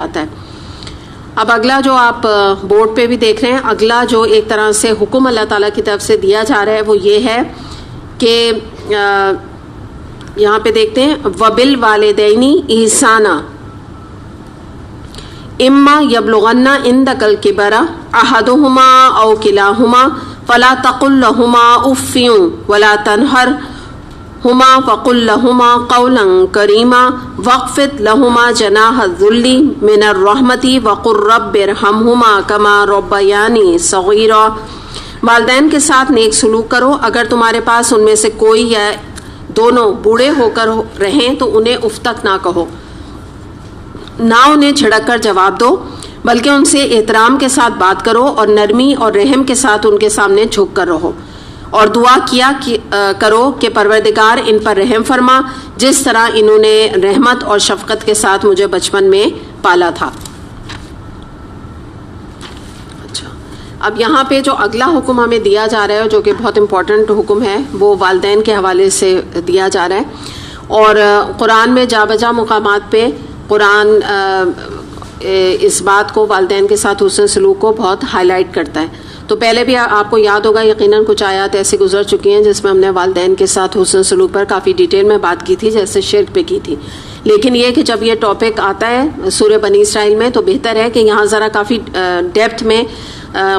آتا ہے۔ اب اگلا جو آپ بورڈ پہ بھی دیکھ رہے ہیں، اگلا جو ایک طرح سے حکم اللہ تعالیٰ کی طرف سے دیا جا رہا ہے وہ یہ ہے کہ یہاں پہ دیکھتے ہیں وَبِالْوَالِدَيْنِ إِحْسَانًا اما یبلغن عندک الکبر احدهما او کلاهما فلا تقل لهما اف ولا تنهرهما وقل لهما قولا کریما واخفض لهما جناح الذل من الرحمة وقل رب ارحمهما كما ربياني صغيرا۔ والدین کے ساتھ نیک سلوک کرو، اگر تمہارے پاس ان میں سے کوئی یا دونوں بوڑھے ہو کر رہیں تو انہیں اف تک نہ کہو، نہ انہیں جھڑک کر جواب دو، بلکہ ان سے احترام کے ساتھ بات کرو اور نرمی اور رحم کے ساتھ ان کے سامنے جھک کر رہو، اور دعا کیا کرو کہ پروردگار ان پر رحم فرما جس طرح انہوں نے رحمت اور شفقت کے ساتھ مجھے بچپن میں پالا تھا۔ اچھا، اب یہاں پہ جو اگلا حکم ہمیں دیا جا رہا ہے جو کہ بہت امپورٹنٹ حکم ہے وہ والدین کے حوالے سے دیا جا رہا ہے، اور قرآن میں جا بجا مقامات پہ قرآن اس بات کو، والدین کے ساتھ حسن سلوک کو بہت ہائی لائٹ کرتا ہے۔ تو پہلے بھی آپ کو یاد ہوگا یقیناً کچھ آیات ایسی گزر چکی ہیں جس میں ہم نے والدین کے ساتھ حسن سلوک پر کافی ڈیٹیل میں بات کی تھی، جیسے شرک پہ کی تھی، لیکن یہ کہ جب یہ ٹاپک آتا ہے سورہ بنی اسرائیل میں تو بہتر ہے کہ یہاں ذرا کافی ڈیپتھ میں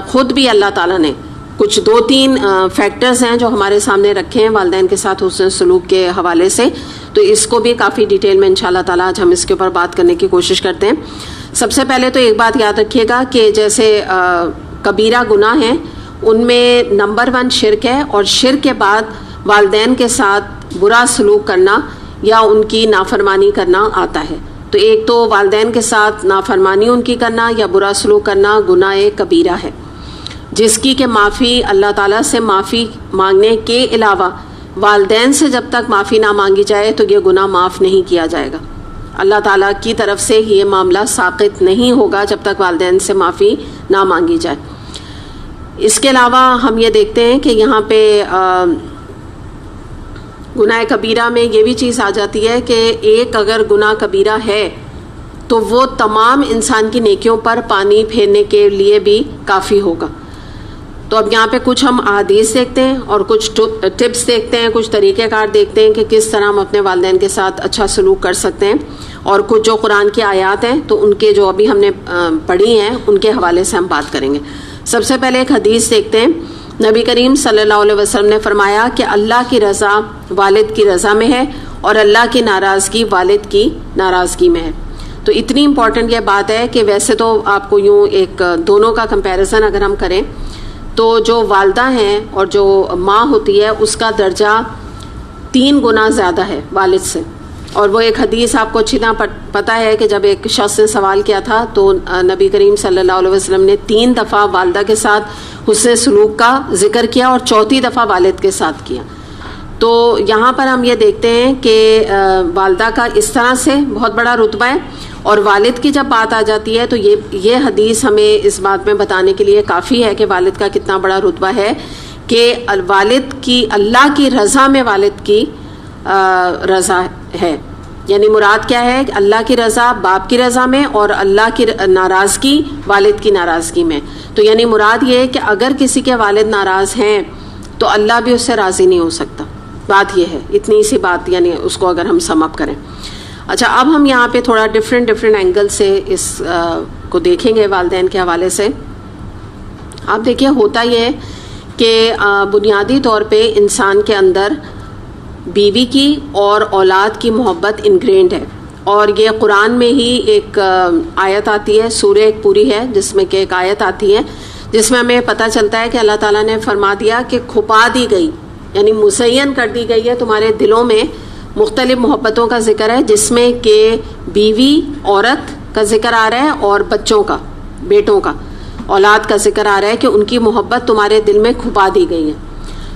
خود بھی اللہ تعالیٰ نے کچھ 2-3 فیکٹرز ہیں جو ہمارے سامنے رکھے ہیں والدین کے ساتھ حسن سلوک کے حوالے سے، تو اس کو بھی کافی ڈیٹیل میں انشاءاللہ تعالیٰ آج ہم اس کے اوپر بات کرنے کی کوشش کرتے ہیں۔ سب سے پہلے تو ایک بات یاد رکھیے گا کہ جیسے کبیرہ گناہ ہیں ان میں نمبر 1 شرک ہے، اور شرک کے بعد والدین کے ساتھ برا سلوک کرنا یا ان کی نافرمانی کرنا آتا ہے۔ تو ایک تو والدین کے ساتھ نافرمانی ان کی کرنا یا برا سلوک کرنا گناہ کبیرہ ہے، جس کی کہ معافی اللہ تعالیٰ سے معافی مانگنے کے علاوہ والدین سے جب تک معافی نہ مانگی جائے تو یہ گناہ معاف نہیں کیا جائے گا۔ اللہ تعالیٰ کی طرف سے یہ معاملہ ساقط نہیں ہوگا جب تک والدین سے معافی نہ مانگی جائے۔ اس کے علاوہ ہم یہ دیکھتے ہیں کہ یہاں پہ گناہ کبیرہ میں یہ بھی چیز آ جاتی ہے کہ ایک اگر گناہ کبیرہ ہے تو وہ تمام انسان کی نیکیوں پر پانی پھیرنے کے لیے بھی کافی ہوگا۔ تو اب یہاں پہ کچھ ہم احادیث دیکھتے ہیں اور کچھ ٹپس دیکھتے ہیں، کچھ طریقہ کار دیکھتے ہیں کہ کس طرح ہم اپنے والدین کے ساتھ اچھا سلوک کر سکتے ہیں، اور کچھ جو قرآن کی آیات ہیں تو ان کے جو ابھی ہم نے پڑھی ہیں ان کے حوالے سے ہم بات کریں گے۔ سب سے پہلے ایک حدیث دیکھتے ہیں۔ نبی کریم صلی اللہ علیہ وسلم نے فرمایا کہ اللہ کی رضا والد کی رضا میں ہے اور اللہ کی ناراضگی والد کی ناراضگی میں ہے۔ تو اتنی امپورٹنٹ یہ بات ہے کہ ویسے تو آپ کو یوں ایک دونوں کا کمپیریزن اگر ہم کریں تو جو والدہ ہیں اور جو ماں ہوتی ہے اس کا درجہ 3 گنا زیادہ ہے والد سے، اور وہ ایک حدیث آپ کو اچھی طرح پتہ ہے کہ جب ایک شخص نے سوال کیا تھا تو نبی کریم صلی اللہ علیہ وسلم نے 3 دفعہ والدہ کے ساتھ حسن سلوک کا ذکر کیا اور 4تھی دفعہ والد کے ساتھ کیا۔ تو یہاں پر ہم یہ دیکھتے ہیں کہ والدہ کا اس طرح سے بہت بڑا رتبہ ہے، اور والد کی جب بات آ جاتی ہے تو یہ حدیث ہمیں اس بات میں بتانے کے لیے کافی ہے کہ والد کا کتنا بڑا رتبہ ہے، کہ والد کی اللہ کی رضا میں والد کی رضا ہے۔ یعنی مراد کیا ہے؟ اللہ کی رضا باپ کی رضا میں اور اللہ کی ناراضگی والد کی ناراضگی میں۔ تو یعنی مراد یہ ہے کہ اگر کسی کے والد ناراض ہیں تو اللہ بھی اس سے راضی نہیں ہو سکتا۔ بات یہ ہے، اتنی سی بات، یعنی اس کو اگر ہم سم اپ کریں۔ اچھا، اب ہم یہاں پہ تھوڑا ڈفرینٹ اینگل سے اس کو دیکھیں گے والدین کے حوالے سے۔ آپ دیکھیے، ہوتا یہ ہے کہ بنیادی طور پہ انسان کے اندر بیوی کی اور اولاد کی محبت انگرینڈ ہے، اور یہ قرآن میں ہی ایک آیت آتی ہے، سورہ ایک پوری ہے جس میں کہ ایک آیت آتی ہے جس میں ہمیں پتہ چلتا ہے کہ اللہ تعالیٰ نے فرما دیا کہ کھپا دی گئی، یعنی مزین کر دی گئی ہے تمہارے دلوں میں مختلف محبتوں کا ذکر ہے، جس میں کہ بیوی عورت کا ذکر آ رہا ہے اور بچوں کا، بیٹوں کا، اولاد کا ذکر آ رہا ہے کہ ان کی محبت تمہارے دل میں کھپا دی گئی ہے۔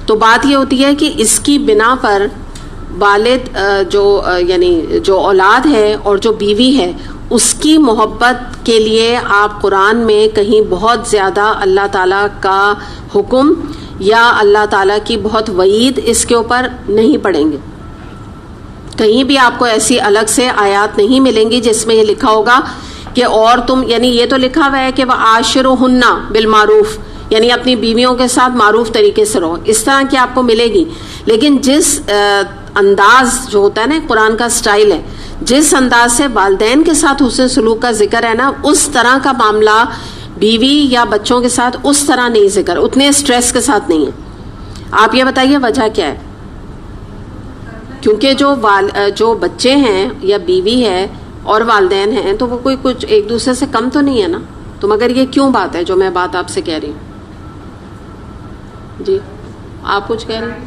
تو بات یہ ہوتی ہے کہ اس کی بنا پر والد یعنی جو اولاد ہے اور جو بیوی ہے اس کی محبت کے لیے آپ قرآن میں کہیں بہت زیادہ اللہ تعالیٰ کا حکم یا اللہ تعالیٰ کی بہت وعید اس کے اوپر نہیں پڑھیں گے۔ کہیں بھی آپ کو ایسی الگ سے آیات نہیں ملیں گی جس میں یہ لکھا ہوگا کہ اور تم, یعنی یہ تو لکھا ہوا ہے کہ وَعَاشِرُهُنَّ بِالْمَعْرُوفِ, یعنی اپنی بیویوں کے ساتھ معروف طریقے سے رہو, اس طرح کی آپ کو ملے گی. لیکن جس انداز جو ہوتا ہے نا قرآن کا سٹائل ہے, جس انداز سے والدین کے ساتھ حسن سلوک کا ذکر ہے نا, اس طرح کا معاملہ بیوی یا بچوں کے ساتھ اس طرح نہیں ذکر, اتنے سٹریس کے ساتھ نہیں ہے. آپ یہ بتائیے وجہ کیا ہے؟ کیونکہ جو بچے ہیں یا بیوی ہے اور والدین ہیں تو وہ کوئی کچھ ایک دوسرے سے کم تو نہیں ہے نا. تو مگر یہ کیوں بات ہے جو میں بات آپ سے کہہ رہی ہوں؟ جی آپ کچھ کہہ رہے ہیں؟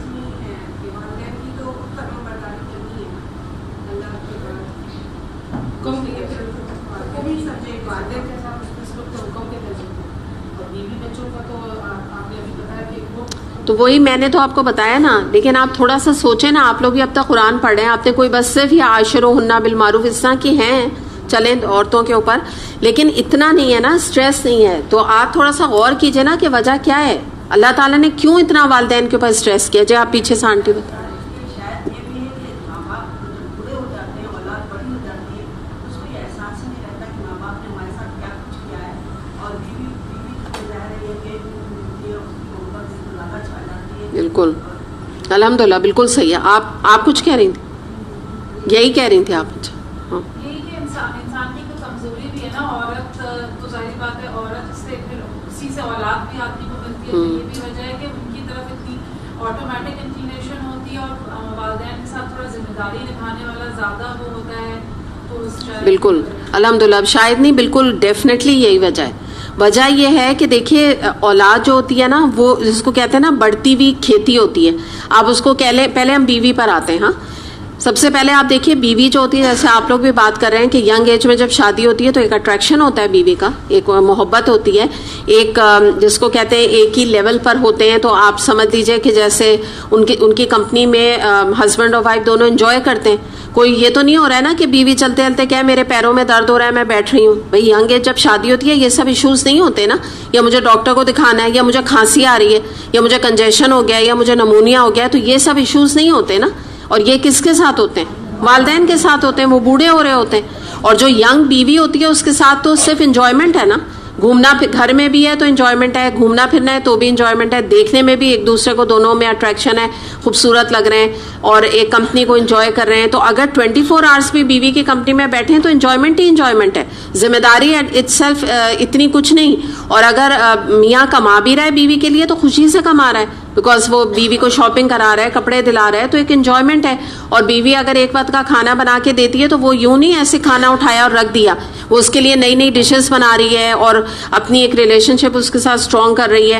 تو وہی میں نے تو آپ کو بتایا نا, لیکن آپ تھوڑا سا سوچیں نا, آپ لوگ بھی اب تک قرآن پڑھ رہے ہیں, آپ نے کوئی بس صرف یہ عاشروہن بالمعروف اس طرح کی ہیں چلیں عورتوں کے اوپر, لیکن اتنا نہیں ہے نا, اسٹریس نہیں ہے. تو آپ تھوڑا سا غور کیجئے نا کہ وجہ کیا ہے, اللہ تعالیٰ نے کیوں اتنا والدین کے اوپر اسٹریس کیا. جو آپ پیچھے سے آنٹی بتا بالکل الحمدللہ بالکل صحیح ہے. آپ کچھ کہہ رہی تھی, یہی کہہ رہی تھی آپ. اچھا ہاں, یہی کہ انسان کی کوئی کمزوری بھی ہے نا, عورت تو ظاہر بات ہے عورت سے پھر اسی سے اولاد بھی آدمی کو ملتی ہے. یہ بھی وجہ ہے کہ ان کی طرف اتنی آٹومیٹک انکلینیشن ہوتی ہے, اور والدین کے ساتھ تھوڑا ذمہ داری نبھانے والا زیادہ وہ ہوتا ہے. تو بالکل الحمدللہ, شاید نہیں بالکل ڈیفینیٹلی یہی وجہ ہے. وجہ یہ ہے کہ دیکھیے اولاد جو ہوتی ہے نا, وہ جس کو کہتے ہیں نا بڑھتی ہوئی کھیتی ہوتی ہے. آپ اس کو پہلے ہم بیوی پر آتے ہیں. ہاں, سب سے پہلے آپ دیکھیے بیوی جو ہوتی ہے, جیسے آپ لوگ بھی بات کر رہے ہیں کہ ینگ ایج میں جب شادی ہوتی ہے تو ایک اٹریکشن ہوتا ہے بیوی کا, ایک محبت ہوتی ہے, ایک جس کو کہتے ہیں ایک ہی لیول پر ہوتے ہیں. تو آپ سمجھ لیجئے کہ جیسے ان کی کمپنی میں ہسبینڈ اور وائف دونوں انجوائے کرتے ہیں. کوئی یہ تو نہیں ہو رہا ہے نا کہ بیوی چلتے چلتے کیا میرے پیروں میں درد ہو رہا ہے میں بیٹھ رہی ہوں. بھئی ینگ ایج جب شادی ہوتی ہے یہ سب ایشوز نہیں ہوتے نا, یا مجھے ڈاکٹر کو دکھانا ہے, یا مجھے کھانسی آ رہی ہے, یا مجھے کنجیشن ہو گیا ہے, یا مجھے نمونیا ہو گیا ہے. تو یہ سب ایشوز نہیں ہوتے نا. اور یہ کس کے ساتھ ہوتے ہیں؟ والدین کے ساتھ ہوتے ہیں, وہ بوڑھے ہو رہے ہوتے ہیں. اور جو ینگ بیوی ہوتی ہے اس کے ساتھ تو صرف انجوائمنٹ ہے نا, گھومنا گھر میں بھی ہے تو انجوائمنٹ ہے, گھومنا پھرنا ہے تو بھی انجوائمنٹ ہے, دیکھنے میں بھی ایک دوسرے کو دونوں میں اٹریکشن ہے, خوبصورت لگ رہے ہیں اور ایک کمپنی کو انجوائے کر رہے ہیں. تو اگر 24 آورس بھی بیوی کی کمپنی میں بیٹھے ہیں تو انجوائمنٹ ہی انجوائمنٹ ہے, ذمہ داری اٹ سیلف اتنی کچھ نہیں. اور اگر میاں کما بھی رہا ہے بیوی کے لیے تو خوشی سے کما رہا ہے, بیکاز وہ بیوی کو شاپنگ کرا رہا ہے, کپڑے دلا رہا ہے, تو ایک انجوائمنٹ ہے. اور بیوی اگر ایک وقت کا کھانا بنا کے دیتی ہے تو وہ یوں نہیں ایسے کھانا اٹھایا اور رکھ دیا, وہ اس کے لیے نئی نئی ڈشز بنا رہی ہے اور اپنی ایک ریلیشن شپ اس کے ساتھ اسٹرانگ کر رہی ہے.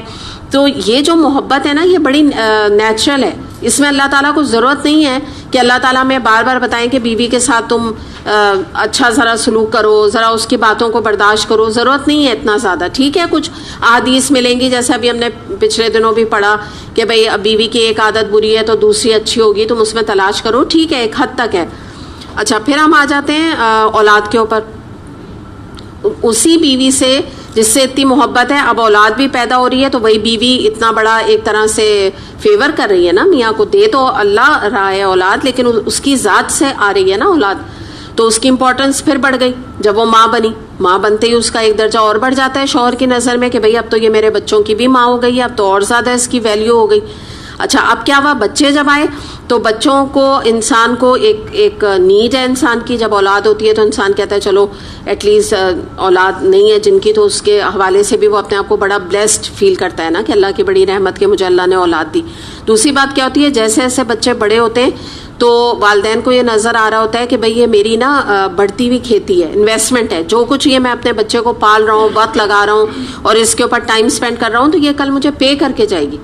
تو یہ جو محبت ہے نا یہ بڑی نیچرل ہے, اس میں اللہ تعالیٰ کو ضرورت نہیں ہے کہ اللہ تعالیٰ میں بار بار بتائیں کہ بیوی کے ساتھ تم اچھا ذرا سلوک کرو, ذرا اس کی باتوں کو برداشت کرو, ضرورت نہیں ہے اتنا زیادہ. ٹھیک ہے کچھ احادیث ملیں گی, جیسے ابھی ہم نے پچھلے دنوں بھی پڑھا کہ بھئی بیوی کی ایک عادت بری ہے تو دوسری اچھی ہوگی, تم اس میں تلاش کرو. ٹھیک ہے ایک حد تک ہے. اچھا پھر ہم آ جاتے ہیں اولاد کے اوپر. اسی بیوی سے جس سے اتنی محبت ہے, اب اولاد بھی پیدا ہو رہی ہے تو وہی بیوی اتنا بڑا ایک طرح سے فیور کر رہی ہے نا میاں کو. دے تو اللہ رہا ہے اولاد, لیکن اس کی ذات سے آ رہی ہے نا اولاد, تو اس کی امپورٹنس پھر بڑھ گئی. جب وہ ماں بنی, ماں بنتے ہی اس کا ایک درجہ اور بڑھ جاتا ہے شوہر کی نظر میں کہ بھئی اب تو یہ میرے بچوں کی بھی ماں ہو گئی ہے, اب تو اور زیادہ اس کی ویلیو ہو گئی. اچھا اب کیا ہوا, بچے جب آئے تو بچوں کو انسان کو ایک نیڈ ہے انسان کی. جب اولاد ہوتی ہے تو انسان کہتا ہے چلو ایٹ لیسٹ اولاد نہیں ہے جن کی, تو اس کے حوالے سے بھی وہ اپنے آپ کو بڑا بلیسڈ فیل کرتا ہے نا کہ اللہ کی بڑی رحمت کہ مجھے اللہ نے اولاد دی. دوسری بات کیا ہوتی ہے, جیسے جیسے بچے بڑے ہوتے ہیں تو والدین کو یہ نظر آ رہا ہوتا ہے کہ بھئی یہ میری نا بڑھتی ہوئی کھیتی ہے, انویسٹمنٹ ہے, جو کچھ یہ میں اپنے بچے کو پال رہا ہوں, وقت لگا رہا ہوں اور اس کے اوپر ٹائم اسپینڈ کر رہا ہوں, تو یہ کل مجھے پے کر کے جائے گی,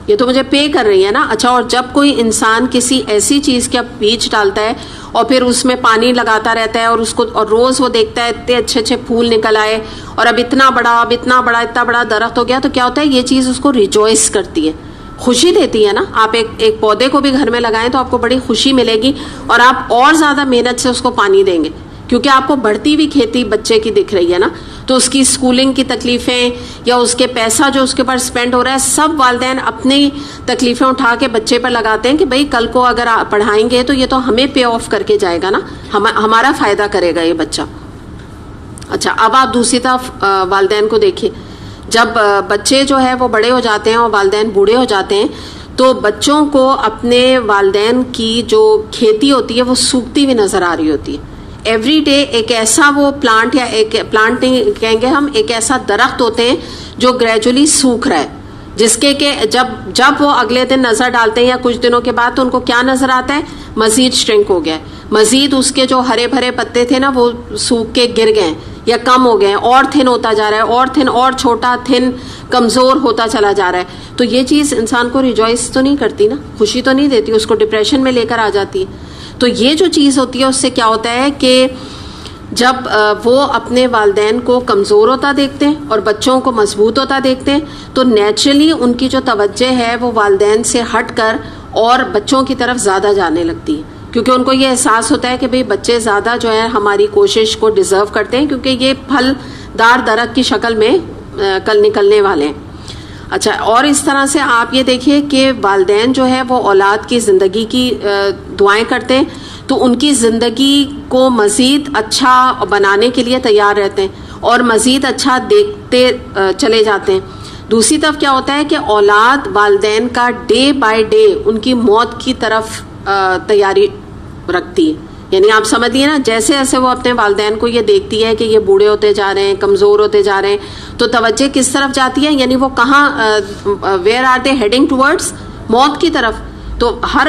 یہ تو مجھے پے کر رہی ہے نا. اچھا اور جب کوئی انسان کسی ایسی چیز کا بیج ڈالتا ہے اور پھر اس میں پانی لگاتا رہتا ہے اور اس کو اور روز وہ دیکھتا ہے اتنے اچھے اچھے پھول نکل آئے اور اب اتنا بڑا درخت ہو گیا, تو کیا ہوتا ہے یہ چیز اس کو ریجوائس کرتی ہے, خوشی دیتی ہے نا. آپ ایک پودے کو بھی گھر میں لگائیں تو آپ کو بڑی خوشی ملے گی اور آپ اور زیادہ محنت سے اس کو پانی دیں گے, کیونکہ آپ کو بڑھتی ہوئی کھیتی بچے کی دکھ رہی ہے نا. تو اس کی اسکولنگ کی تکلیفیں یا اس کے پیسہ جو اس کے اوپر اسپینڈ ہو رہا ہے, سب والدین اپنی تکلیفیں اٹھا کے بچے پر لگاتے ہیں کہ بھئی کل کو اگر پڑھائیں گے تو یہ تو ہمیں پے آف کر کے جائے گا نا, ہمارا فائدہ کرے گا یہ بچہ. اچھا اب آپ دوسری طرف والدین کو دیکھیے. جب بچے جو ہے وہ بڑے ہو جاتے ہیں اور والدین بوڑھے ہو جاتے ہیں تو بچوں کو اپنے والدین کی جو کھیتی ہوتی ہے وہ سوکھتی ہوئی نظر آ رہی ہوتی ہے. ایوری ڈے ایک ایسا وہ پلانٹ یا ایک پلانٹ نہیں کہیں گے ہم, ایک ایسا درخت ہوتے ہیں جو گریجولی سوکھ رہا ہے, جس کے کہ جب وہ اگلے دن نظر ڈالتے ہیں یا کچھ دنوں کے بعد تو ان کو کیا نظر آتا ہے, مزید شرنک ہو گیا ہے, مزید اس کے جو ہرے بھرے پتے تھے نا وہ سوکھ کے گر گئے یا کم ہو گئے, اور تھن ہوتا جا رہا ہے, اور تھن, اور چھوٹا تھن کمزور ہوتا چلا جا رہا ہے. تو یہ چیز انسان کو ریجوائس تو نہیں کرتی نا, خوشی تو نہیں دیتی, اس کو ڈپریشن میں لے کر آ جاتی ہے. تو یہ جو چیز ہوتی ہے اس سے کیا ہوتا ہے کہ جب وہ اپنے والدین کو کمزور ہوتا دیکھتے ہیں اور بچوں کو مضبوط ہوتا دیکھتے ہیں تو نیچرلی ان کی جو توجہ ہے وہ والدین سے ہٹ کر اور بچوں کی طرف زیادہ جانے لگتی ہے, کیونکہ ان کو یہ احساس ہوتا ہے کہ بھئی بچے زیادہ جو ہے ہماری کوشش کو ڈیزرو کرتے ہیں, کیونکہ یہ پھل دار درخت کی شکل میں کل نکلنے والے ہیں. اچھا, اور اس طرح سے آپ یہ دیکھیے کہ والدین جو ہے وہ اولاد کی زندگی کی دعائیں کرتے ہیں تو ان کی زندگی کو مزید اچھا بنانے کے لیے تیار رہتے ہیں اور مزید اچھا دیکھتے چلے جاتے ہیں. دوسری طرف کیا ہوتا ہے کہ اولاد والدین کا ڈے بائی ڈے ان کی موت کی طرف تیاری رکھتی ہے. یعنی آپ سمجھیے نا, جیسے جیسے وہ اپنے والدین کو یہ دیکھتی ہے کہ یہ بوڑھے ہوتے جا رہے ہیں, کمزور ہوتے جا رہے ہیں, تو توجہ کس طرف جاتی ہے, یعنی وہ کہاں, where are they heading towards, موت کی طرف. تو ہر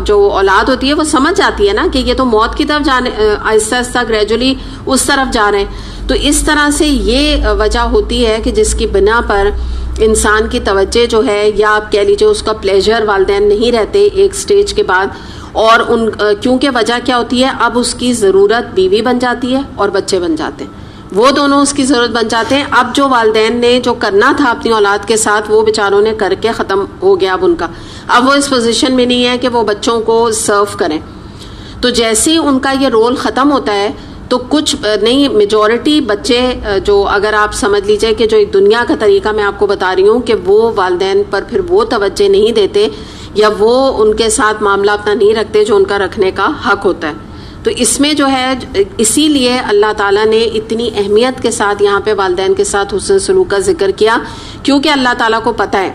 جو اولاد ہوتی ہے وہ سمجھ جاتی ہے نا کہ یہ تو موت کی طرف جانے, آہستہ آہستہ گریجولی اس طرف جا رہے ہیں. تو اس طرح سے یہ وجہ ہوتی ہے کہ جس کی بنا پر انسان کی توجہ جو ہے, یا آپ کہہ لیجیے اس کا پلیجر والدین نہیں رہتے ایک سٹیج کے بعد. اور کیونکہ وجہ کیا ہوتی ہے, اب اس کی ضرورت بیوی بن جاتی ہے اور بچے بن جاتے ہیں, وہ دونوں اس کی ضرورت بن جاتے ہیں. اب جو والدین نے جو کرنا تھا اپنی اولاد کے ساتھ وہ بیچاروں نے کر کے ختم ہو گیا اب ان کا. اب وہ اس پوزیشن میں نہیں ہے کہ وہ بچوں کو سرو کریں. تو جیسے ہی ان کا یہ رول ختم ہوتا ہے تو کچھ نہیں, میجورٹی بچے جو اگر آپ سمجھ لیجئے کہ جو ایک دنیا کا طریقہ میں آپ کو بتا رہی ہوں کہ وہ والدین پر پھر وہ توجہ نہیں دیتے یا وہ ان کے ساتھ معاملہ اپنا نہیں رکھتے جو ان کا رکھنے کا حق ہوتا ہے. تو اس میں جو ہے اسی لیے اللہ تعالیٰ نے اتنی اہمیت کے ساتھ یہاں پہ والدین کے ساتھ حسن سلوک کا ذکر کیا, کیونکہ اللہ تعالیٰ کو پتہ ہے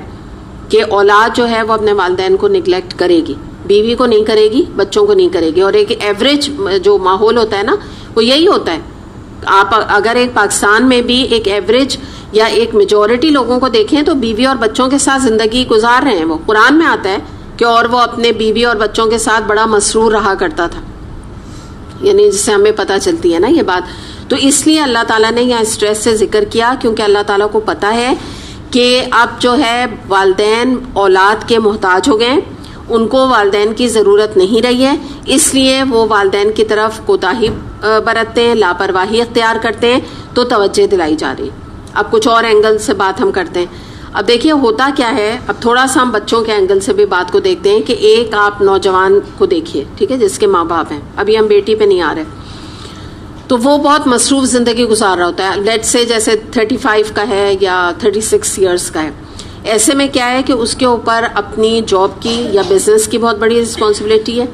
کہ اولاد جو ہے وہ اپنے والدین کو نگلیکٹ کرے گی, بیوی کو نہیں کرے گی, بچوں کو نہیں کرے گی. اور ایک ایوریج جو ماحول ہوتا ہے نا وہ یہی ہوتا ہے. آپ اگر ایک پاکستان میں بھی ایک ایوریج یا ایک میجورٹی لوگوں کو دیکھیں تو بیوی اور بچوں کے ساتھ زندگی گزار رہے ہیں. وہ قرآن میں آتا ہے کہ اور وہ اپنے بیوی اور بچوں کے ساتھ بڑا مسرور رہا کرتا تھا, یعنی جس سے ہمیں پتہ چلتی ہے نا یہ بات. تو اس لیے اللہ تعالیٰ نے یہاں اسٹریس سے ذکر کیا, کیونکہ اللہ تعالیٰ کو پتہ ہے کہ اب جو ہے والدین اولاد کے محتاج ہو گئے, ان کو والدین کی ضرورت نہیں رہی ہے, اس لیے وہ والدین کی طرف کوتاہی برتتے ہیں, لاپرواہی اختیار کرتے ہیں, تو توجہ دلائی جا رہی. اب کچھ اور اینگل سے بات ہم کرتے ہیں. اب دیکھیے ہوتا کیا ہے, اب تھوڑا سا ہم بچوں کے اینگل سے بھی بات کو دیکھتے ہیں کہ ایک آپ نوجوان کو دیکھیے, ٹھیک ہے, جس کے ماں باپ ہیں, ابھی ہم بیٹی پہ نہیں آ رہے, تو وہ بہت مصروف زندگی گزار رہا ہوتا ہے. لیٹ سے جیسے 35 کا ہے یا 36 ایئرس کا ہے. ایسے میں کیا ہے کہ اس کے اوپر اپنی جاب کی یا بزنس کی بہت بڑی رسپانسبلٹی ہے,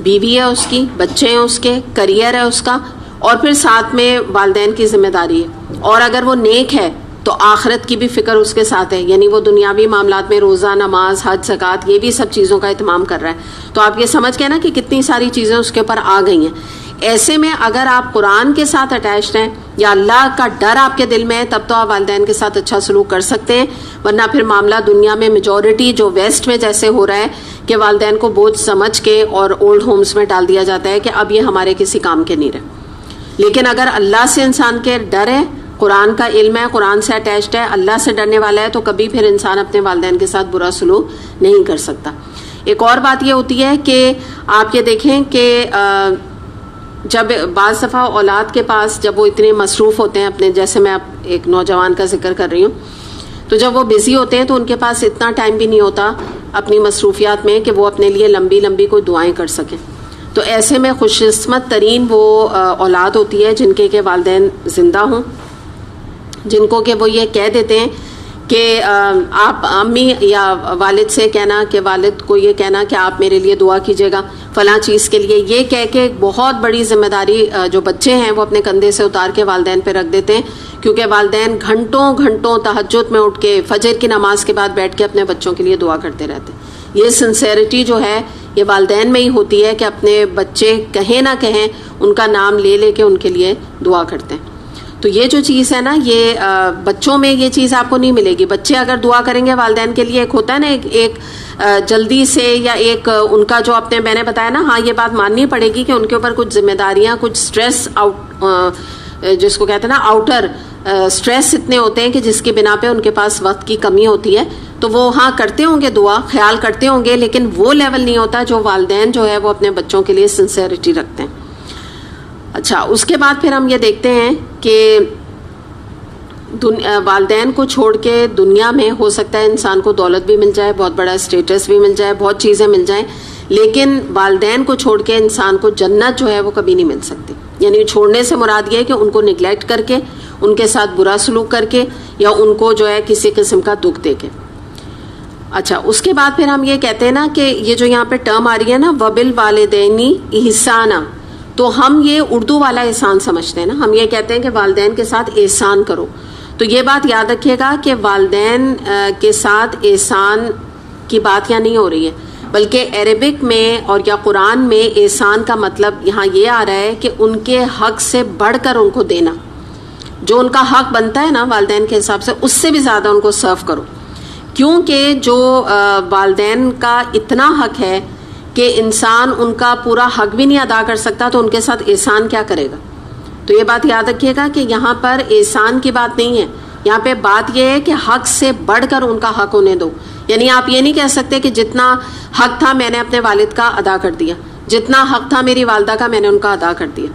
بیوی ہے اس کی, بچے ہیں اس کے, کریئر ہے اس کا, اور پھر ساتھ میں والدین کی ذمہ داری ہے. اور اگر وہ نیک ہے تو آخرت کی بھی فکر اس کے ساتھ ہے, یعنی وہ دنیاوی معاملات میں روزہ, نماز, حج, زکوٰۃ, یہ بھی سب چیزوں کا اہتمام کر رہا ہے. تو آپ یہ سمجھ گئے نا کہ کتنی ساری چیزیں اس کے اوپر آ گئی ہیں. ایسے میں اگر آپ قرآن کے ساتھ اٹیچڈ ہیں یا اللہ کا ڈر آپ کے دل میں ہے تب تو آپ والدین کے ساتھ اچھا سلوک کر سکتے ہیں, ورنہ پھر معاملہ دنیا میں میجورٹی جو ویسٹ میں جیسے ہو رہا ہے کہ والدین کو بوجھ سمجھ کے اور اولڈ ہومز میں ڈال دیا جاتا ہے کہ اب یہ ہمارے کسی کام کے نہیں رہے. لیکن اگر اللہ سے انسان کے ڈر ہے, قرآن کا علم ہے, قرآن سے اٹیچڈ ہے, اللہ سے ڈرنے والا ہے, تو کبھی پھر انسان اپنے والدین کے ساتھ برا سلوک نہیں کر سکتا. ایک اور بات یہ ہوتی ہے کہ آپ یہ دیکھیں کہ جب بعض دفعہ اولاد کے پاس جب وہ اتنے مصروف ہوتے ہیں اپنے, جیسے میں اب ایک نوجوان کا ذکر کر رہی ہوں, تو جب وہ بزی ہوتے ہیں تو ان کے پاس اتنا ٹائم بھی نہیں ہوتا اپنی مصروفیات میں کہ وہ اپنے لیے لمبی لمبی کوئی دعائیں کر سکیں. تو ایسے میں خوش قسمت ترین وہ اولاد ہوتی ہے جن کے والدین زندہ ہوں, جن کو کہ وہ یہ کہہ دیتے ہیں کہ آپ امی یا والد سے کہنا کہ والد کو یہ کہنا کہ آپ میرے لیے دعا کیجیے گا فلاں چیز کے لیے، یہ کہہ کے ایک بہت بڑی ذمہ داری جو بچے ہیں وہ اپنے کندھے سے اتار کے والدین پہ رکھ دیتے ہیں، کیونکہ والدین گھنٹوں گھنٹوں تہجد میں اٹھ کے فجر کی نماز کے بعد بیٹھ کے اپنے بچوں کے لیے دعا کرتے رہتے ہیں۔ یہ سنسیئرٹی جو ہے یہ والدین میں ہی ہوتی ہے کہ اپنے بچے کہیں نہ کہیں ان کا نام لے لے کے ان کے لیے دعا کرتے ہیں۔ تو یہ جو چیز ہے نا، یہ بچوں میں یہ چیز آپ کو نہیں ملے گی۔ بچے اگر دعا کریں گے والدین کے لیے، ایک ہوتا ہے نا ایک جلدی سے یا ایک ان کا جو اپنے میں نے بتایا نا، ہاں یہ بات ماننی پڑے گی کہ ان کے اوپر کچھ ذمہ داریاں، کچھ سٹریس جس کو کہتے ہیں نا آؤٹر سٹریس اتنے ہوتے ہیں کہ جس کی بنا پہ ان کے پاس وقت کی کمی ہوتی ہے، تو وہ ہاں کرتے ہوں گے دعا، خیال کرتے ہوں گے، لیکن وہ لیول نہیں ہوتا جو والدین جو ہے وہ اپنے بچوں کے لیے سنسیئرٹی رکھتے ہیں۔ اچھا، اس کے بعد پھر ہم یہ دیکھتے ہیں کہ والدین کو چھوڑ کے دنیا میں ہو سکتا ہے انسان کو دولت بھی مل جائے، بہت بڑا اسٹیٹس بھی مل جائے، بہت چیزیں مل جائیں، لیکن والدین کو چھوڑ کے انسان کو جنت جو ہے وہ کبھی نہیں مل سکتی۔ یعنی چھوڑنے سے مراد یہ ہے کہ ان کو نگلیکٹ کر کے، ان کے ساتھ برا سلوک کر کے، یا ان کو جو ہے کسی قسم کا دکھ دے کے۔ اچھا، اس کے بعد پھر ہم یہ کہتے ہیں نا کہ یہ جو یہاں پہ ٹرم آ رہی ہے نا وَبِالْوَالِدَيْنِ احسانا، تو ہم یہ اردو والا احسان سمجھتے ہیں نا، ہم یہ کہتے ہیں کہ والدین کے ساتھ احسان کرو۔ تو یہ بات یاد رکھیے گا کہ والدین کے ساتھ احسان کی بات یہاں نہیں ہو رہی ہے، بلکہ عربک میں اور یا قرآن میں احسان کا مطلب یہاں یہ آ رہا ہے کہ ان کے حق سے بڑھ کر ان کو دینا، جو ان کا حق بنتا ہے نا والدین کے حساب سے، اس سے بھی زیادہ ان کو سرو کرو، کیونکہ جو والدین کا اتنا حق ہے کہ انسان ان کا پورا حق بھی نہیں ادا کر سکتا، تو ان کے ساتھ احسان کیا کرے گا۔ تو یہ بات یاد رکھیے گا کہ یہاں پر احسان کی بات نہیں ہے، یہاں پہ بات یہ ہے کہ حق سے بڑھ کر ان کا حق انہیں دو۔ یعنی آپ یہ نہیں کہہ سکتے کہ جتنا حق تھا میں نے اپنے والد کا ادا کر دیا، جتنا حق تھا میری والدہ کا میں نے ان کا ادا کر دیا۔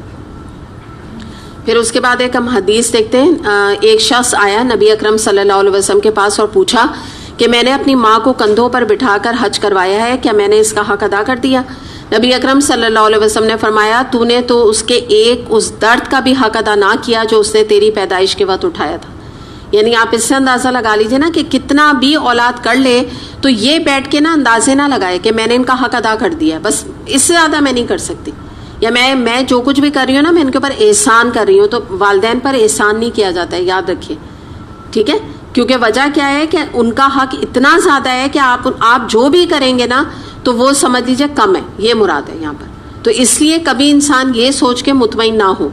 پھر اس کے بعد ایک ہم حدیث دیکھتے ہیں۔ ایک شخص آیا نبی اکرم صلی اللہ علیہ وسلم کے پاس اور پوچھا کہ میں نے اپنی ماں کو کندھوں پر بٹھا کر حج کروایا ہے، کیا میں نے اس کا حق ادا کر دیا؟ نبی اکرم صلی اللہ علیہ وسلم نے فرمایا، تو نے تو اس کے اس درد کا بھی حق ادا نہ کیا جو اس نے تیری پیدائش کے وقت اٹھایا تھا۔ یعنی آپ اس سے اندازہ لگا لیجئے نا کہ کتنا بھی اولاد کر لے تو یہ بیٹھ کے نا اندازے نہ لگائے کہ میں نے ان کا حق ادا کر دیا، بس اس سے زیادہ میں نہیں کر سکتی، یا میں جو کچھ بھی کر رہی ہوں نا میں ان کے اوپر احسان کر رہی ہوں۔ تو والدین پر احسان نہیں کیا جاتا ہے، یاد رکھیے، ٹھیک ہے؟ کیونکہ وجہ کیا ہے کہ ان کا حق اتنا زیادہ ہے کہ آپ جو بھی کریں گے نا تو وہ سمجھ لیجیے کم ہے، یہ مراد ہے یہاں پر۔ تو اس لیے کبھی انسان یہ سوچ کے مطمئن نہ ہو۔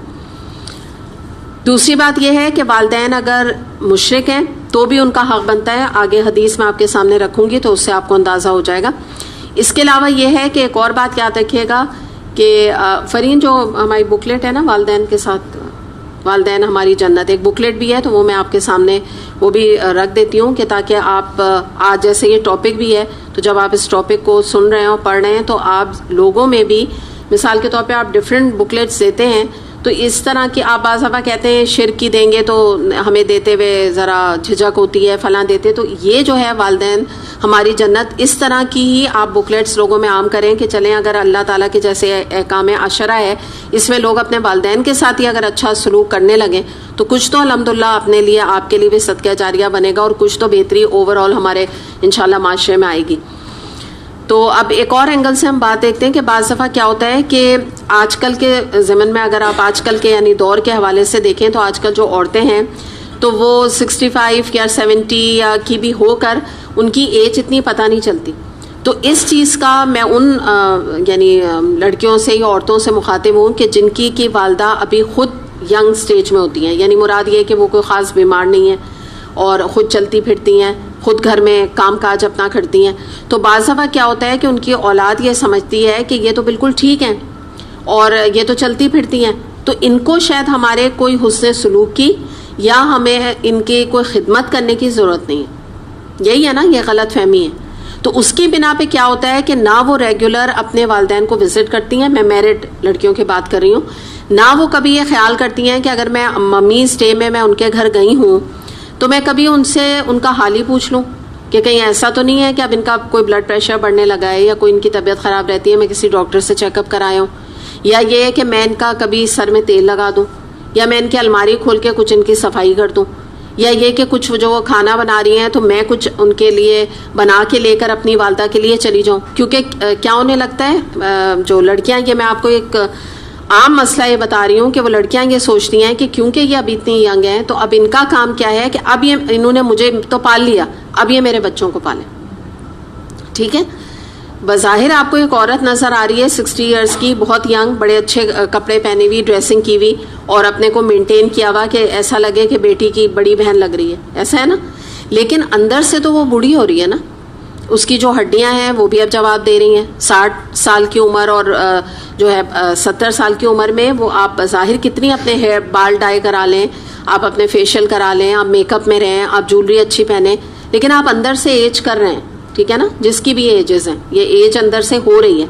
دوسری بات یہ ہے کہ والدین اگر مشرک ہیں تو بھی ان کا حق بنتا ہے، آگے حدیث میں آپ کے سامنے رکھوں گی تو اس سے آپ کو اندازہ ہو جائے گا۔ اس کے علاوہ یہ ہے کہ ایک اور بات یاد رکھیے گا کہ فرین جو ہماری بکلیٹ ہے نا والدین کے ساتھ، والدین ہماری جنت، ایک بکلیٹ بھی ہے تو وہ میں آپ کے سامنے وہ بھی رکھ دیتی ہوں کہ تاکہ آپ آج جیسے یہ ٹاپک بھی ہے تو جب آپ اس ٹاپک کو سن رہے ہیں اور پڑھ رہے ہیں تو آپ لوگوں میں بھی مثال کے طور پہ آپ ڈفرینٹ بکلیٹس دیتے ہیں، تو اس طرح کی آپ بعض دفعہ کہتے ہیں شرک کی دیں گے تو ہمیں دیتے ہوئے ذرا جھجک ہوتی ہے، فلاں دیتے، تو یہ جو ہے والدین ہماری جنت، اس طرح کی ہی آپ بکلیٹس لوگوں میں عام کریں کہ چلیں اگر اللہ تعالیٰ کے جیسے احکام عشرہ ہے اس میں لوگ اپنے والدین کے ساتھ ہی اگر اچھا سلوک کرنے لگیں تو کچھ تو الحمدللہ اپنے لیے آپ کے لیے بھی صدقہ جاریہ بنے گا، اور کچھ تو بہتری اوور آل ہمارے انشاءاللہ معاشرے میں آئے گی۔ تو اب ایک اور اینگل سے ہم بات دیکھتے ہیں کہ بعض دفعہ کیا ہوتا ہے کہ آج کل کے زمن میں اگر آپ آج کل کے یعنی دور کے حوالے سے دیکھیں تو آج کل جو عورتیں ہیں تو وہ 65 یا 70 کی بھی ہو کر ان کی ایج اتنی پتہ نہیں چلتی۔ تو اس چیز کا میں ان یعنی لڑکیوں سے یا عورتوں سے مخاطب ہوں کہ جن کی والدہ ابھی خود ینگ سٹیج میں ہوتی ہیں، یعنی مراد یہ کہ وہ کوئی خاص بیمار نہیں ہے اور خود چلتی پھرتی ہیں، خود گھر میں کام کاج اپنا کرتی ہیں، تو بعض دفعہ کیا ہوتا ہے کہ ان کی اولاد یہ سمجھتی ہے کہ یہ تو بالکل ٹھیک ہیں اور یہ تو چلتی پھرتی ہیں، تو ان کو شاید ہمارے کوئی حسن سلوک کی یا ہمیں ان کی کوئی خدمت کرنے کی ضرورت نہیں ہے۔ یہی ہے نا، یہ غلط فہمی ہے۔ تو اس کی بنا پہ کیا ہوتا ہے کہ نہ وہ ریگولر اپنے والدین کو وزٹ کرتی ہیں، میں میرڈ لڑکیوں کی بات کر رہی ہوں، نہ وہ کبھی یہ خیال کرتی ہیں کہ اگر میں ممیز ڈے میں ان کے گھر گئی ہوں تو میں کبھی ان سے ان کا حال ہی پوچھ لوں کہ کہیں ایسا تو نہیں ہے کہ اب ان کا کوئی بلڈ پریشر بڑھنے لگا ہے یا کوئی ان کی طبیعت خراب رہتی ہے، میں کسی ڈاکٹر سے چیک اپ کرایا ہوں، یا یہ ہے کہ میں ان کا کبھی سر میں تیل لگا دوں، یا میں ان کی الماری کھول کے کچھ ان کی صفائی کر دوں، یا یہ کہ کچھ جو وہ کھانا بنا رہی ہیں تو میں کچھ ان کے لیے بنا کے لے کر اپنی والدہ کے لیے چلی جاؤں. کیونکہ کیا انہیں لگتا ہے جو لڑکیاں، یہ میں آپ کو ایک عام مسئلہ یہ بتا رہی ہوں کہ وہ لڑکیاں یہ سوچتی ہیں کہ کیونکہ یہ اب اتنی ینگ ہیں تو اب ان کا کام کیا ہے کہ اب یہ انہوں نے مجھے تو پال لیا، اب یہ میرے بچوں کو پالیں. ٹھیک ہے، بظاہر آپ کو ایک عورت نظر آ رہی ہے 60 ایئرس کی، بہت ینگ، بڑے اچھے کپڑے پہنی ہوئی، ڈریسنگ کی ہوئی، اور اپنے کو مینٹین کیا ہوا کہ ایسا لگے کہ بیٹی کی بڑی بہن لگ رہی ہے، ایسا ہے نا. لیکن اندر سے تو وہ بوڑھی ہو رہی ہے نا، اس کی جو ہڈیاں ہیں وہ بھی اب جواب دے رہی ہیں. 60 سال کی عمر اور جو ہے 70 سال کی عمر میں وہ آپ بظاہر کتنی اپنے ہیئر بال ڈائی کرا لیں، آپ اپنے فیشیل کرا لیں، آپ میک اپ میں رہیں، آپ جولری اچھی پہنیں، لیکن آپ اندر سے ایج کر رہے ہیں. ٹھیک ہے نا، جس کی بھی ایجز ہیں، یہ ایج اندر سے ہو رہی ہے.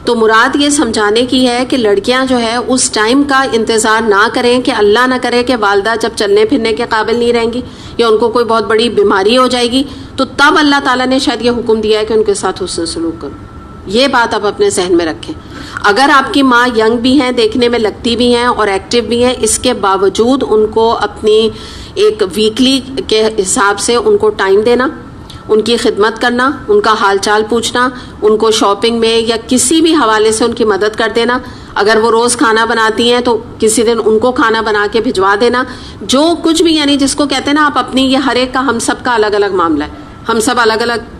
تو مراد یہ سمجھانے کی ہے کہ لڑکیاں جو ہے اس ٹائم کا انتظار نہ کریں کہ اللہ نہ کرے کہ والدہ جب چلنے پھرنے کے قابل نہیں رہیں گی یا ان کو کوئی بہت بڑی بیماری ہو جائے گی تو تب اللہ تعالیٰ نے شاید یہ حکم دیا ہے کہ ان کے ساتھ حسن سلوک کرو. یہ بات آپ اپنے ذہن میں رکھیں. اگر آپ کی ماں ینگ بھی ہیں، دیکھنے میں لگتی بھی ہیں اور ایکٹیو بھی ہیں، اس کے باوجود ان کو اپنی ایک ویکلی کے حساب سے ان کو ٹائم دینا، ان کی خدمت کرنا، ان کا حال چال پوچھنا، ان کو شاپنگ میں یا کسی بھی حوالے سے ان کی مدد کر دینا. اگر وہ روز کھانا بناتی ہیں تو کسی دن ان کو کھانا بنا کے بھجوا دینا. جو کچھ بھی، یعنی جس کو کہتے ہیں نا آپ اپنی، یہ ہر ایک کا ہم سب کا الگ الگ معاملہ ہے. ہم سب الگ الگ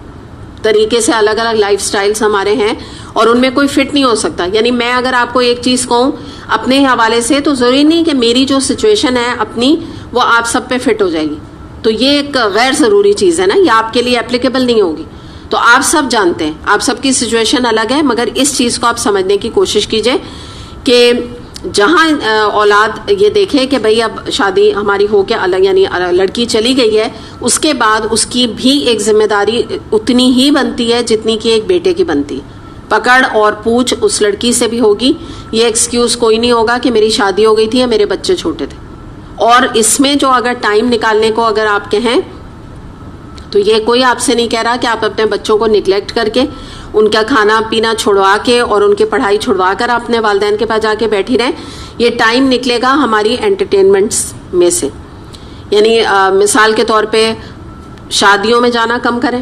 طریقے سے، الگ الگ لائف سٹائلز ہمارے ہیں اور ان میں کوئی فٹ نہیں ہو سکتا. یعنی میں اگر آپ کو ایک چیز کہوں اپنے حوالے سے تو ضروری نہیں کہ میری جو سچویشن ہے اپنی وہ آپ سب پہ فٹ ہو جائے گی. تو یہ ایک غیر ضروری چیز ہے نا، یہ آپ کے لیے اپلیکیبل نہیں ہوگی. تو آپ سب جانتے ہیں آپ سب کی سچویشن الگ ہے، مگر اس چیز کو آپ سمجھنے کی کوشش کیجئے کہ جہاں اولاد یہ دیکھے کہ بھئی اب شادی ہماری ہو کے الگ، یعنی لڑکی چلی گئی ہے، اس کے بعد اس کی بھی ایک ذمہ داری اتنی ہی بنتی ہے جتنی کہ ایک بیٹے کی بنتی ہے. پکڑ اور پوچھ اس لڑکی سے بھی ہوگی. یہ ایکسکیوز کوئی نہیں ہوگا کہ میری شادی ہو گئی تھی یا میرے بچے چھوٹے تھے. اور اس میں جو اگر ٹائم نکالنے کو اگر آپ کہیں تو یہ کوئی آپ سے نہیں کہہ رہا کہ آپ اپنے بچوں کو نگلیکٹ کر کے ان کا کھانا پینا چھڑوا کے اور ان کی پڑھائی چھڑوا کر اپنے والدین کے پاس جا کے بیٹھی رہیں. یہ ٹائم نکلے گا ہماری انٹرٹینمنٹس میں سے. یعنی مثال کے طور پہ شادیوں میں جانا کم کریں،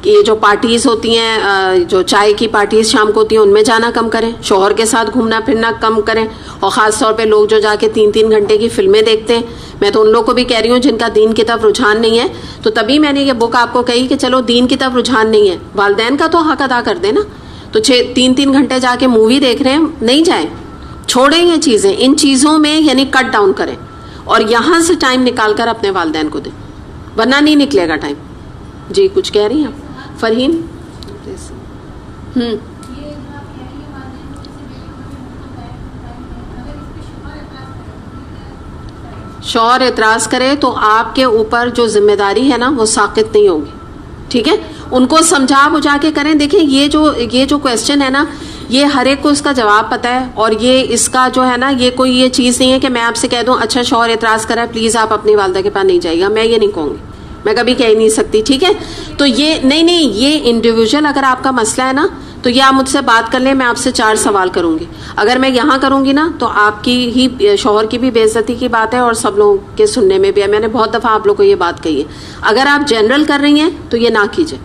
یہ جو پارٹیز ہوتی ہیں، جو چائے کی پارٹیز شام کو ہوتی ہیں، ان میں جانا کم کریں. شوہر کے ساتھ گھومنا پھرنا کم کریں. اور خاص طور پہ لوگ جو جا کے 3 گھنٹے کی فلمیں دیکھتے ہیں، میں تو ان لوگوں کو بھی کہہ رہی ہوں جن کا دین کی طرف رجحان نہیں ہے. تو تبھی میں نے یہ بک آپ کو کہی کہ چلو دین کی طرف رجحان نہیں ہے، والدین کا تو حق ادا کر دیں نا. تو 3 گھنٹے جا کے مووی دیکھ رہے ہیں، نہیں جائیں، چھوڑیں یہ چیزیں. ان چیزوں میں یعنی کٹ ڈاؤن کریں اور یہاں سے ٹائم نکال کر اپنے والدین کو دیں، ورنہ نہیں نکلے گا ٹائم. جی کچھ کہہ رہی ہیں آپ فرحین؟ شوہر اعتراض کرے تو آپ کے اوپر جو ذمہ داری ہے نا وہ ساقط نہیں ہوگی. ٹھیک ہے، ان کو سمجھا بجھا کے کریں. دیکھیں یہ جو کویسچن ہے نا، یہ ہر ایک کو اس کا جواب پتہ ہے. اور یہ اس کا جو ہے نا، یہ کوئی یہ چیز نہیں ہے کہ میں آپ سے کہہ دوں اچھا شوہر اعتراض کرا ہے پلیز آپ اپنی والدہ کے پاس نہیں جائے گا. میں یہ نہیں کہوں گی، میں کبھی کہہ نہیں سکتی. ٹھیک ہے، تو یہ نہیں، یہ انڈیویجول اگر آپ کا مسئلہ ہے نا تو یہ آپ مجھ سے بات کر لیں. میں آپ سے 4 سوال کروں گی. اگر میں یہاں کروں گی نا تو آپ کی ہی شوہر کی بھی بے عزتی کی بات ہے اور سب لوگوں کے سننے میں بھی ہے. میں نے بہت دفعہ آپ لوگوں کو یہ بات کہی ہے. اگر آپ جنرل کر رہی ہیں تو یہ نہ کیجیے.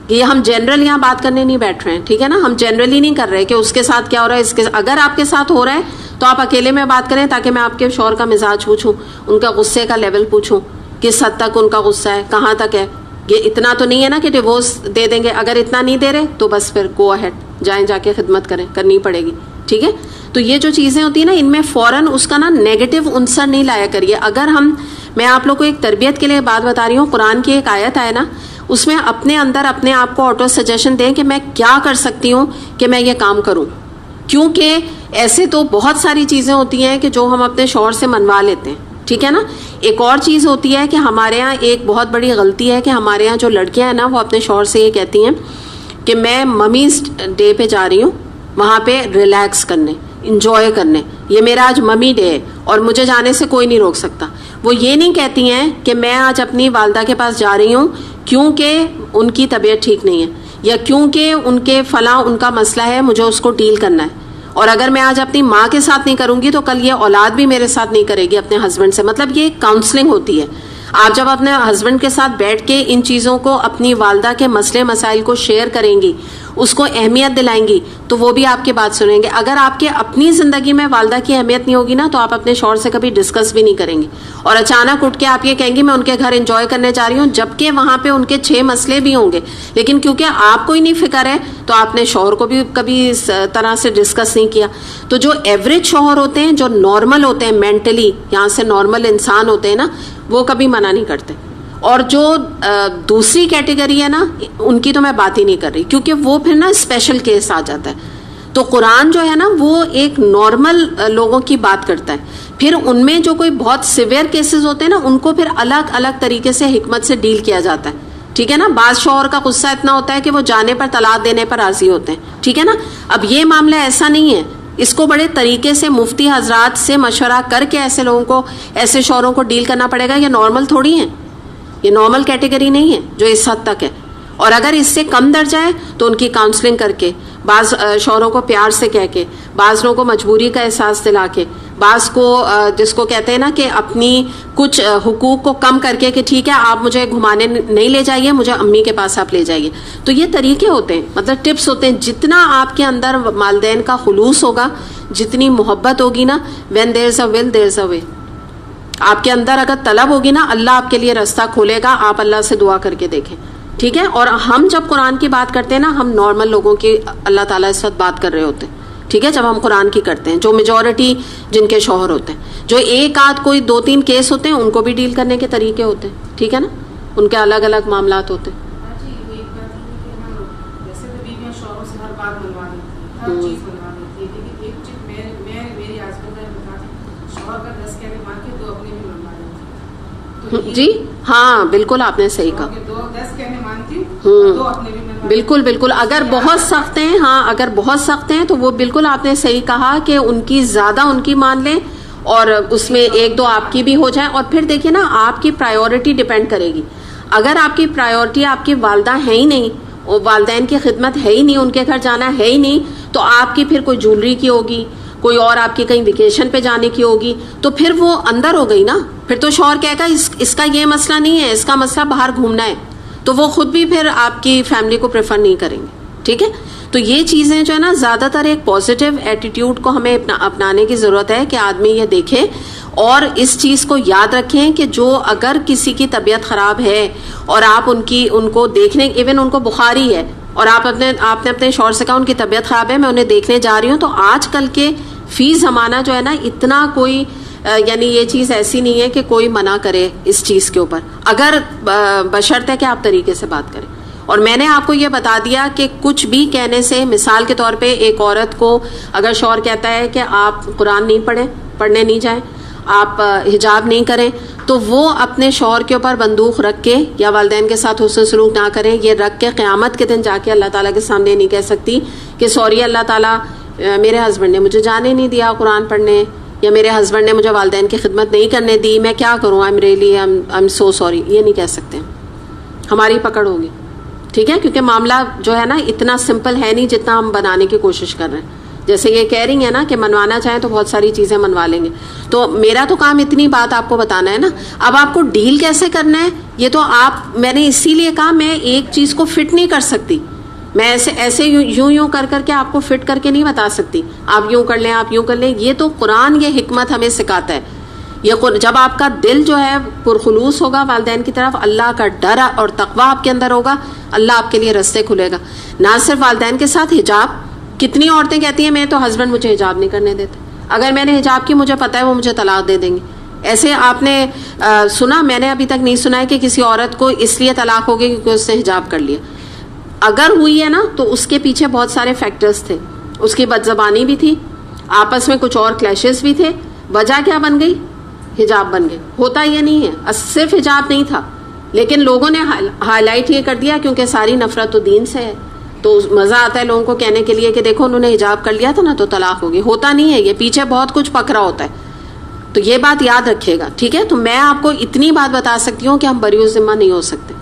یہ ہم جنرل یہاں بات کرنے نہیں بیٹھ رہے ہیں. ٹھیک ہے نا، ہم جنرلی نہیں کر رہے کہ اس کے ساتھ کیا ہو رہا ہے. اگر آپ کے ساتھ ہو رہا ہے تو آپ اکیلے میں بات کریں تاکہ میں آپ کے شوہر کا مزاج پوچھوں، ان کا غصے کا لیول پوچھوں، کس حد تک ان کا غصہ ہے، کہاں تک ہے. یہ اتنا تو نہیں ہے نا کہ ڈیورس دے دیں گے. اگر اتنا نہیں دے رہے تو بس پھر گو اہیڈ، جائیں جا کے خدمت کریں، کرنی پڑے گی. ٹھیک ہے، تو یہ جو چیزیں ہوتی ہیں نا، ان میں فوراً اس کا نا نیگیٹو عنصر نہیں لایا کریے. اگر میں آپ لوگ کو ایک تربیت کے لیے بات بتا رہی ہوں، قرآن کی ایک آیت ہے نا، اس میں اپنے اندر اپنے آپ کو آٹو سجیشن دیں کہ میں کیا کر سکتی ہوں کہ میں یہ کام کروں. کیونکہ ایسے تو بہت ساری چیزیں ہوتی ہیں کہ جو ہم اپنے شوہر سے منوا لیتے ہیں. ٹھیک ہے نا. ایک اور چیز ہوتی ہے کہ ہمارے ہاں ایک بہت بڑی غلطی ہے کہ ہمارے ہاں جو لڑکیاں ہیں نا وہ اپنے شوہر سے یہ کہتی ہیں کہ میں ممیز ڈے پہ جا رہی ہوں، وہاں پہ ریلیکس کرنے، انجوائے کرنے، یہ میرا آج ممی ڈے ہے اور مجھے جانے سے کوئی نہیں روک سکتا. وہ یہ نہیں کہتی ہیں کہ میں آج اپنی والدہ کے پاس جا رہی ہوں کیونکہ ان کی طبیعت ٹھیک نہیں ہے یا کیونکہ ان کے فلاں ان کا مسئلہ ہے، مجھے اس کو ڈیل کرنا ہے. اور اگر میں آج اپنی ماں کے ساتھ نہیں کروں گی تو کل یہ اولاد بھی میرے ساتھ نہیں کرے گی اپنے ہسبینڈ سے. مطلب یہ کاؤنسلنگ ہوتی ہے. آپ جب اپنے ہسبینڈ کے ساتھ بیٹھ کے ان چیزوں کو اپنی والدہ کے مسئلے مسائل کو شیئر کریں گی, اس کو اہمیت دلائیں گی, تو وہ بھی آپ کی بات سنیں گے. اگر آپ کے اپنی زندگی میں والدہ کی اہمیت نہیں ہوگی نا, تو آپ اپنے شوہر سے کبھی ڈسکس بھی نہیں کریں گے, اور اچانک اٹھ کے آپ یہ کہیں گی میں ان کے گھر انجوائے کرنے جا رہی ہوں, جبکہ وہاں پہ ان کے 6 مسئلے بھی ہوں گے, لیکن کیونکہ آپ کو ہی نہیں فکر ہے تو آپ نے شوہر کو بھی کبھی اس طرح سے ڈسکس نہیں کیا. تو جو ایوریج شوہر ہوتے ہیں, جو نارمل ہوتے ہیں مینٹلی, یہاں سے نارمل انسان ہوتے ہیں نا, وہ کبھی منع نہیں کرتے. اور جو دوسری کیٹیگری ہے نا, ان کی تو میں بات ہی نہیں کر رہی, کیونکہ وہ پھر نا اسپیشل کیس آ جاتا ہے. تو قرآن جو ہے نا وہ ایک نارمل لوگوں کی بات کرتا ہے. پھر ان میں جو کوئی بہت سیویئر کیسز ہوتے ہیں نا, ان کو پھر الگ الگ طریقے سے حکمت سے ڈیل کیا جاتا ہے. ٹھیک ہے نا. بعض شوہر کا غصہ اتنا ہوتا ہے کہ وہ جانے پر طلاق دینے پر راضی ہوتے ہیں. ٹھیک ہے نا. اب یہ معاملہ ایسا نہیں ہے, اس کو بڑے طریقے سے مفتی حضرات سے مشورہ کر کے ایسے لوگوں کو, ایسے شوہروں کو ڈیل کرنا پڑے گا. یہ نارمل تھوڑی ہیں, یہ نارمل کیٹیگری نہیں ہے جو اس حد تک ہے. اور اگر اس سے کم درجہ ہے تو ان کی کاؤنسلنگ کر کے, بعض شوہروں کو پیار سے کہہ کے, بعض لوگوں کو مجبوری کا احساس دلا کے, بعض کو جس کو کہتے ہیں نا کہ اپنی کچھ حقوق کو کم کر کے کہ ٹھیک ہے آپ مجھے گھمانے نہیں لے جائیے, مجھے امی کے پاس آپ لے جائیے. تو یہ طریقے ہوتے ہیں, مطلب ٹپس ہوتے ہیں. جتنا آپ کے اندر والدین کا خلوص ہوگا, جتنی محبت ہوگی نا, when there is a will there is a way. آپ کے اندر اگر طلب ہوگی نا, اللہ آپ کے لیے راستہ کھولے گا. آپ اللہ سے دعا کر کے دیکھیں. ٹھیک ہے. اور ہم جب قرآن کی بات کرتے ہیں نا, ہم نارمل لوگوں کی اللہ تعالیٰ اس وقت بات کر رہے ہوتے ہیں. ٹھیک ہے. جب ہم قرآن کی کرتے ہیں, جو میجورٹی جن کے شوہر ہوتے ہیں, جو ایک آدھ کوئی 2-3 کیس ہوتے ہیں, ان کو بھی ڈیل کرنے کے طریقے ہوتے ہیں. ٹھیک ہے نا. ان کے الگ الگ معاملات ہوتے ہیں. جی ہاں بالکل آپ نے صحیح کہا. بالکل بالکل. اگر بہت سخت ہیں, ہاں اگر بہت سخت ہیں تو وہ بالکل آپ نے صحیح کہا کہ ان کی زیادہ ان کی مان لیں, اور اس میں 1-2 آپ کی بھی ہو جائیں. اور پھر دیکھیں نا, آپ کی پرائیورٹی ڈیپینڈ کرے گی. اگر آپ کی پرائیورٹی آپ کی والدہ ہے ہی نہیں, اور والدین کی خدمت ہے ہی نہیں, ان کے گھر جانا ہے ہی نہیں, تو آپ کی پھر کوئی جولری کی ہوگی, کوئی اور آپ کی کہیں ویکیشن پہ جانے کی ہوگی, تو پھر وہ اندر ہو گئی نا. پھر تو شوہر کہے گا اس کا یہ مسئلہ نہیں ہے, اس کا مسئلہ باہر گھومنا ہے, تو وہ خود بھی پھر آپ کی فیملی کو پریفر نہیں کریں گے. ٹھیک ہے. تو یہ چیزیں جو ہے نا, زیادہ تر ایک پازیٹیو ایٹیٹیوڈ کو ہمیں اپنانے کی ضرورت ہے کہ آدمی یہ دیکھے اور اس چیز کو یاد رکھیں کہ جو اگر کسی کی طبیعت خراب ہے اور آپ ان کو دیکھنے, ایون ان کو بخاری ہے, اور آپ نے اپنے شوہر سے کہا ان کی طبیعت خراب ہے, میں انہیں دیکھنے جا رہی ہوں, تو آج کل کے فی زمانہ جو ہے نا, اتنا کوئی یعنی یہ چیز ایسی نہیں ہے کہ کوئی منع کرے اس چیز کے اوپر, اگر بشرط ہے کہ آپ طریقے سے بات کریں. اور میں نے آپ کو یہ بتا دیا کہ کچھ بھی کہنے سے, مثال کے طور پہ ایک عورت کو اگر شوہر کہتا ہے کہ آپ قرآن نہیں پڑھنے نہیں جائیں, آپ حجاب نہیں کریں, تو وہ اپنے شوہر کے اوپر بندوق رکھ کے, یا والدین کے ساتھ حسن سلوک نہ کریں, یہ رکھ کے قیامت کے دن جا کے اللہ تعالیٰ کے سامنے نہیں کہہ سکتی کہ سوری اللہ تعالیٰ, میرے ہسبینڈ نے مجھے جانے نہیں دیا قرآن پڑھنے, یا میرے ہسبینڈ نے مجھے والدین کی خدمت نہیں کرنے دی, میں کیا کروں, آئی ایم سو سوری. یہ نہیں کہہ سکتے, ہماری پکڑ ہوگی. ٹھیک ہے. کیونکہ معاملہ جو ہے نا اتنا سمپل ہے نہیں جتنا ہم بنانے کی کوشش کر رہے ہیں. جیسے یہ کہہ رہی ہیں نا کہ منوانا چاہیں تو بہت ساری چیزیں منوا لیں گے, تو میرا تو کام اتنی بات آپ کو بتانا ہے نا. اب آپ کو ڈیل کیسے کرنا ہے, یہ تو میں نے اسی لیے کہا میں ایک چیز کو فٹ نہیں کر سکتی, میں ایسے یوں کر کے آپ کو فٹ کر کے نہیں بتا سکتی, آپ یوں کر لیں, آپ یوں کر لیں. یہ تو قرآن یہ حکمت ہمیں سکھاتا ہے. یہ جب آپ کا دل جو ہے پرخلوص ہوگا والدین کی طرف, اللہ کا ڈر اور تقوی آپ کے اندر ہوگا, اللہ آپ کے لیے راستے کھلے گا. نہ صرف والدین کے ساتھ حجاب, کتنی عورتیں کہتی ہیں میں تو ہسبینڈ مجھے حجاب نہیں کرنے دیتے, اگر میں نے حجاب کی مجھے پتا ہے وہ مجھے طلاق دے دیں گے. ایسے آپ نے سنا, میں نے ابھی تک نہیں سنا ہے کہ کسی عورت کو اس لیے طلاق ہوگی کیونکہ اس نے حجاب کر لیا. اگر ہوئی ہے نا تو اس کے پیچھے بہت سارے فیکٹرز تھے, اس کی بد زبانی بھی تھی, آپس میں کچھ اور کلیشز بھی تھے. وجہ کیا بن گئی, حجاب بن گئے. ہوتا یہ نہیں ہے, صرف حجاب نہیں تھا, لیکن لوگوں نے ہائی لائٹ یہ کر دیا کیونکہ ساری نفرت تو دین سے ہے, تو مزہ آتا ہے لوگوں کو کہنے کے لیے کہ دیکھو انہوں نے حجاب کر لیا تھا نا تو طلاق ہوگی. ہوتا نہیں ہے, یہ پیچھے بہت کچھ پکڑا ہوتا ہے. تو یہ بات یاد رکھیے گا. ٹھیک ہے. تو میں آپ کو اتنی بات بتا سکتی ہوں کہ ہم بری ذمہ نہیں ہو سکتے,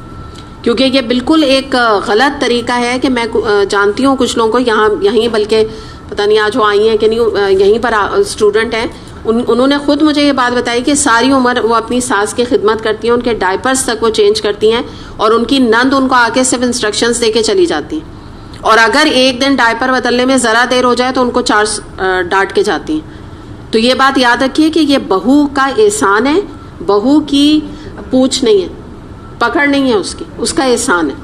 کیونکہ یہ بالکل ایک غلط طریقہ ہے کہ میں جانتی ہوں کچھ لوگوں کو یہیں بلکہ پتہ نہیں آج وہ آئی ہیں کہ نہیں, یہیں پر اسٹوڈنٹ ہیں, انہوں نے خود مجھے یہ بات بتائی کہ ساری عمر وہ اپنی ساس کی خدمت کرتی ہیں, ان کے ڈائپرس تک وہ چینج کرتی ہیں, اور ان کی نند ان کو آ کے صرف انسٹرکشنز دے کے چلی جاتی ہیں, اور اگر ایک دن ڈائپر بدلنے میں ذرا دیر ہو جائے تو ان کو 4 ڈانٹ کے جاتی ہیں. تو یہ بات یاد رکھیے کہ یہ بہو کا احسان ہے, بہو کی پوچھ نہیں ہے, پکڑ نہیں ہے اس کا احسان ہے,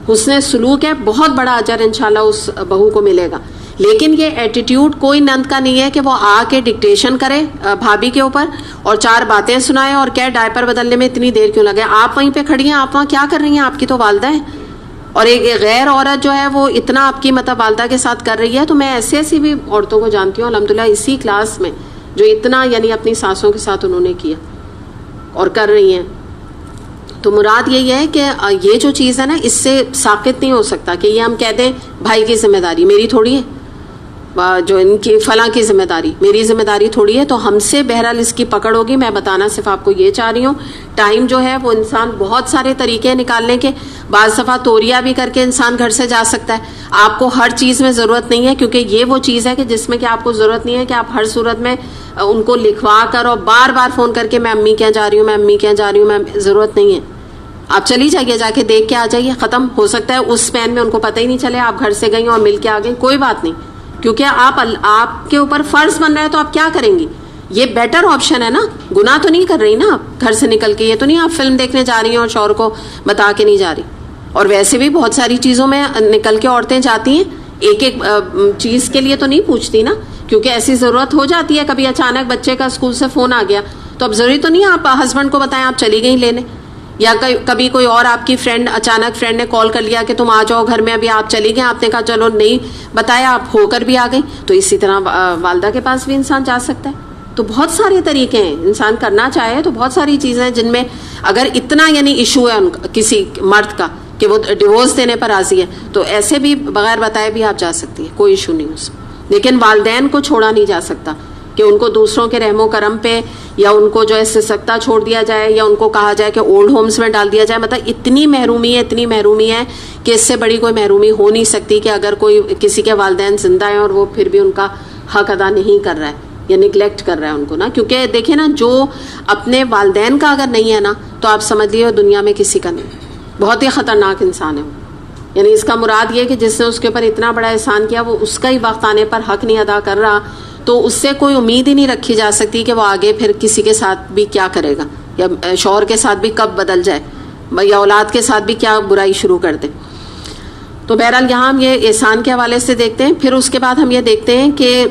حسن سلوک ہے, بہت بڑا اجر انشاءاللہ اس بہو کو ملے گا. لیکن یہ ایٹیٹیوڈ کوئی نند کا نہیں ہے کہ وہ آ کے ڈکٹیشن کرے بھابھی کے اوپر اور 4 باتیں سنائے اور کیا ڈائپر بدلنے میں اتنی دیر کیوں لگے. آپ وہیں پہ کھڑی ہیں, آپ وہاں کیا کر رہی ہیں, آپ کی تو والدہ ہیں, اور ایک غیر عورت جو ہے وہ اتنا آپ کی مطلب والدہ کے ساتھ کر رہی ہے. تو میں ایسی بھی عورتوں کو جانتی ہوں الحمدللہ اسی کلاس میں جو اتنا یعنی اپنی ساسوں کے ساتھ انہوں نے کیا اور کر رہی ہیں. تو مراد یہی ہے کہ یہ جو چیز ہے نا اس سے ساقط نہیں ہو سکتا کہ یہ ہم کہہ دیں بھائی کی ذمہ داری میری تھوڑی ہے, جو ان کی فلاں کی ذمہ داری میری ذمہ داری تھوڑی ہے. تو ہم سے بہرحال اس کی پکڑ ہوگی. میں بتانا صرف آپ کو یہ چاہ رہی ہوں, ٹائم جو ہے وہ انسان بہت سارے طریقے نکالنے کے, بعض دفعہ توریا بھی کر کے انسان گھر سے جا سکتا ہے. آپ کو ہر چیز میں ضرورت نہیں ہے, کیونکہ یہ وہ چیز ہے کہ جس میں کہ آپ کو ضرورت نہیں ہے کہ آپ ہر صورت میں ان کو لکھوا کر اور بار بار فون کر کے میں امی کے یہاں جا رہی ہوں, میں امی کے یہاں جا رہی ہوں, میں ضرورت نہیں ہے. آپ چلی جائیے, جا کے دیکھ کے آ جائیے, ختم. ہو سکتا ہے اس اسپین میں ان کو پتہ ہی نہیں چلے آپ گھر سے گئی اور مل کے آ گئی, کوئی بات نہیں, کیونکہ آپ کے اوپر فرض بن رہا ہے تو آپ کیا کریں گی. یہ بیٹر آپشن ہے نا, گناہ تو نہیں کر رہی نا آپ گھر سے نکل کے. یہ تو نہیں آپ فلم دیکھنے جا رہی ہیں اور شوہر کو بتا کے نہیں جا رہی. اور ویسے بھی بہت ساری چیزوں میں نکل کے عورتیں جاتی ہیں, ایک چیز کے لیے تو نہیں پوچھتی نا, کیونکہ ایسی ضرورت ہو جاتی ہے. کبھی اچانک بچے کا اسکول سے فون آ گیا تو اب ضروری تو نہیں آپ ہسبینڈ کو بتائیں آپ چلی گئی لینے, یا کبھی کوئی اور آپ کی اچانک فرینڈ نے کال کر لیا کہ تم آ جاؤ گھر میں, ابھی آپ چلی گئیں, آپ نے کہا چلو نہیں بتایا, آپ ہو کر بھی آ گئیں. تو اسی طرح والدہ کے پاس بھی انسان جا سکتا ہے. تو بہت سارے طریقے ہیں, انسان کرنا چاہے تو بہت ساری چیزیں ہیں جن میں اگر اتنا یعنی ایشو ہے کسی مرد کا کہ وہ ڈیورس دینے پر راضی ہے تو ایسے بھی بغیر بتائے بھی آپ جا سکتی ہیں, کوئی ایشو نہیں اس میں. لیکن والدین کو چھوڑا نہیں جا سکتا کہ ان کو دوسروں کے رحم و کرم پہ یا ان کو جو ہے سسکتا چھوڑ دیا جائے یا ان کو کہا جائے کہ اولڈ ہومز میں ڈال دیا جائے. مطلب اتنی محرومی ہے کہ اس سے بڑی کوئی محرومی ہو نہیں سکتی کہ اگر کوئی کسی کے والدین زندہ ہیں اور وہ پھر بھی ان کا حق ادا نہیں کر رہا ہے یا نگلیکٹ کر رہا ہے ان کو نا. کیونکہ دیکھیں نا, جو اپنے والدین کا اگر نہیں ہے نا تو آپ سمجھ لیے دنیا میں کسی کا نہیں. بہت ہی خطرناک انسان ہے وہ. یعنی اس کا مراد یہ کہ جس نے اس کے اوپر اتنا بڑا احسان کیا وہ اس کا ہی وقت آنے پر حق نہیں ادا کر رہا, تو اس سے کوئی امید ہی نہیں رکھی جا سکتی کہ وہ آگے پھر کسی کے ساتھ بھی کیا کرے گا, یا شوہر کے ساتھ بھی کب بدل جائے, یا اولاد کے ساتھ بھی کیا برائی شروع کر دے. تو بہرحال یہاں ہم یہ احسان کے حوالے سے دیکھتے ہیں. پھر اس کے بعد ہم یہ دیکھتے ہیں کہ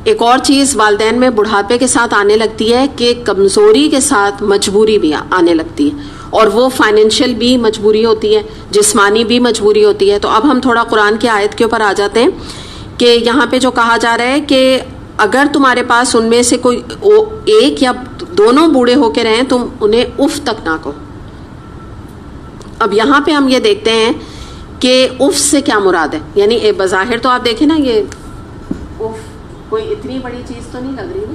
ایک اور چیز والدین میں بڑھاپے کے ساتھ آنے لگتی ہے کہ کمزوری کے ساتھ مجبوری بھی آنے لگتی ہے, اور وہ فائنینشیل بھی مجبوری ہوتی ہے, جسمانی بھی مجبوری ہوتی ہے. تو اب ہم تھوڑا قرآن کی آیت کے اوپر آ جاتے ہیں کہ یہاں پہ جو کہا جا رہا ہے کہ اگر تمہارے پاس ان میں سے کوئی ایک یا دونوں بوڑھے ہو کے رہیں تم انہیں اف تک نہ کہو. اب یہاں پہ ہم یہ دیکھتے ہیں کہ اف سے کیا مراد ہے. یعنی بظاہر تو آپ دیکھیں نا یہ اف کوئی اتنی بڑی چیز تو نہیں لگ رہی نا,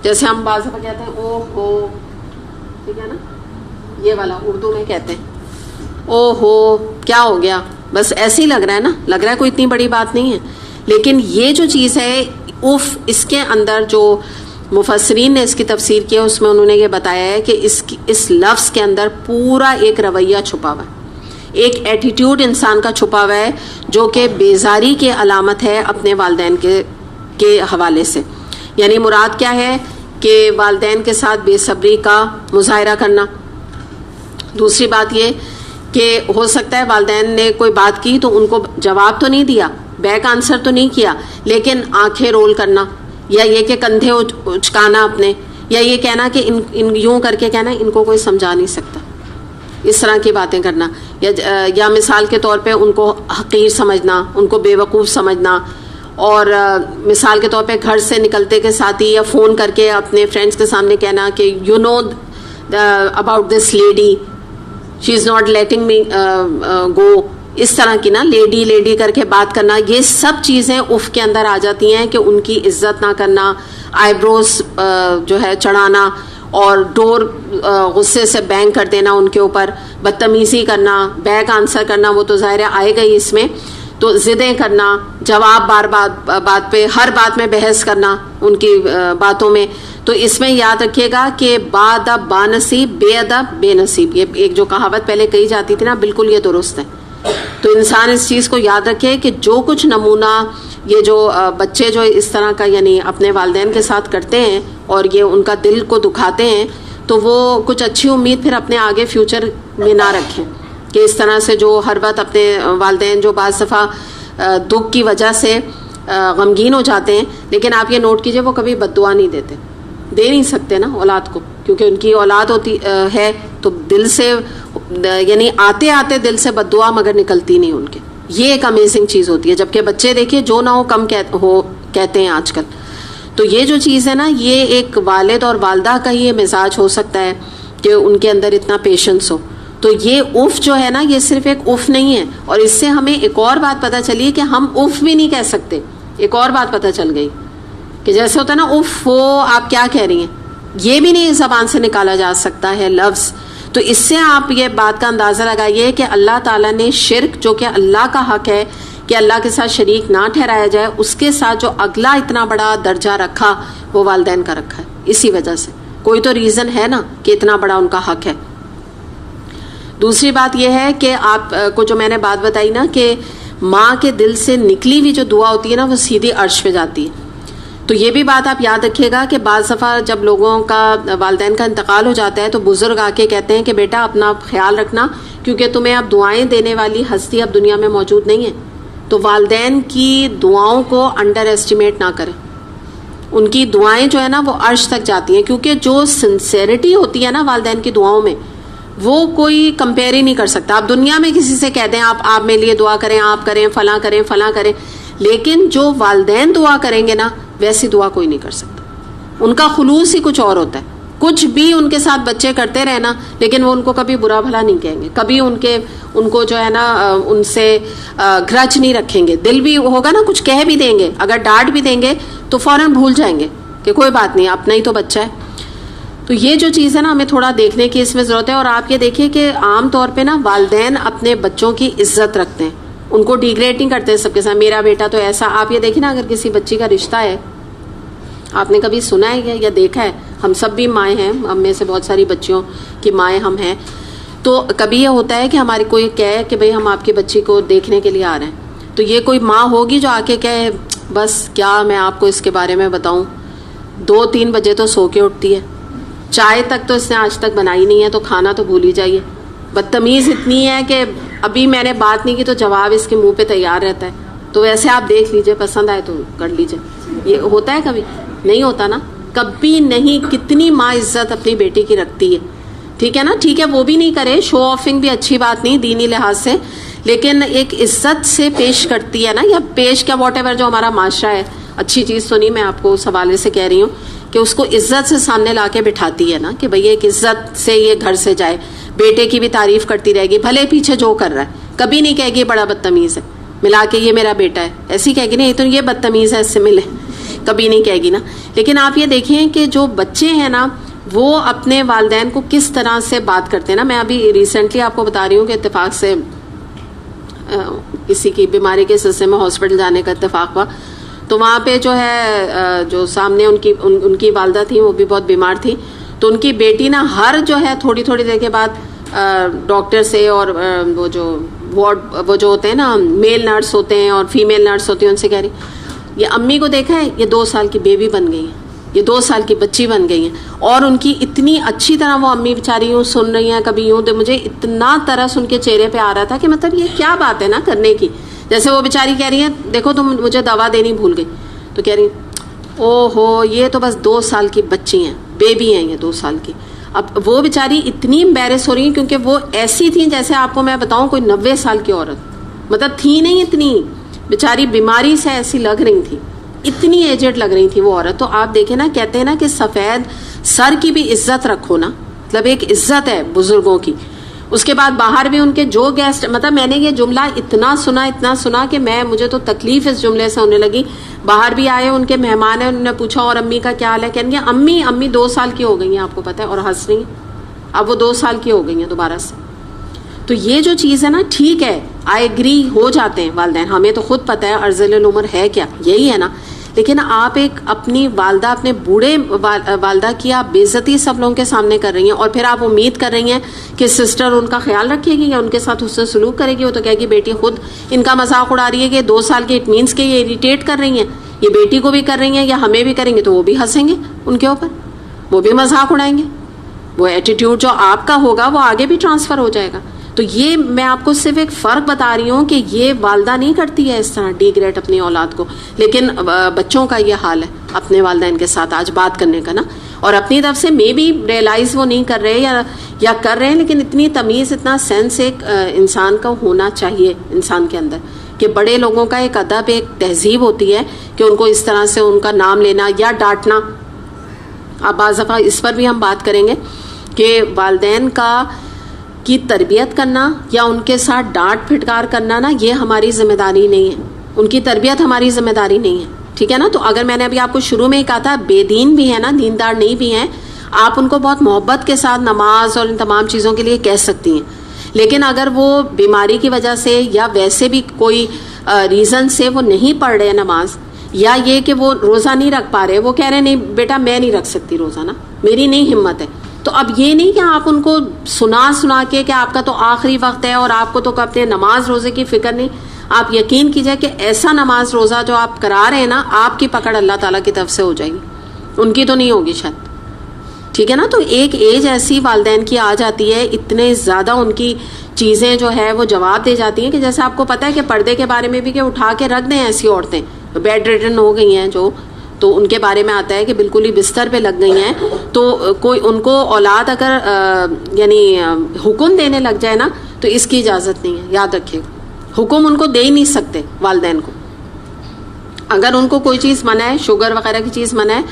جیسے ہم بعض دفعہ کہتے ہیں او ہو, ٹھیک ہے نا, یہ والا اردو میں کہتے ہیں او ہو کیا ہو گیا, بس ایسے ہی لگ رہا ہے نا, لگ رہا ہے کوئی اتنی بڑی بات نہیں ہے. لیکن یہ جو چیز ہے اف, اس کے اندر جو مفسرین نے اس کی تفسیر کی ہے اس میں انہوں نے یہ بتایا ہے کہ اس لفظ کے اندر پورا ایک رویہ چھپا ہوا ہے, ایک ایٹیٹیوڈ انسان کا چھپا ہوا ہے جو کہ بیزاری کی علامت ہے اپنے والدین کے حوالے سے. یعنی مراد کیا ہے کہ والدین کے ساتھ بے صبری کا مظاہرہ کرنا. دوسری بات یہ کہ ہو سکتا ہے والدین نے کوئی بات کی تو ان کو جواب تو نہیں دیا, بیک آنسر تو نہیں کیا, لیکن آنکھیں رول کرنا, یا یہ کہ کندھے اچکانا اپنے, یا یہ کہنا کہ ان یوں کر کے کہنا ان کو کوئی سمجھا نہیں سکتا, اس طرح کی باتیں کرنا. یا مثال کے طور پہ ان کو حقیر سمجھنا, ان کو بے وقوف سمجھنا. اور مثال کے طور پہ گھر سے نکلتے کے ساتھ ہی یا فون کر کے اپنے فرینڈس کے سامنے کہنا کہ you know about this lady, she is not letting me go, اس طرح کی نا لیڈی کر کے بات کرنا. یہ سب چیزیں اف کے اندر آ جاتی ہیں کہ ان کی عزت نہ کرنا, آئی بروز جو ہے چڑھانا, اور ڈور غصے سے بینگ کر دینا ان کے اوپر, بدتمیزی کرنا, بیک آنسر کرنا, وہ تو ظاہر آئے گا ہی اس میں. تو ضدیں کرنا, جواب بار بات پہ, ہر بات میں بحث کرنا ان کی باتوں میں. تو اس میں یاد رکھیے گا کہ با ادب با نصیب, بے ادب بے نصیب, یہ ایک جو کہاوت پہلے کہی جاتی تھی نا, بالکل یہ درست ہے. تو انسان اس چیز کو یاد رکھے کہ جو کچھ نمونہ یہ جو بچے جو اس طرح کا یعنی اپنے والدین کے ساتھ کرتے ہیں اور یہ ان کا دل کو دکھاتے ہیں, تو وہ کچھ اچھی امید پھر اپنے آگے فیوچر میں نہ رکھیں کہ اس طرح سے جو ہر وقت اپنے والدین جو بعض دفعہ دکھ کی وجہ سے غمگین ہو جاتے ہیں, لیکن آپ یہ نوٹ کیجئے وہ کبھی بد دعا نہیں دیتے, دے نہیں سکتے نا اولاد کو, کیونکہ ان کی اولاد ہوتی ہے تو دل سے یعنی آتے آتے دل سے بد دعا مگر نکلتی نہیں ان کے. یہ ایک امیزنگ چیز ہوتی ہے. جبکہ بچے دیکھیے جو نہ ہو کم کہتے ہیں آج کل. تو یہ جو چیز ہے نا, یہ ایک والد اور والدہ کا ہی یہ مزاج ہو سکتا ہے کہ ان کے اندر اتنا پیشنس ہو. تو یہ اف جو ہے نا, یہ صرف ایک اف نہیں ہے. اور اس سے ہمیں ایک اور بات پتہ چلی کہ ہم اف بھی نہیں کہہ سکتے. ایک اور بات پتہ چل گئی کہ جیسے ہوتا ہے نا اف, وہ آپ کیا کہہ رہی ہیں, یہ بھی نہیں زبان سے نکالا جا سکتا ہے لفظ. تو اس سے آپ یہ بات کا اندازہ لگائیے کہ اللہ تعالیٰ نے شرک, جو کہ اللہ کا حق ہے کہ اللہ کے ساتھ شریک نہ ٹھہرایا جائے, اس کے ساتھ جو اگلا اتنا بڑا درجہ رکھا وہ والدین کا رکھا ہے. اسی وجہ سے کوئی تو ریزن ہے نا کہ اتنا بڑا ان کا حق ہے. دوسری بات یہ ہے کہ آپ کو جو میں نے بات بتائی نا کہ ماں کے دل سے نکلی ہوئی جو دعا ہوتی ہے نا, وہ سیدھی عرش پہ جاتی ہے. تو یہ بھی بات آپ یاد رکھیے گا کہ بعض دفعہ جب لوگوں کا والدین کا انتقال ہو جاتا ہے تو بزرگ آ کے کہتے ہیں کہ بیٹا اپنا خیال رکھنا, کیونکہ تمہیں اب دعائیں دینے والی ہستی اب دنیا میں موجود نہیں ہے. تو والدین کی دعاؤں کو انڈر ایسٹیمیٹ نہ کریں. ان کی دعائیں جو ہے نا وہ عرش تک جاتی ہیں, کیونکہ جو سنسیئرٹی ہوتی ہے نا والدین کی دعاؤں میں, وہ کوئی کمپیئر ہی نہیں کر سکتا. آپ دنیا میں کسی سے کہہ دیں آپ میرے لیے دعا کریں, آپ کریں, فلاں کریں, لیکن جو والدین دعا کریں گے نا ویسی دعا کوئی نہیں کر سکتا. ان کا خلوص ہی کچھ اور ہوتا ہے. کچھ بھی ان کے ساتھ بچے کرتے رہنا, لیکن وہ ان کو کبھی برا بھلا نہیں کہیں گے, کبھی ان کو جو ہے نا ان سے گرج نہیں رکھیں گے. دل بھی ہوگا نا, کچھ کہہ بھی دیں گے, اگر ڈانٹ بھی دیں گے تو فوراً بھول جائیں گے کہ کوئی بات نہیں, اپنا ہی تو بچہ ہے. تو یہ جو چیز ہے نا ہمیں تھوڑا دیکھنے کی اس میں ضرورت ہے. اور آپ یہ دیکھیے کہ عام طور پہ نا والدین اپنے بچوں کی عزت رکھتے ہیں, ان کو ڈیگریڈ نہیں کرتے سب کے ساتھ. میرا بیٹا تو ایسا. آپ یہ دیکھیں نا, اگر کسی بچی کا رشتہ ہے, آپ نے کبھی سنا ہے یا دیکھا ہے, ہم سب بھی مائیں ہیں, ہم میں سے بہت ساری بچیوں کی مائیں ہم ہیں, تو کبھی یہ ہوتا ہے کہ ہماری کوئی کہے کہ بھئی ہم آپ کی بچی کو دیکھنے کے لیے آ رہے ہیں, تو یہ کوئی ماں ہوگی جو آ کے کہے بس کیا میں آپ کو اس کے بارے میں بتاؤں, 2-3 بجے تو سو کے اٹھتی ہے, چائے تک تو اس نے آج تک بنائی نہیں ہے, تو کھانا تو بھول ہی جائیے. بدتمیز اتنی ہے کہ ابھی میں نے بات نہیں کی تو جواب اس کے منہ پہ تیار رہتا ہے. تو ویسے آپ دیکھ لیجئے, پسند آئے تو کر لیجئے. یہ ہوتا ہے کبھی نہیں ہوتا نا, کبھی نہیں. کتنی ماں عزت اپنی بیٹی کی رکھتی ہے, ٹھیک ہے نا, ٹھیک ہے وہ بھی نہیں کرے, شو آفنگ بھی اچھی بات نہیں دینی لحاظ سے, لیکن ایک عزت سے پیش کرتی ہے نا, یا پیش کیا واٹ ایور جو ہمارا معاشرہ ہے, اچھی چیز تو نہیں, میں آپ کو اس حوالے سے کہہ رہی ہوں کہ اس کو عزت سے سامنے لا کے بٹھاتی ہے نا کہ بھئی ایک عزت سے یہ گھر سے جائے. بیٹے کی بھی تعریف کرتی رہے گی, بھلے پیچھے جو کر رہا ہے, کبھی نہیں کہے گی بڑا بدتمیز ہے, ملا کے یہ میرا بیٹا ہے, ایسی کہے گی نہیں تو یہ بدتمیز ہے, اس سے ملے, کبھی نہیں کہے گی نا. لیکن آپ یہ دیکھیں کہ جو بچے ہیں نا وہ اپنے والدین کو کس طرح سے بات کرتے ہیں نا. میں ابھی ریسنٹلی آپ کو بتا رہی ہوں کہ اتفاق سے کسی کی بیماری کے سلسلے میں ہاسپٹل جانے کا اتفاق ہوا, تو وہاں پہ جو ہے جو سامنے ان کی والدہ تھی, وہ بھی بہت بیمار تھی, تو ان کی بیٹی نا ہر جو ہے تھوڑی دیر کے بعد ڈاکٹر سے اور وہ جو وارڈ وہ جو ہوتے ہیں نا میل نرس ہوتے ہیں اور فیمیل نرس ہوتی ہیں, ان سے کہہ رہی یہ امی کو دیکھا ہے, یہ 2 سال کی بیبی بن گئی ہیں, یہ 2 سال کی بچی بن گئی ہیں. اور ان کی اتنی اچھی طرح وہ امی بیچاری یوں سن رہی ہیں, کبھی یوں, تو مجھے اتنا ترس ان کے چہرے پہ آ رہا تھا کہ مطلب یہ کیا بات ہے نا کرنے کی. جیسے وہ بیچاری کہہ رہی ہیں دیکھو تم مجھے دوا دینی بھول گئی, تو کہہ رہی او ہو یہ تو بس 2 سال کی بچی ہیں, بیبی ہیں یہ 2 سال کی. اب وہ بیچاری اتنی امبیرس ہو رہی ہیں کیونکہ وہ ایسی تھیں جیسے آپ کو میں بتاؤں کوئی 90 سال کی عورت, مطلب تھی نہیں اتنی, بیچاری بیماری سے ایسی لگ رہی تھی, اتنی ایجڈ لگ رہی تھی وہ عورت. تو آپ دیکھیں نا, کہتے ہیں نا کہ سفید سر کی بھی عزت رکھو نا, مطلب ایک عزت ہے بزرگوں کی. اس کے بعد باہر بھی ان کے جو گیسٹ, مطلب میں نے یہ جملہ اتنا سنا کہ مجھے تو تکلیف اس جملے سے ہونے لگی. باہر بھی آئے ان کے مہمان ہیں, انہوں نے پوچھا اور امی کا کیا حال ہے, کہیں گے امی 2 سال کی ہو گئی ہیں, آپ کو پتہ ہے, اور ہنس رہی ہیں. اب وہ 2 سال کی ہو گئی ہیں دوبارہ سے. تو یہ جو چیز ہے نا ٹھیک ہے آئی ایگری ہو جاتے ہیں والدین, ہمیں تو خود پتہ ہے ارذل العمر ہے کیا, یہی ہے نا, لیکن آپ ایک اپنی والدہ, اپنے بوڑھے والدہ کی آپ بے عزتی سب لوگوں کے سامنے کر رہی ہیں, اور پھر آپ امید کر رہی ہیں کہ سسٹر ان کا خیال رکھے گی یا ان کے ساتھ حسن سلوک کرے گی. وہ تو کہے گی بیٹی خود ان کا مذاق اڑا رہی ہے کہ 2 سال کے, اٹ مینس کہ یہ اریٹیٹ کر رہی ہیں, یہ بیٹی کو بھی کر رہی ہیں یا ہمیں بھی کریں گے, تو وہ بھی ہنسیں گے ان کے اوپر, وہ بھی مذاق اڑائیں گے. وہ ایٹیٹیوڈ جو آپ کا ہوگا وہ آگے بھی ٹرانسفر ہو جائے گا. تو یہ میں آپ کو صرف ایک فرق بتا رہی ہوں کہ یہ والدہ نہیں کرتی ہے اس طرح ڈی گریڈ اپنی اولاد کو, لیکن بچوں کا یہ حال ہے اپنے والدین کے ساتھ آج بات کرنے کا نا, اور اپنی طرف سے مے بی ریئلائز وہ نہیں کر رہے یا کر رہے ہیں, لیکن اتنی تمیز, اتنا سینس ایک انسان کا ہونا چاہیے انسان کے اندر کہ بڑے لوگوں کا ایک ادب, ایک تہذیب ہوتی ہے کہ ان کو اس طرح سے ان کا نام لینا یا ڈانٹنا. اب بعض دفعہ اس پر بھی ہم بات کریں گے کہ والدین کی تربیت کرنا یا ان کے ساتھ ڈانٹ پھٹکار کرنا نا, یہ ہماری ذمہ داری نہیں ہے, ان کی تربیت ہماری ذمہ داری نہیں ہے, ٹھیک ہے نا. تو اگر میں نے ابھی آپ کو شروع میں ہی کہا تھا بے دین بھی ہے نا, دیندار نہیں بھی ہیں, آپ ان کو بہت محبت کے ساتھ نماز اور ان تمام چیزوں کے لیے کہہ سکتی ہیں, لیکن اگر وہ بیماری کی وجہ سے یا ویسے بھی کوئی ریزن سے وہ نہیں پڑھ رہے نماز, یا یہ کہ وہ روزہ نہیں رکھ پا رہے, وہ کہہ رہے نہیں بیٹا میں نہیں رکھ سکتی روزہ نا, میری نہیں ہمت ہے, تو اب یہ نہیں کہ آپ ان کو سنا کے کہ آپ کا تو آخری وقت ہے اور آپ کو تو اپنے نماز روزے کی فکر نہیں. آپ یقین کیجئے کہ ایسا نماز روزہ جو آپ کرا رہے ہیں نا, آپ کی پکڑ اللہ تعالیٰ کی طرف سے ہو جائے گی, ان کی تو نہیں ہوگی شاید, ٹھیک ہے نا. تو ایک ایج ایسی والدین کی آ جاتی ہے, اتنے زیادہ ان کی چیزیں جو ہے وہ جواب دے جاتی ہیں کہ جیسے آپ کو پتہ ہے کہ پردے کے بارے میں بھی کہ اٹھا کے رکھ دیں ایسی عورتیں بیڈ ریڈن ہو گئی ہیں جو, تو ان کے بارے میں آتا ہے کہ بالکل ہی بستر پہ لگ گئی ہیں, تو کوئی ان کو اولاد اگر یعنی حکم دینے لگ جائے نا تو اس کی اجازت نہیں ہے, یاد رکھیے گا. حکم ان کو دے ہی نہیں سکتے والدین کو. اگر ان کو کوئی چیز منع ہے, شوگر وغیرہ کی چیز منع ہے,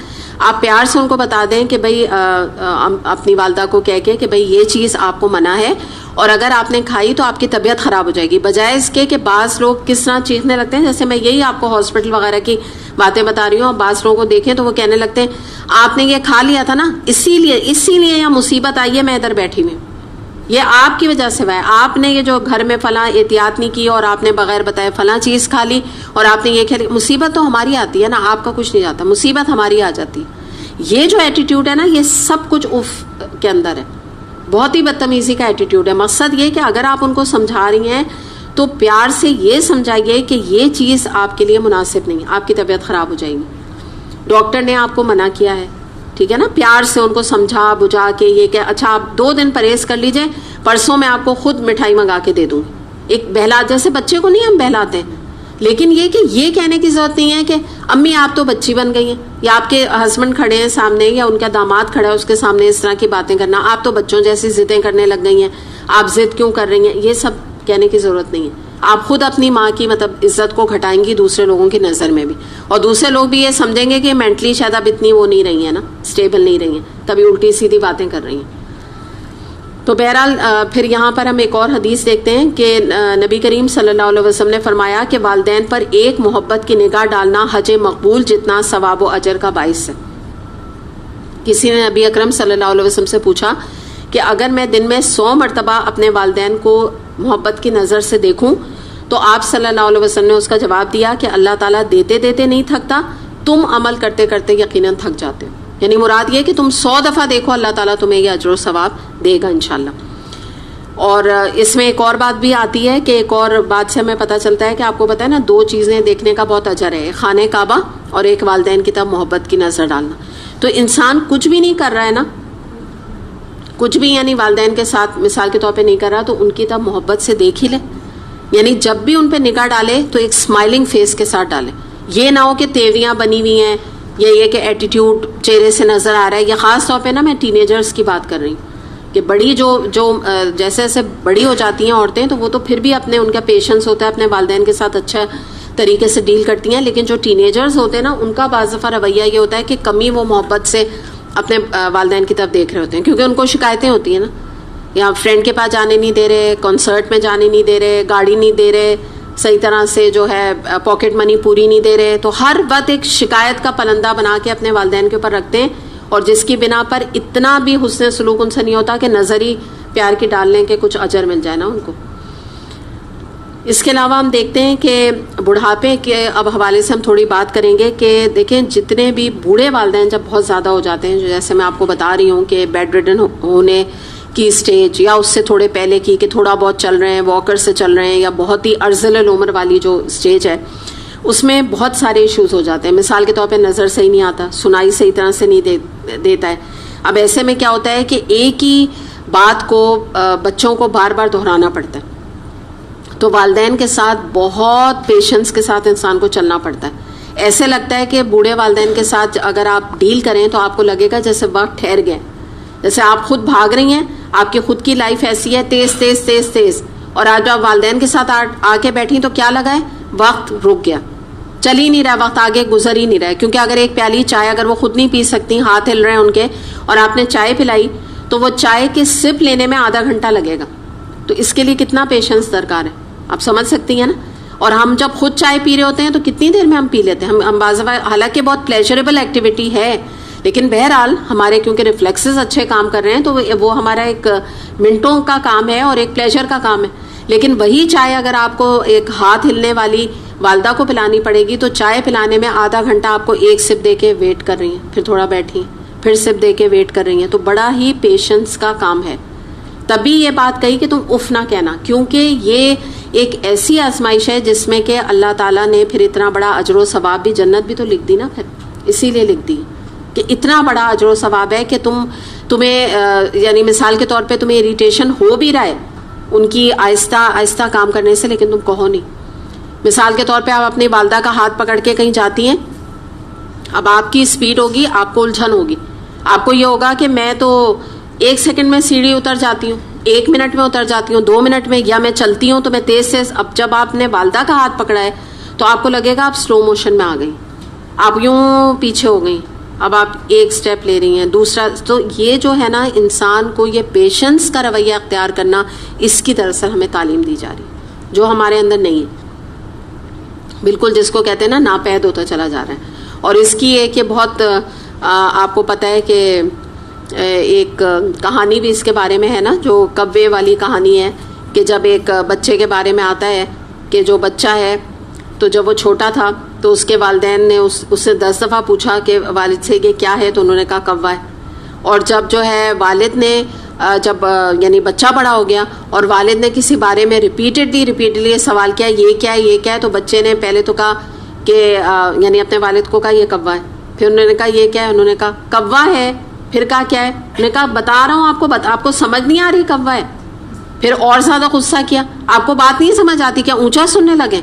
آپ پیار سے ان کو بتا دیں کہ بھائی اپنی والدہ کو کہہ کے کہ بھائی یہ چیز آپ کو منع ہے, اور اگر آپ نے کھائی تو آپ کی طبیعت خراب ہو جائے گی, بجائے اس کے کہ بعض لوگ کس طرح چیخنے لگتے ہیں. جیسے میں یہی آپ کو ہاسپٹل وغیرہ کی باتیں بتا رہی ہوں, اور بعض لوگوں کو دیکھیں تو وہ کہنے لگتے ہیں آپ نے یہ کھا لیا تھا نا, اسی لیے یہ مصیبت آئی ہے, میں ادھر بیٹھی ہوئی ہوں, یہ آپ کی وجہ سے ہوا ہے, آپ نے یہ جو گھر میں فلاں احتیاط نہیں کی اور آپ نے بغیر بتائے فلاں چیز کھا لی اور آپ نے یہ کھا لی. مصیبت تو ہماری آتی ہے نا, آپ کا کچھ نہیں جاتا, مصیبت ہماری آ جاتی ہے. یہ جو ایٹیٹیوڈ ہے نا, یہ سب کچھ اف کے اندر ہے, بہت ہی بدتمیزی کا ایٹیٹیوڈ ہے. مقصد یہ کہ اگر آپ ان کو سمجھا رہی ہیں تو پیار سے یہ سمجھائیے کہ یہ چیز آپ کے لیے مناسب نہیں ہے, آپ کی طبیعت خراب ہو جائے گی, ڈاکٹر نے آپ کو منع کیا ہے, ٹھیک ہے نا. پیار سے ان کو سمجھا بجھا کے یہ کہ اچھا آپ 2 دن پرہیز کر لیجئے, پرسوں میں آپ کو خود مٹھائی منگا کے دے دوں, ایک بہلا, جیسے بچے کو نہیں ہم بہلاتے ہیں, لیکن یہ کہ یہ کہنے کی ضرورت نہیں ہے کہ امی آپ تو بچی بن گئی ہیں, یا آپ کے ہسبینڈ کھڑے ہیں سامنے یا ان کا داماد کھڑا ہے اس کے سامنے اس طرح کی باتیں کرنا, آپ تو بچوں جیسی ضدیں کرنے لگ گئی ہیں, آپ ضد کیوں کر رہی ہیں, یہ سب کہنے کی ضرورت نہیں ہے. آپ خود اپنی ماں کی مطلب عزت کو گھٹائیں گی دوسرے لوگوں کی نظر میں بھی, اور دوسرے لوگ بھی یہ سمجھیں گے کہ مینٹلی شاید اب اتنی وہ نہیں رہی ہیں نا, اسٹیبل نہیں رہی ہیں, کبھی الٹی سیدھی باتیں کر رہی ہیں. تو بہرحال پھر یہاں پر ہم ایک اور حدیث دیکھتے ہیں کہ نبی کریم صلی اللہ علیہ وسلم نے فرمایا کہ والدین پر ایک محبت کی نگاہ ڈالنا حج مقبول جتنا ثواب و اجر کا باعث ہے. کسی نے نبی اکرم صلی اللہ علیہ وسلم سے پوچھا کہ اگر میں دن میں 100 مرتبہ اپنے والدین کو محبت کی نظر سے دیکھوں تو آپ صلی اللہ علیہ وسلم نے اس کا جواب دیا کہ اللہ تعالیٰ دیتے دیتے نہیں تھکتا, تم عمل کرتے کرتے یقیناً تھک جاتے ہو. یعنی مراد یہ کہ تم 100 دفعہ دیکھو, اللہ تعالیٰ تمہیں یہ اجر و ثواب دے گا انشاءاللہ. اور اس میں ایک اور بات بھی آتی ہے کہ ایک اور بات سے ہمیں پتہ چلتا ہے کہ آپ کو پتہ ہے نا 2 چیزیں دیکھنے کا بہت اجر ہے, خانہ کعبہ اور ایک والدین کی طرف محبت کی نظر ڈالنا. تو انسان کچھ بھی نہیں کر رہا ہے نا, کچھ بھی یعنی والدین کے ساتھ مثال کے طور پہ نہیں کر رہا, تو ان کی طرف محبت سے دیکھ ہی لے. یعنی جب بھی ان پہ نگاہ ڈالے تو ایک اسمائلنگ فیس کے ساتھ ڈالے, یہ نہ ہو کہ تیویاں بنی ہوئی ہیں یا یہ کہ ایٹیٹیوڈ چہرے سے نظر آ رہا ہے. یہ خاص طور پہ نا میں ٹین ایجرس کی بات کر رہی ہوں کہ بڑی جو جیسے جیسے بڑی ہو جاتی ہیں عورتیں تو وہ تو پھر بھی اپنے ان کا پیشنس ہوتا ہے, اپنے والدین کے ساتھ اچھا طریقے سے ڈیل کرتی ہیں, لیکن جو ٹین ایجرز ہوتے ہیں نا ان کا بعض دفعہ رویہ یہ ہوتا ہے کہ کمی وہ محبت سے اپنے والدین کی طرف دیکھ رہے ہوتے ہیں, کیونکہ ان کو شکایتیں ہوتی ہیں نا, یا فرینڈ کے پاس جانے نہیں دے رہے, کنسرٹ میں جانے نہیں دے رہے, گاڑی نہیں دے رہے, صحیح طرح سے جو ہے پاکٹ منی پوری نہیں دے رہے. تو ہر وقت ایک شکایت کا پلندہ بنا کے اپنے والدین کے اوپر رکھتے ہیں, اور جس کی بنا پر اتنا بھی حسن سلوک ان سے نہیں ہوتا کہ نظری پیار کی ڈال لیں کہ کچھ اجر مل جائے نا ان کو. اس کے علاوہ ہم دیکھتے ہیں کہ بڑھاپے کے اب حوالے سے ہم تھوڑی بات کریں گے کہ دیکھیں جتنے بھی بوڑھے والدین جب بہت زیادہ ہو جاتے ہیں، جیسے میں آپ کو بتا رہی ہوں کہ بیڈ ریڈن ہونے کی سٹیج یا اس سے تھوڑے پہلے کی کہ تھوڑا بہت چل رہے ہیں، واکر سے چل رہے ہیں، یا بہت ہی ارذل العمر والی جو سٹیج ہے اس میں بہت سارے ایشوز ہو جاتے ہیں. مثال کے طور پہ نظر صحیح نہیں آتا، سنائی صحیح طرح سے نہیں دیتا ہے. اب ایسے میں کیا ہوتا ہے کہ ایک ہی بات کو بچوں کو بار بار دہرانا پڑتا ہے، تو والدین کے ساتھ بہت پیشنس کے ساتھ انسان کو چلنا پڑتا ہے. ایسے لگتا ہے کہ بوڑھے والدین کے ساتھ اگر آپ ڈیل کریں تو آپ کو لگے گا جیسے وقت ٹھہر گیا، جیسے آپ خود بھاگ رہی ہیں، آپ کی خود کی لائف ایسی ہے تیز تیز تیز تیز، اور آج آپ والدین کے ساتھ آ کے بیٹھی تو کیا لگا ہے، وقت رک گیا، چل ہی نہیں رہا، وقت آگے گزر ہی نہیں رہا ہے. کیونکہ اگر ایک پیالی چائے اگر وہ خود نہیں پی سکتی، ہاتھ ہل رہے ہیں ان کے، اور آپ نے چائے پلائی تو وہ چائے کے سپ لینے میں آدھا گھنٹہ لگے گا. تو اس کے لیے کتنا پیشنس درکار ہے، آپ سمجھ سکتی ہیں نا. اور ہم جب خود چائے پی رہے ہوتے ہیں تو کتنی دیر میں ہم پی لیتے ہیں. ہم بعض حالانکہ بہت پلیجریبل ایکٹیویٹی ہے، لیکن بہرحال ہمارے کیونکہ ریفلیکسز اچھے کام کر رہے ہیں تو وہ ہمارا ایک منٹوں کا کام ہے اور ایک پلیجر کا کام ہے. لیکن وہی چائے اگر آپ کو ایک ہاتھ ہلنے والی والدہ کو پلانی پڑے گی تو چائے پلانے میں آدھا گھنٹہ آپ کو ایک سپ دے کے ویٹ کر رہی ہیں، پھر تھوڑا بیٹھی ہیں، پھر سپ دے کے ویٹ کر رہی ہیں. تو بڑا ہی پیشنس کا کام ہے. تبھی یہ بات کہی کہ تم اف نہ کہنا، کیونکہ یہ ایک ایسی آزمائش ہے جس میں کہ اللہ تعالیٰ نے پھر اتنا بڑا اجر و ثواب بھی، جنت بھی تو لکھ دی نا، پھر اسی لیے لکھ دی کہ اتنا بڑا اجر و ثواب ہے کہ تمہیں یعنی مثال کے طور پہ تمہیں اریٹیشن ہو بھی رہا ہے ان کی آہستہ آہستہ کام کرنے سے، لیکن تم کہو نہیں. مثال کے طور پہ آپ اپنی والدہ کا ہاتھ پکڑ کے کہیں جاتی ہیں، اب آپ کی سپیڈ ہوگی، آپ کو الجھن ہوگی، آپ کو یہ ہوگا کہ میں تو 1 سیکنڈ میں سیڑھی اتر جاتی ہوں، 1 منٹ میں اتر جاتی ہوں، 2 منٹ میں، یا میں چلتی ہوں تو میں تیز سے. اب جب آپ نے والدہ کا ہاتھ پکڑا ہے تو آپ کو لگے گا آپ سلو موشن میں آ گئی، آپ یوں پیچھے ہو گئی، اب آپ ایک سٹیپ لے رہی ہیں، دوسرا. تو یہ جو ہے نا انسان کو یہ پیشنس کا رویہ اختیار کرنا، اس کی دراصل ہمیں تعلیم دی جا رہی ہے جو ہمارے اندر نہیں ہے. بالکل جس کو کہتے ہیں نا ناپید ہوتا چلا جا رہا ہے. اور اس کی ایک یہ بہت آپ کو پتہ ہے کہ ایک کہانی بھی اس کے بارے میں ہے نا، جو کوے والی کہانی ہے کہ جب ایک بچے کے بارے میں آتا ہے کہ جو بچہ ہے تو جب وہ چھوٹا تھا تو اس کے والدین نے اس سے 10 دفعہ پوچھا کہ والد سے کہ کیا ہے، تو انہوں نے کہا کوا ہے. اور جب جو ہے والد نے جب یعنی بچہ بڑا ہو گیا اور والد نے کسی بارے میں ریپیٹڈلی سوال کیا یہ کیا ہے یہ کیا ہے، تو بچے نے پہلے تو کہا کہ یعنی اپنے والد کو کہا یہ کوا ہے. پھر انہوں نے کہا یہ کیا ہے، انہوں نے کہا کوا ہے. پھر کہا کیا ہے، انہوں نے کہا بتا رہا ہوں آپ کو سمجھ نہیں آ رہی کوا ہے. پھر اور زیادہ غصہ کیا، آپ کو بات نہیں سمجھ آتی کیا، اونچا سننے لگے.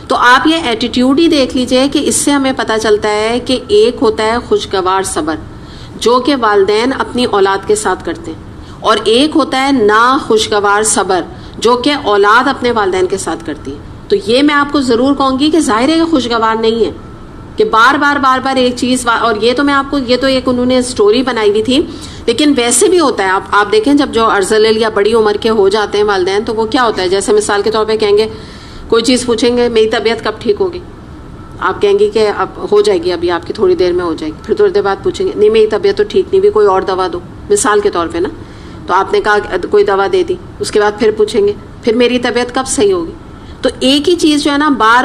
تو آپ یہ ایٹیٹیوڈ ہی دیکھ لیجئے کہ اس سے ہمیں پتہ چلتا ہے کہ ایک ہوتا ہے خوشگوار صبر جو کہ والدین اپنی اولاد کے ساتھ کرتے ہیں، اور ایک ہوتا ہے نا خوشگوار صبر جو کہ اولاد اپنے والدین کے ساتھ کرتی ہے. تو یہ میں آپ کو ضرور کہوں گی کہ ظاہر ہے یہ خوشگوار نہیں ہے کہ بار بار ایک چیز. اور یہ تو میں آپ کو یہ تو ایک انہوں نے سٹوری بنائی ہوئی تھی، لیکن ویسے بھی ہوتا ہے. آپ دیکھیں جب جو ارذل یا بڑی عمر کے ہو جاتے ہیں والدین تو وہ کیا ہوتا ہے، جیسے مثال کے طور پہ کہیں گے کوئی چیز پوچھیں گے میری طبیعت کب ٹھیک ہوگی، آپ کہیں گی کہ اب ہو جائے گی، ابھی آپ کی تھوڑی دیر میں ہو جائے گی. پھر تھوڑی دیر بعد پوچھیں گے نہیں میری طبیعت تو ٹھیک نہیں ہوئی، کوئی اور دوا دو، مثال کے طور پہ نا. تو آپ نے کہا کوئی دوا دے دی، اس کے بعد پھر پوچھیں گے پھر میری طبیعت کب صحیح ہوگی. تو ایک ہی چیز جو ہے نا بار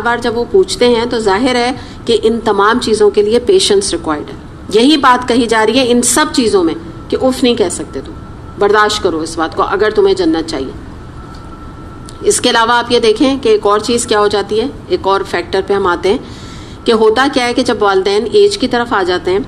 بار جب وہ پوچھتے ہیں تو ظاہر ہے کہ ان تمام چیزوں کے لیے پیشنس ریکوائرڈ ہے. یہی بات کہی جا رہی ہے ان سب چیزوں میں کہ اف نہیں کہہ سکتے، تم برداشت کرو اس بات کو اگر تمہیں جنت چاہیے. اس کے علاوہ آپ یہ دیکھیں کہ ایک اور چیز کیا ہو جاتی ہے، ایک اور فیکٹر پہ ہم آتے ہیں کہ ہوتا کیا ہے کہ جب والدین ایج کی طرف آ جاتے ہیں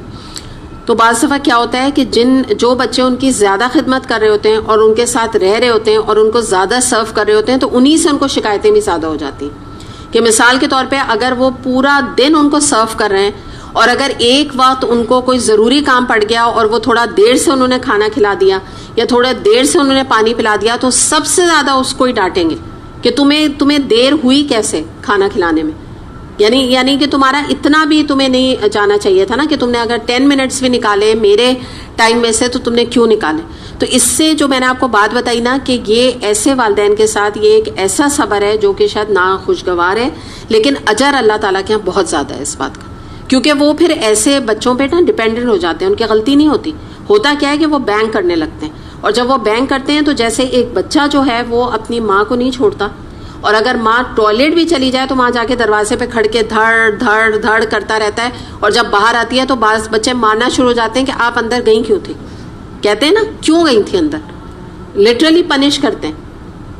تو بعض دفعہ کیا ہوتا ہے کہ جو بچے ان کی زیادہ خدمت کر رہے ہوتے ہیں اور ان کے ساتھ رہ رہے ہوتے ہیں اور ان کو زیادہ سرو کر رہے ہوتے ہیں تو انہی سے ان کو شکایتیں بھی زیادہ ہو جاتی ہیں. کہ مثال کے طور پہ اگر وہ پورا دن ان کو سرو کر رہے ہیں اور اگر ایک وقت ان کو کوئی ضروری کام پڑ گیا اور وہ تھوڑا دیر سے انہوں نے کھانا کھلا دیا یا تھوڑا دیر سے انہوں نے پانی پلا دیا تو سب سے زیادہ اس کو ہی ڈانٹیں گے کہ تمہیں دیر ہوئی کیسے کھانا کھلانے میں. یعنی کہ تمہارا اتنا بھی تمہیں نہیں جانا چاہیے تھا نا کہ تم نے اگر 10 منٹس بھی نکالے میرے ٹائم میں سے تو تم نے کیوں نکالے. تو اس سے جو میں نے آپ کو بات بتائی نا کہ یہ ایسے والدین کے ساتھ یہ ایک ایسا صبر ہے جو کہ شاید ناخوشگوار ہے، لیکن اجر اللہ تعالیٰ کے یہاں بہت زیادہ ہے اس بات کا، کیونکہ وہ پھر ایسے بچوں پہ نا ڈپینڈنٹ ہو جاتے ہیں، ان کی غلطی نہیں ہوتی. ہوتا کیا ہے کہ وہ بینگ کرنے لگتے ہیں، اور جب وہ بینگ کرتے ہیں تو جیسے ایک بچہ جو ہے وہ اپنی ماں کو نہیں چھوڑتا اور اگر ماں ٹوائلٹ بھی چلی جائے تو وہاں جا کے دروازے پہ کھڑ کے دھڑ دھڑ دھڑ کرتا رہتا ہے, اور جب باہر آتی ہے تو بعض بچے مارنا شروع ہو جاتے ہیں کہ آپ اندر گئی کیوں تھی, کہتے ہیں نا کیوں گئی تھی اندر, لٹرلی پنش کرتے ہیں.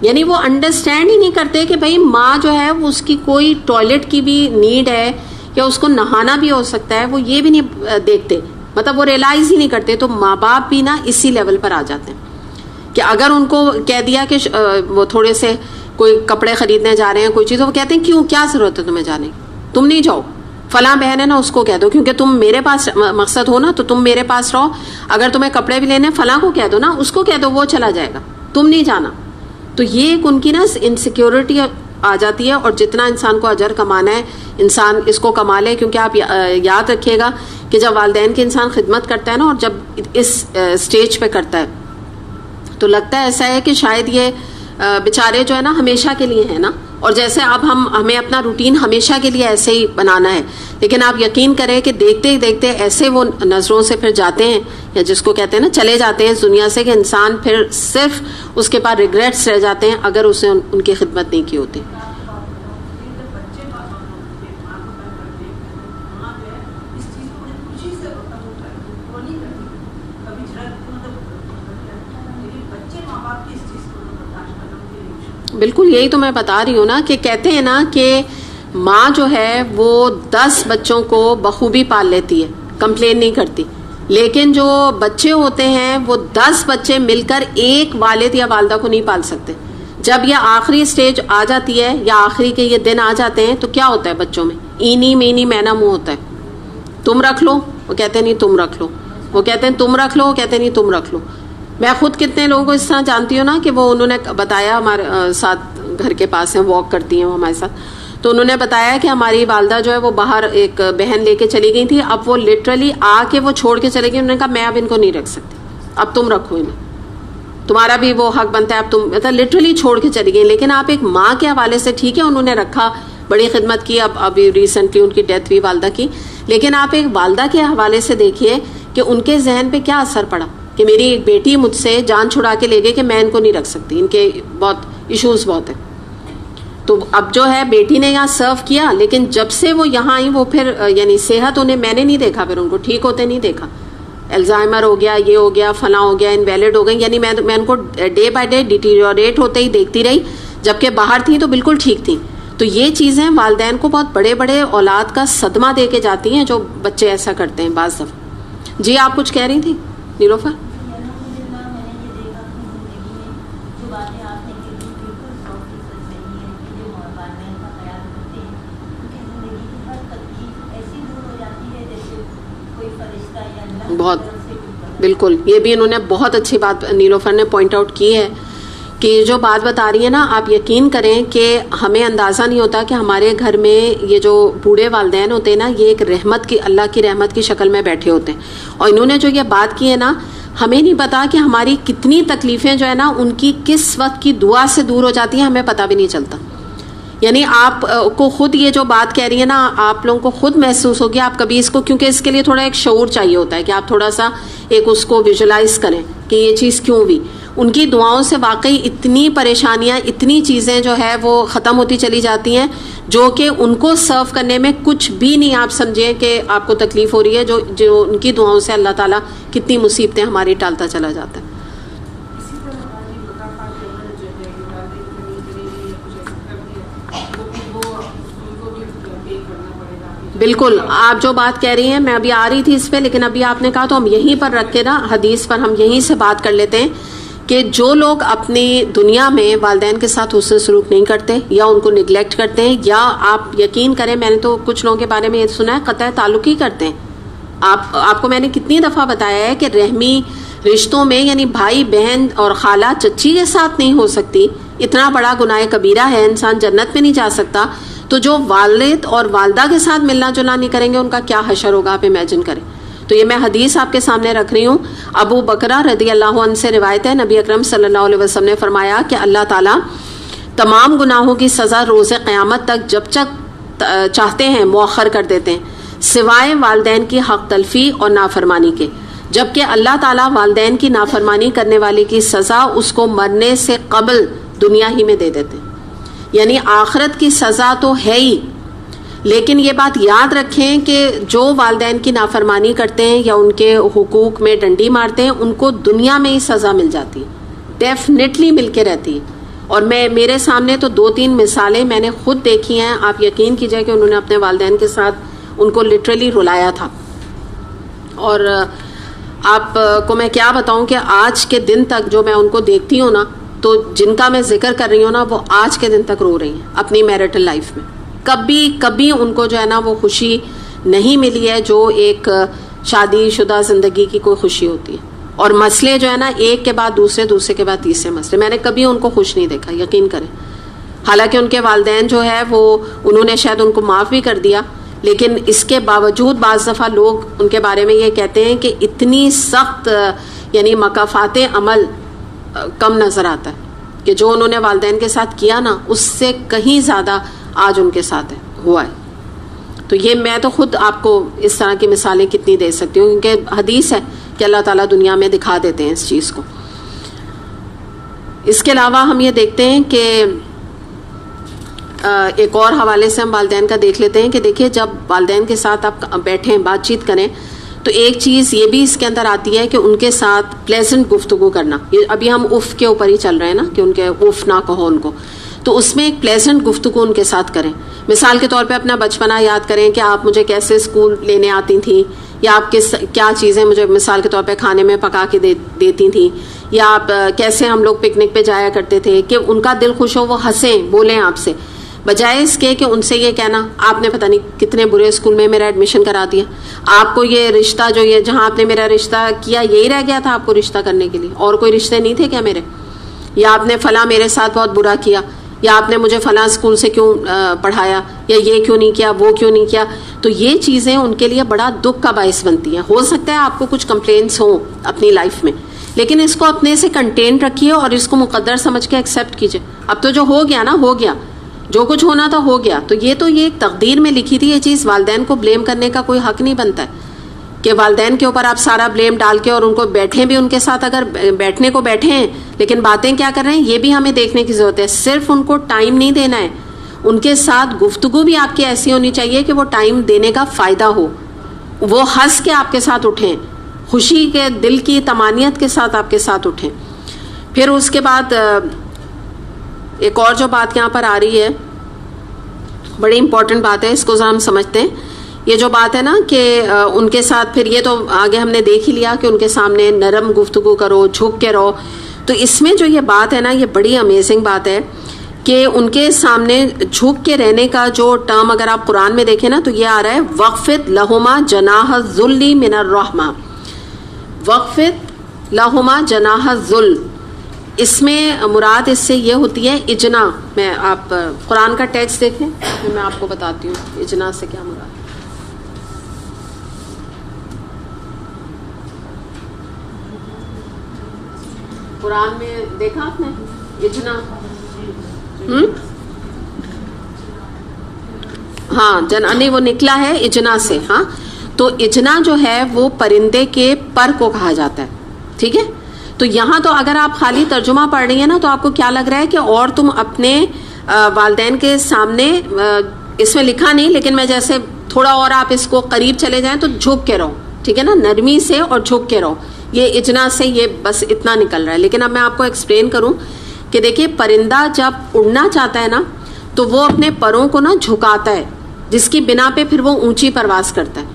یعنی وہ انڈرسٹینڈ ہی نہیں کرتے کہ بھائی ماں جو ہے وہ اس کی کوئی ٹوائلٹ کی بھی نیڈ ہے یا اس کو نہانا بھی ہو سکتا ہے, وہ یہ بھی نہیں دیکھتے, مطلب وہ ریئلائز ہی نہیں کرتے. تو ماں باپ بھی نا اسی لیول پر آ جاتے ہیں کہ اگر ان کو کہہ دیا کہ وہ تھوڑے سے کوئی کپڑے خریدنے جا رہے ہیں کوئی چیز, وہ کہتے ہیں کیوں, کیا ضرورت ہے تمہیں جانے کی, تم نہیں جاؤ, فلاں بہن ہے نا اس کو کہہ دو, کیونکہ تم میرے پاس مقصد ہو نا تو تم میرے پاس رہو, اگر تمہیں کپڑے بھی لینے فلاں کو کہہ دو نا, اس کو کہہ دو وہ چلا جائے گا, تم نہیں جانا. تو یہ ایک ان کی نا انسیکیورٹی آ جاتی ہے. اور جتنا انسان کو اجر کمانا ہے انسان اس کو کما لے, کیونکہ آپ یاد رکھیے گا کہ جب والدین کی انسان خدمت کرتا ہے نا, اور جب اس سٹیج پہ کرتا ہے تو لگتا ہے ایسا ہے کہ شاید یہ بیچارے جو ہے نا ہمیشہ کے لیے ہیں نا, اور جیسے اب ہمیں اپنا روٹین ہمیشہ کے لیے ایسے ہی بنانا ہے, لیکن آپ یقین کریں کہ دیکھتے ہی دیکھتے ایسے وہ نظروں سے پھر جاتے ہیں, یا جس کو کہتے ہیں نا چلے جاتے ہیں اس دنیا سے, کہ انسان پھر صرف اس کے پاس ریگریٹس رہ جاتے ہیں اگر اس نے ان کی خدمت نہیں کی ہوتی. بالکل یہی تو میں بتا رہی ہوں نا, کہ کہتے ہیں نا کہ ماں جو ہے وہ 10 بچوں کو بخوبی پال لیتی ہے, کمپلین نہیں کرتی, لیکن جو بچے ہوتے ہیں وہ 10 بچے مل کر ایک والد یا والدہ کو نہیں پال سکتے. جب یہ آخری سٹیج آ جاتی ہے یا آخری کے یہ دن آ جاتے ہیں تو کیا ہوتا ہے بچوں میں, اینی مینی مینا منہ ہوتا ہے, تم رکھ لو, وہ کہتے ہیں نہیں تم رکھ لو, وہ کہتے ہیں تم رکھ لو, وہ کہتے ہیں نہیں تم رکھ لو. میں خود کتنے لوگوں کو اس طرح جانتی ہوں نا کہ وہ انہوں نے بتایا, ہمارے ساتھ گھر کے پاس ہیں, واک کرتی ہیں وہ ہمارے ساتھ, تو انہوں نے بتایا کہ ہماری والدہ جو ہے وہ باہر ایک بہن لے کے چلی گئی تھی, اب وہ لٹرلی آ کے وہ چھوڑ کے چلے گئی, انہوں نے کہا میں اب ان کو نہیں رکھ سکتی, اب تم رکھو انہیں, تمہارا بھی وہ حق بنتا ہے, اب تم, مطلب لٹرلی چھوڑ کے چلی گئی. لیکن آپ ایک ماں کے حوالے سے ٹھیک ہے انہوں نے رکھا, بڑی خدمت کی, اب ابھی ریسنٹلی ان کی ڈیتھ ہوئی والدہ کی, لیکن آپ ایک والدہ کے حوالے سے دیکھیے کہ ان کے ذہن پہ کیا اثر پڑا کہ میری ایک بیٹی مجھ سے جان چھڑا کے لے گئی کہ میں ان کو نہیں رکھ سکتی, ان کے بہت ایشوز بہت ہیں. تو اب جو ہے بیٹی نے یہاں سرو کیا, لیکن جب سے وہ یہاں آئی وہ پھر یعنی صحت انہیں میں نے نہیں دیکھا, پھر ان کو ٹھیک ہوتے نہیں دیکھا, الزائمر ہو گیا, یہ ہو گیا, فلاں ہو گیا, انویلڈ ہو گئی, یعنی میں ان کو ڈے بائی ڈے ڈیٹیریوریٹ ہوتے ہی دیکھتی رہی, جبکہ باہر تھیں تو بالکل ٹھیک تھیں. تو یہ چیزیں والدین کو بہت بڑے بڑے اولاد کا صدمہ دے کے جاتی ہیں جو بچے ایسا کرتے ہیں بعض دفعہ. جی آپ کچھ کہہ رہی تھی نیلوفر؟ بہت بالکل, یہ بھی انہوں نے بہت اچھی بات نیلوفر نے پوائنٹ آؤٹ کی ہے کہ جو بات بتا رہی ہے نا, آپ یقین کریں کہ ہمیں اندازہ نہیں ہوتا کہ ہمارے گھر میں یہ جو بوڑھے والدین ہوتے ہیں نا, یہ ایک رحمت کی, اللہ کی رحمت کی شکل میں بیٹھے ہوتے ہیں. اور انہوں نے جو یہ بات کی ہے نا, ہمیں نہیں پتا کہ ہماری کتنی تکلیفیں جو ہے نا ان کی کس وقت کی دعا سے دور ہو جاتی ہیں, ہمیں پتہ بھی نہیں چلتا. یعنی آپ کو خود یہ جو بات کہہ رہی ہے نا, آپ لوگوں کو خود محسوس ہوگی, آپ کبھی اس کو, کیونکہ اس کے لیے تھوڑا ایک شعور چاہیے ہوتا ہے کہ آپ تھوڑا سا ایک اس کو ویژولائز کریں کہ یہ چیز کیوں ہوئی. ان کی دعاؤں سے واقعی اتنی پریشانیاں, اتنی چیزیں جو ہے وہ ختم ہوتی چلی جاتی ہیں, جو کہ ان کو سرو کرنے میں کچھ بھی نہیں آپ سمجھیں کہ آپ کو تکلیف ہو رہی ہے, جو ان کی دعاؤں سے اللہ تعالیٰ کتنی مصیبتیں ہماری ٹالتا چلا جاتا ہے. بالکل, آپ جو بات کہہ رہی ہیں میں ابھی آ رہی تھی اس پہ, لیکن ابھی آپ نے کہا تو ہم یہیں پر رکھ کے نا حدیث پر ہم یہیں سے بات کر لیتے ہیں کہ جو لوگ اپنی دنیا میں والدین کے ساتھ حسن سلوک نہیں کرتے یا ان کو نگلیکٹ کرتے ہیں, یا آپ یقین کریں میں نے تو کچھ لوگوں کے بارے میں یہ سنا ہے قطع تعلق ہی کرتے ہیں. آپ کو میں نے کتنی دفعہ بتایا ہے کہ رحمی رشتوں میں یعنی بھائی بہن اور خالہ چچی کے ساتھ نہیں ہو سکتی, اتنا بڑا گناہ کبیرہ ہے, انسان جنت میں نہیں جا سکتا. تو جو والد اور والدہ کے ساتھ ملنا جلنا نہیں کریں گے ان کا کیا حشر ہوگا, آپ امیجن کریں. تو یہ میں حدیث آپ کے سامنے رکھ رہی ہوں. ابو بکرہ رضی اللہ عنہ سے روایت ہے, نبی اکرم صلی اللہ علیہ وسلم نے فرمایا کہ اللہ تعالیٰ تمام گناہوں کی سزا روز قیامت تک جب تک چاہتے ہیں مؤخر کر دیتے ہیں, سوائے والدین کی حق تلفی اور نافرمانی کے, جبکہ اللہ تعالیٰ والدین کی نافرمانی کرنے والے کی سزا اس کو مرنے سے قبل دنیا ہی میں دے دیتے ہیں. یعنی آخرت کی سزا تو ہے ہی، لیکن یہ بات یاد رکھیں کہ جو والدین کی نافرمانی کرتے ہیں یا ان کے حقوق میں ڈنڈی مارتے ہیں ان کو دنیا میں ہی سزا مل جاتی ہے، ڈیفینیٹلی مل کے رہتی ہے. اور میرے سامنے تو 2-3 مثالیں میں نے خود دیکھی ہیں. آپ یقین کیجئے کہ انہوں نے اپنے والدین کے ساتھ ان کو لٹرلی رلایا تھا. اور آپ کو میں کیا بتاؤں کہ آج کے دن تک جو میں ان کو دیکھتی ہوں نا، تو جن کا میں ذکر کر رہی ہوں نا، وہ آج کے دن تک رو رہی ہیں اپنی میرٹل لائف میں. کبھی ان کو جو ہے نا وہ خوشی نہیں ملی ہے جو ایک شادی شدہ زندگی کی کوئی خوشی ہوتی ہے. اور مسئلے جو ہے نا ایک کے بعد دوسرے کے بعد تیسرے مسئلے، میں نے کبھی ان کو خوش نہیں دیکھا، یقین کریں. حالانکہ ان کے والدین جو ہے وہ انہوں نے شاید ان کو معاف بھی کر دیا، لیکن اس کے باوجود بعض دفعہ لوگ ان کے بارے میں یہ کہتے ہیں کہ اتنی سخت یعنی مکافات عمل کم نظر آتا ہے کہ جو انہوں نے والدین کے ساتھ کیا نا اس سے کہیں زیادہ آج ان کے ساتھ ہوا ہے. تو یہ میں تو خود آپ کو اس طرح کی مثالیں کتنی دے سکتی ہوں، کیونکہ حدیث ہے کہ اللہ تعالیٰ دنیا میں دکھا دیتے ہیں اس چیز کو. اس کے علاوہ ہم یہ دیکھتے ہیں کہ ایک اور حوالے سے ہم والدین کا دیکھ لیتے ہیں کہ دیکھیے جب والدین کے ساتھ آپ بیٹھیں بات چیت کریں تو ایک چیز یہ بھی اس کے اندر آتی ہے کہ ان کے ساتھ پلیزنٹ گفتگو کرنا. ابھی ہم اف کے اوپر ہی چل رہے ہیں نا کہ ان کے اف نہ کہو ان کو، تو اس میں ایک پلیزنٹ گفتگو ان کے ساتھ کریں. مثال کے طور پہ اپنا بچپنا یاد کریں کہ آپ مجھے کیسے اسکول لینے آتی تھیں، یا آپ کیا چیزیں مجھے مثال کے طور پہ کھانے میں پکا کے دیتی تھیں، یا آپ کیسے ہم لوگ پکنک پہ جایا کرتے تھے کہ ان کا دل خوش ہو، وہ ہنسیں بولیں آپ سے، بجائے اس کے کہ ان سے یہ کہنا آپ نے پتہ نہیں کتنے برے اسکول میں میرا ایڈمیشن کرا دیا، آپ کو یہ رشتہ جو یہ جہاں آپ نے میرا رشتہ کیا یہی رہ گیا تھا آپ کو رشتہ کرنے کے لیے، اور کوئی رشتے نہیں تھے کیا میرے، یا آپ نے فلاں میرے ساتھ بہت برا کیا، یا آپ نے مجھے فلاں اسکول سے کیوں پڑھایا، یا یہ کیوں نہیں کیا، وہ کیوں نہیں کیا. تو یہ چیزیں ان کے لیے بڑا دکھ کا باعث بنتی ہیں. ہو سکتا ہے آپ کو کچھ کمپلینٹس ہوں اپنی لائف میں، لیکن اس کو اپنے سے کنٹین رکھیے اور اس کو مقدر سمجھ کے ایکسیپٹ کیجیے. اب تو جو ہو گیا نا ہو گیا، جو کچھ ہونا تھا ہو گیا. تو یہ ایک تقدیر میں لکھی تھی یہ چیز. والدین کو بلیم کرنے کا کوئی حق نہیں بنتا ہے کہ والدین کے اوپر آپ سارا بلیم ڈال کے اور ان کو بیٹھیں بھی ان کے ساتھ، اگر بیٹھنے کو بیٹھے ہیں لیکن باتیں کیا کر رہے ہیں یہ بھی ہمیں دیکھنے کی ضرورت ہے. صرف ان کو ٹائم نہیں دینا ہے، ان کے ساتھ گفتگو بھی آپ کی ایسی ہونی چاہیے کہ وہ ٹائم دینے کا فائدہ ہو، وہ ہنس کے آپ کے ساتھ اٹھیں، خوشی کے دل کی طمانینت کے ساتھ آپ کے ساتھ اٹھیں. پھر اس کے بعد ایک اور جو بات یہاں پر آ رہی ہے بڑی امپورٹنٹ بات ہے، اس کو ہم سمجھتے ہیں. یہ جو بات ہے نا کہ ان کے ساتھ پھر یہ تو آگے ہم نے دیکھ ہی لیا کہ ان کے سامنے نرم گفتگو کرو، جھک کے رہو. تو اس میں جو یہ بات ہے نا یہ بڑی امیزنگ بات ہے کہ ان کے سامنے جھک کے رہنے کا جو ٹرم اگر آپ قرآن میں دیکھیں نا تو یہ آ رہا ہے وَخْفِضْ لَهُمَا جَنَاحَ الذُّلِّ مِنَ الرَّحْمَةِ. وَخْفِضْ لَهُمَا جَنَاحَ الذُّلِّ، اس میں مراد اس سے یہ ہوتی ہے اجنا. میں آپ قرآن کا ٹیکسٹ دیکھیں، میں آپ کو بتاتی ہوں اجنا سے کیا مراد ہے. قرآن میں دیکھا آپ نے اجنا، ہاں نہیں وہ نکلا ہے اجنا سے. ہاں تو اجنا جو ہے وہ پرندے کے پر کو کہا جاتا ہے، ٹھیک ہے. تو یہاں تو اگر آپ خالی ترجمہ پڑھ رہی ہیں نا تو آپ کو کیا لگ رہا ہے کہ اور تم اپنے والدین کے سامنے، اس میں لکھا نہیں لیکن میں جیسے تھوڑا اور آپ اس کو قریب چلے جائیں تو جھک کے رہو، ٹھیک ہے نا، نرمی سے اور جھک کے رہو. یہ اجنا سے یہ بس اتنا نکل رہا ہے. لیکن اب میں آپ کو ایکسپلین کروں کہ دیکھیے پرندہ جب اڑنا چاہتا ہے نا تو وہ اپنے پروں کو نا جھکاتا ہے، جس کی بنا پہ پھر وہ اونچی پرواز کرتا ہے.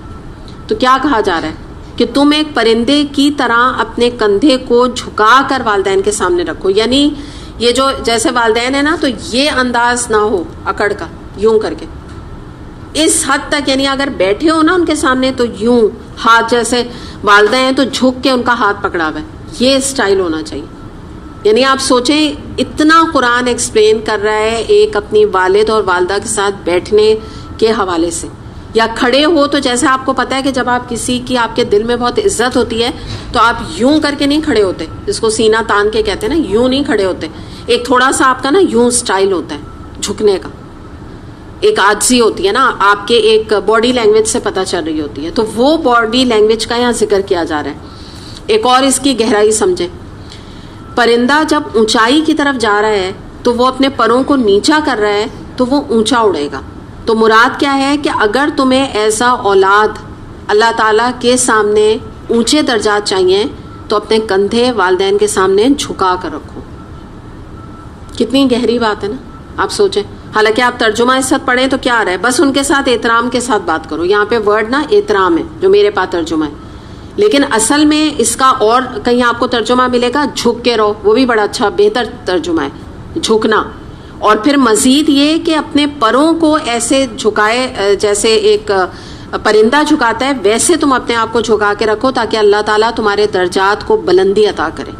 تو کیا کہا جا رہا ہے کہ تم ایک پرندے کی طرح اپنے کندھے کو جھکا کر والدین کے سامنے رکھو. یعنی یہ جو جیسے والدین ہے نا تو یہ انداز نہ ہو اکڑ کا یوں کر کے، اس حد تک یعنی اگر بیٹھے ہو نا ان کے سامنے تو یوں ہاتھ، جیسے والدہ ہیں تو جھک کے ان کا ہاتھ پکڑا ہوا ہے، یہ اسٹائل ہونا چاہیے. یعنی آپ سوچیں اتنا قرآن ایکسپلین کر رہا ہے ایک اپنی والد اور والدہ کے ساتھ بیٹھنے کے حوالے سے. یا کھڑے ہو تو جیسے آپ کو پتا ہے کہ جب آپ کسی کی آپ کے دل میں بہت عزت ہوتی ہے تو آپ یوں کر کے نہیں کھڑے ہوتے، جس کو سینہ تان کے کہتے ہیں نا، یوں نہیں کھڑے ہوتے. ایک تھوڑا سا آپ کا نا یوں اسٹائل ہوتا ہے جھکنے کا، ایک عاجزی ہوتی ہے نا آپ کے، ایک باڈی لینگویج سے پتہ چل رہی ہوتی ہے. تو وہ باڈی لینگویج کا یہاں ذکر کیا جا رہا ہے. ایک اور اس کی گہرائی سمجھیں، پرندہ جب اونچائی کی طرف جا رہا ہے تو وہ اپنے پروں کو نیچا کر رہا ہے تو وہ اونچا اڑے گا. تو مراد کیا ہے کہ اگر تمہیں ایسا اولاد اللہ تعالیٰ کے سامنے اونچے درجات چاہیے تو اپنے کندھے والدین کے سامنے جھکا کر رکھو. کتنی گہری بات ہے نا, آپ سوچیں. حالانکہ آپ ترجمہ اس وقت پڑھیں تو کیا آ رہا ہے, بس ان کے ساتھ احترام کے ساتھ بات کرو. یہاں پہ ورڈ نا احترام ہے جو میرے پاس ترجمہ ہے, لیکن اصل میں اس کا اور کہیں آپ کو ترجمہ ملے گا جھک کے رہو, وہ بھی بڑا اچھا بہتر ترجمہ ہے, جھکنا. اور پھر مزید یہ کہ اپنے پروں کو ایسے جھکائے جیسے ایک پرندہ جھکاتا ہے, ویسے تم اپنے آپ کو جھکا کے رکھو تاکہ اللہ تعالیٰ تمہارے درجات کو بلندی عطا کرے.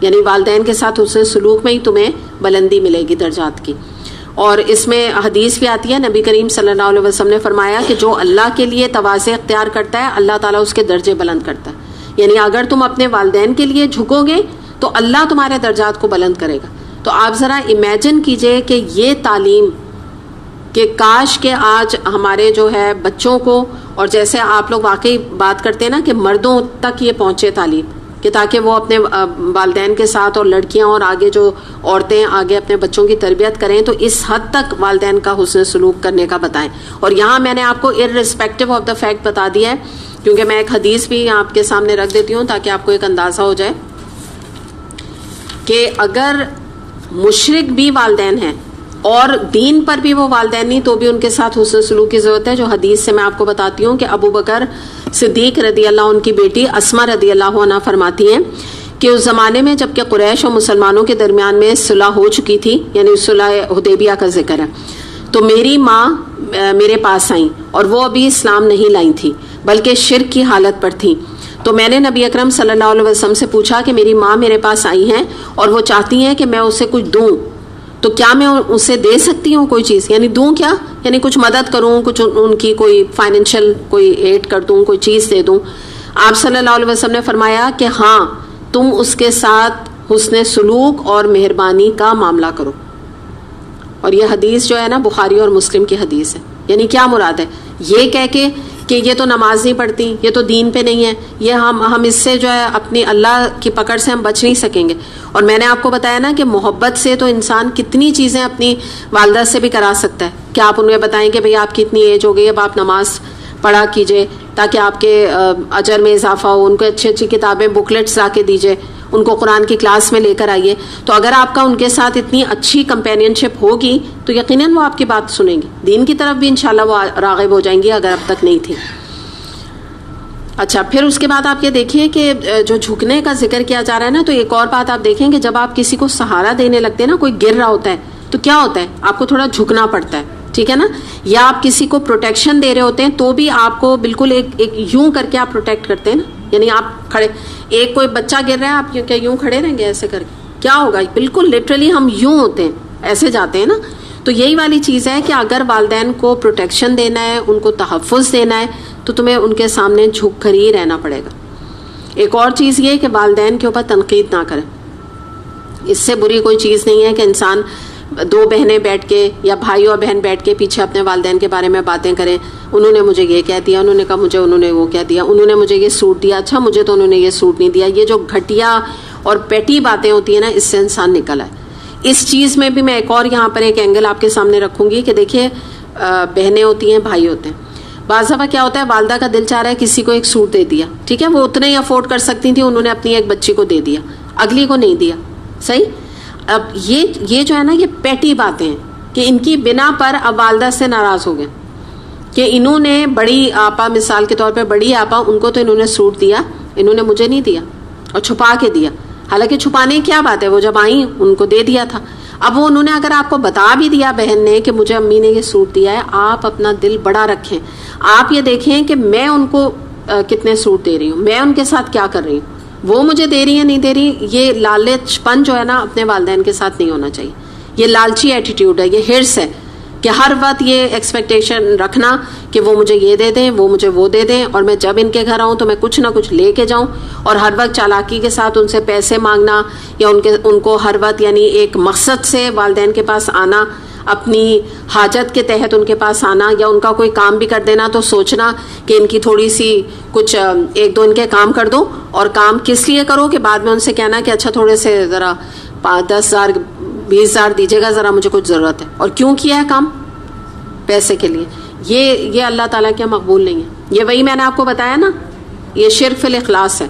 یعنی والدین کے ساتھ حسن سلوک میں ہی تمہیں بلندی ملے گی درجات کی. اور اس میں حدیث بھی آتی ہے, نبی کریم صلی اللہ علیہ وسلم نے فرمایا کہ جو اللہ کے لیے تواضع اختیار کرتا ہے اللہ تعالیٰ اس کے درجے بلند کرتا ہے. یعنی اگر تم اپنے والدین کے لیے جھکو گے تو اللہ تمہارے درجات کو بلند کرے گا. تو آپ ذرا امیجن کیجئے کہ یہ تعلیم کہ کاش کہ آج ہمارے جو ہے بچوں کو, اور جیسے آپ لوگ واقعی بات کرتے ہیں نا کہ مردوں تک یہ پہنچے تعلیم, کہ تاکہ وہ اپنے والدین کے ساتھ اور لڑکیاں اور آگے جو عورتیں آگے اپنے بچوں کی تربیت کریں تو اس حد تک والدین کا حسن سلوک کرنے کا بتائیں. اور یہاں میں نے آپ کو ارسپیکٹو آف دا فیکٹ بتا دیا ہے, کیونکہ میں ایک حدیث بھی آپ کے سامنے رکھ دیتی ہوں تاکہ آپ کو ایک اندازہ ہو جائے کہ اگر مشرک بھی والدین ہیں اور دین پر بھی وہ والدین نہیں تو بھی ان کے ساتھ حسن سلوک کی ضرورت ہے. جو حدیث سے میں آپ کو بتاتی ہوں کہ ابو بکر صدیق رضی اللہ عنہ کی بیٹی اسما رضی اللہ عنہ فرماتی ہیں کہ اس زمانے میں جب کہ قریش اور مسلمانوں کے درمیان میں صلح ہو چکی تھی, یعنی صلح حدیبیہ کا ذکر ہے, تو میری ماں میرے پاس آئیں اور وہ ابھی اسلام نہیں لائی تھی بلکہ شرک کی حالت پر تھیں. تو میں نے نبی اکرم صلی اللہ علیہ وسلم سے پوچھا کہ میری ماں میرے پاس آئی ہیں اور وہ چاہتی ہیں کہ میں اسے کچھ دوں, تو کیا میں اسے دے سکتی ہوں کوئی چیز؟ یعنی دوں کیا, یعنی کچھ مدد کروں, کچھ ان کی کوئی فائنینشیل کوئی ایڈ کر دوں, کوئی چیز دے دوں. آپ صلی اللہ علیہ وسلم نے فرمایا کہ ہاں تم اس کے ساتھ حسن سلوک اور مہربانی کا معاملہ کرو. اور یہ حدیث جو ہے نا بخاری اور مسلم کی حدیث ہے. یعنی کیا مراد ہے یہ کہہ کے کہ یہ تو نماز نہیں پڑھتی, یہ تو دین پہ نہیں ہے, یہ ہم اس سے جو ہے اپنی اللہ کی پکڑ سے ہم بچ نہیں سکیں گے. اور میں نے آپ کو بتایا نا کہ محبت سے تو انسان کتنی چیزیں اپنی والدہ سے بھی کرا سکتا ہے. کہ آپ انہیں بتائیں کہ بھئی آپ کی اتنی ایج ہو گئی, اب آپ نماز پڑھا کیجئے تاکہ آپ کے اجر میں اضافہ ہو, ان کو اچھی اچھی کتابیں بکلیٹس لا کے دیجئے, ان کو قرآن کی کلاس میں لے کر آئیے. تو اگر آپ کا ان کے ساتھ اتنی اچھی کمپینین شپ ہوگی تو یقیناً وہ آپ کی بات سنیں گی, دین کی طرف بھی انشاءاللہ وہ راغب ہو جائیں گی اگر اب تک نہیں تھی. اچھا, پھر اس کے بعد آپ یہ دیکھیں کہ جو جھکنے کا ذکر کیا جا رہا ہے نا, تو ایک اور بات آپ دیکھیں کہ جب آپ کسی کو سہارا دینے لگتے ہیں نا, کوئی گر رہا ہوتا ہے تو کیا ہوتا ہے, آپ کو تھوڑا جھکنا پڑتا ہے, ٹھیک ہے نا. یا آپ کسی کو پروٹیکشن دے رہے ہوتے ہیں تو بھی آپ کو بالکل ایک یوں کر کے آپ پروٹیکٹ کرتے ہیں نا. یعنی آپ کھڑے, ایک کوئی بچہ گر رہا ہے, آپ کیا یوں کھڑے رہیں گے ایسے کر کے, کیا ہوگا؟ بالکل لٹرلی ہم یوں ہوتے ہیں, ایسے جاتے ہیں نا. تو یہی والی چیز ہے کہ اگر والدین کو پروٹیکشن دینا ہے, ان کو تحفظ دینا ہے, تو تمہیں ان کے سامنے جھک کر ہی رہنا پڑے گا. ایک اور چیز یہ کہ والدین کے اوپر تنقید نہ کریں. اس سے بری کوئی چیز نہیں ہے کہ انسان دو بہنیں بیٹھ کے یا بھائی اور بہن بیٹھ کے پیچھے اپنے والدین کے بارے میں باتیں کریں. انہوں نے مجھے یہ کہہ دیا, انہوں نے کہا مجھے انہوں نے وہ کہہ دیا, انہوں نے مجھے یہ سوٹ دیا, اچھا مجھے تو انہوں نے یہ سوٹ نہیں دیا. یہ جو گھٹیا اور پیٹی باتیں ہوتی ہیں نا, اس سے انسان نکل آئے. اس چیز میں بھی میں ایک اور یہاں پر ایک اینگل آپ کے سامنے رکھوں گی کہ دیکھیے بہنیں ہوتی ہیں, بھائی ہوتے ہیں. بعض دفعہ کیا ہوتا ہے, والدہ کا دل چاہ رہا ہے کسی کو ایک سوٹ دے دیا, ٹھیک ہے, وہ اتنے ہی افورڈ کر سکتی تھیں, انہوں نے اپنی ایک بچی کو دے دیا, اگلی کو نہیں دیا. صحیح. اب یہ جو ہے نا, یہ پیٹی باتیں ہیں کہ ان کی بنا پر اب والدہ سے ناراض ہو گئے کہ انہوں نے بڑی آپا, مثال کے طور پہ بڑی آپا, ان کو تو انہوں نے سوٹ دیا, انہوں نے مجھے نہیں دیا اور چھپا کے دیا. حالانکہ چھپانے کی کیا بات ہے, وہ جب آئیں ان کو دے دیا تھا. اب وہ انہوں نے اگر آپ کو بتا بھی دیا بہن نے کہ مجھے امی نے یہ سوٹ دیا ہے, آپ اپنا دل بڑا رکھیں. آپ یہ دیکھیں کہ میں ان کو کتنے سوٹ دے رہی ہوں, میں ان کے ساتھ کیا کر رہی ہوں, وہ مجھے دے رہی ہیں نہیں دے رہی. یہ لالچ پن جو ہے نا اپنے والدین کے ساتھ نہیں ہونا چاہیے. یہ لالچی ایٹیٹیوڈ ہے, یہ ہرس ہے کہ ہر وقت یہ ایکسپیکٹیشن رکھنا کہ وہ مجھے یہ دے دیں, وہ مجھے وہ دے دیں, اور میں جب ان کے گھر آؤں تو میں کچھ نہ کچھ لے کے جاؤں. اور ہر وقت چالاکی کے ساتھ ان سے پیسے مانگنا, یا ان کو ہر وقت یعنی ایک مقصد سے والدین کے پاس آنا, اپنی حاجت کے تحت ان کے پاس آنا, یا ان کا کوئی کام بھی کر دینا تو سوچنا کہ ان کی تھوڑی سی کچھ ایک دو ان کے کام کر دو. اور کام کس لیے کرو کہ بعد میں ان سے کہنا کہ اچھا تھوڑے سے ذرا 10,000 20,000 دیجیے گا ذرا, مجھے کچھ ضرورت ہے. اور کیوں کیا ہے کام؟ پیسے کے لیے. یہ اللہ تعالیٰ کے مقبول نہیں ہے. یہ وہی میں نے آپ کو بتایا نا, یہ شرک فی الاخلاص ہے.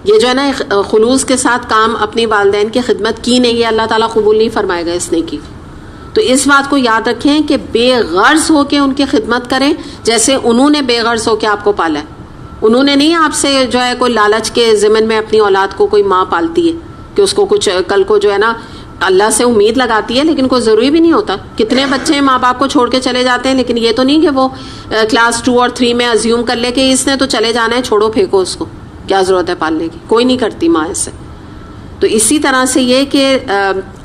یہ جو ہے نا خلوص کے ساتھ کام اپنی والدین کی خدمت کی نہیں, یہ اللہ تعالیٰ قبول نہیں فرمائے گا اس نے کی. تو اس بات کو یاد رکھیں کہ بے غرض ہو کے ان کی خدمت کریں, جیسے انہوں نے بے غرض ہو کے آپ کو پالا ہے. انہوں نے نہیں آپ سے جو ہے کوئی لالچ کے ضمن میں اپنی اولاد کو, کوئی ماں پالتی ہے کہ اس کو کچھ کل کو جو ہے نا اللہ سے امید لگاتی ہے, لیکن کوئی ضروری بھی نہیں ہوتا. کتنے بچے ماں باپ کو چھوڑ کے چلے جاتے ہیں, لیکن یہ تو نہیں کہ وہ کلاس 2 اور 3 میں ازیوم کر لے کہ اس نے تو چلے جانا ہے, چھوڑو پھینکو اس کو, کیا ضرورت ہے پالنے کی. کوئی نہیں کرتی ماں ایسے. تو اسی طرح سے یہ کہ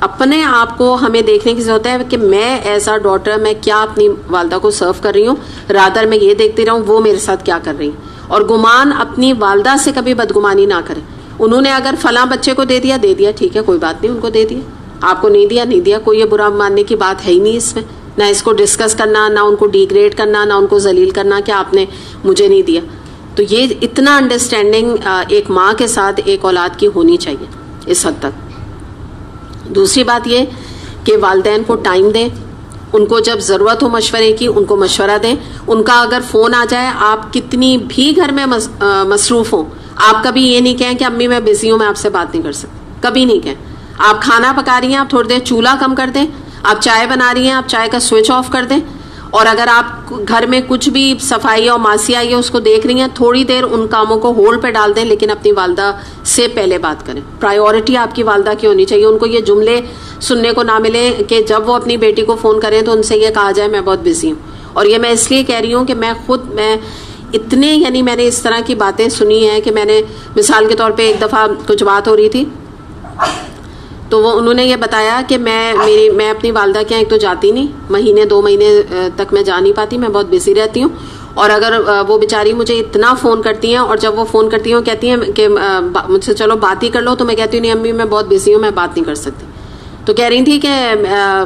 اپنے آپ کو ہمیں دیکھنے کی ضرورت ہے کہ میں ایز اے ڈاٹر میں کیا اپنی والدہ کو سرو کر رہی ہوں, رادر میں یہ دیکھتی رہوں وہ میرے ساتھ کیا کر رہی ہیں. اور گمان اپنی والدہ سے کبھی بدگمانی نہ کریں. انہوں نے اگر فلاں بچے کو دے دیا ٹھیک ہے, کوئی بات نہیں, ان کو دے دیا. آپ کو نہیں دیا, کوئی یہ برا ماننے کی بات ہے ہی نہیں اس میں. نہ اس کو ڈسکس کرنا, نہ ان کو ڈیگریڈ کرنا, نہ ان کو ذلیل کرنا کہ آپ نے مجھے نہیں دیا. تو یہ اتنا انڈرسٹینڈنگ ایک ماں کے ساتھ ایک اولاد کی ہونی چاہیے اس حد تک. دوسری بات یہ کہ والدین کو ٹائم دیں, ان کو جب ضرورت ہو مشورے کی ان کو مشورہ دیں. ان کا اگر فون آ جائے, آپ کتنی بھی گھر میں مصروف ہوں, آپ کبھی یہ نہیں کہیں کہ امی میں بزی ہوں, میں آپ سے بات نہیں کر سکتی, کبھی نہیں کہیں. آپ کھانا پکا رہی ہیں, آپ تھوڑی دیر چولہا کم کر دیں. آپ چائے بنا رہی ہیں, آپ چائے کا سوئچ آف کر دیں. اور اگر آپ گھر میں کچھ بھی صفائی اور ماسی آئی ہے اس کو دیکھ رہی ہیں, تھوڑی دیر ان کاموں کو ہولڈ پہ ڈال دیں, لیکن اپنی والدہ سے پہلے بات کریں. پرائیورٹی آپ کی والدہ کی ہونی چاہیے. ان کو یہ جملے سننے کو نہ ملے کہ جب وہ اپنی بیٹی کو فون کریں تو ان سے یہ کہا جائے میں بہت بزی ہوں. اور یہ میں اس لیے کہہ رہی ہوں کہ میں اتنے میں نے اس طرح کی باتیں سنی ہیں کہ میں نے مثال کے طور پہ ایک دفعہ کچھ بات ہو رہی تھی, تو وہ انہوں نے یہ بتایا کہ میں اپنی والدہ کے یہاں ایک تو جاتی نہیں, مہینے 2 مہینے تک میں جا نہیں پاتی, میں بہت بزی رہتی ہوں. اور اگر وہ بیچاری مجھے اتنا فون کرتی ہیں, اور جب وہ فون کرتی ہیں کہتی ہیں کہ مجھ سے چلو بات ہی کر لو, تو میں کہتی ہوں نہیں امی میں بہت بزی ہوں, میں بات نہیں کر سکتی. تو کہہ رہی تھی کہ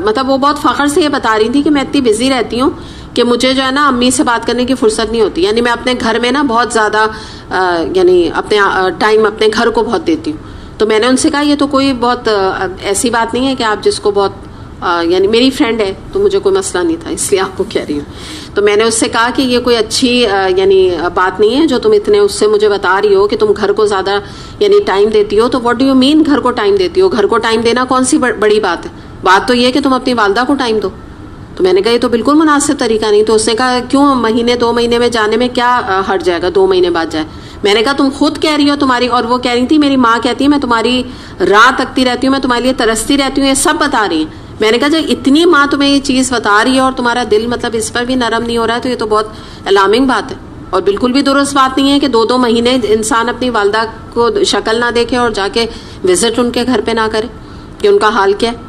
مطلب وہ بہت فخر سے یہ بتا رہی تھی کہ میں اتنی بزی رہتی ہوں کہ مجھے جو ہے نا امی سے بات کرنے کی فرصت نہیں ہوتی. یعنی میں اپنے گھر میں نا بہت زیادہ اپنے ٹائم اپنے گھر کو بہت دیتی ہوں. تو میں نے ان سے کہا یہ تو کوئی بہت ایسی بات نہیں ہے کہ آپ جس کو بہت میری فرینڈ ہے تو مجھے کوئی مسئلہ نہیں تھا, اس لیے آپ کو کہہ رہی ہوں. تو میں نے اس سے کہا کہ یہ کوئی اچھی بات نہیں ہے جو تم اتنے اس سے مجھے بتا رہی ہو کہ تم گھر کو زیادہ ٹائم دیتی ہو. تو واٹ ڈو یو مین گھر کو ٹائم دیتی ہو؟ گھر کو ٹائم دینا کون سی بڑی بات ہے؟ بات تو یہ کہ تم اپنی والدہ کو ٹائم دو. تو میں نے کہا یہ تو بالکل مناسب طریقہ نہیں. تو اس نے کہا کیوں مہینے 2 مہینے میں جانے میں کیا ہٹ جائے گا, 2 مہینے بعد جائے. میں نے کہا تم خود کہہ رہی ہو تمہاری, اور وہ کہہ رہی تھی میری ماں کہتی ہے میں تمہاری راہ تکتی رہتی ہوں, میں تمہارے لیے ترستی رہتی ہوں, یہ سب بتا رہی ہیں. میں نے کہا جب اتنی ماں تمہیں یہ چیز بتا رہی ہے اور تمہارا دل مطلب اس پر بھی نرم نہیں ہو رہا ہے, تو یہ تو بہت الارمنگ بات ہے. اور بالکل بھی درست بات نہیں ہے کہ 2 مہینے انسان اپنی والدہ کو شکل نہ دیکھے اور جا کے وزٹ ان کے گھر پہ نہ کرے کہ ان کا حال کیا ہے.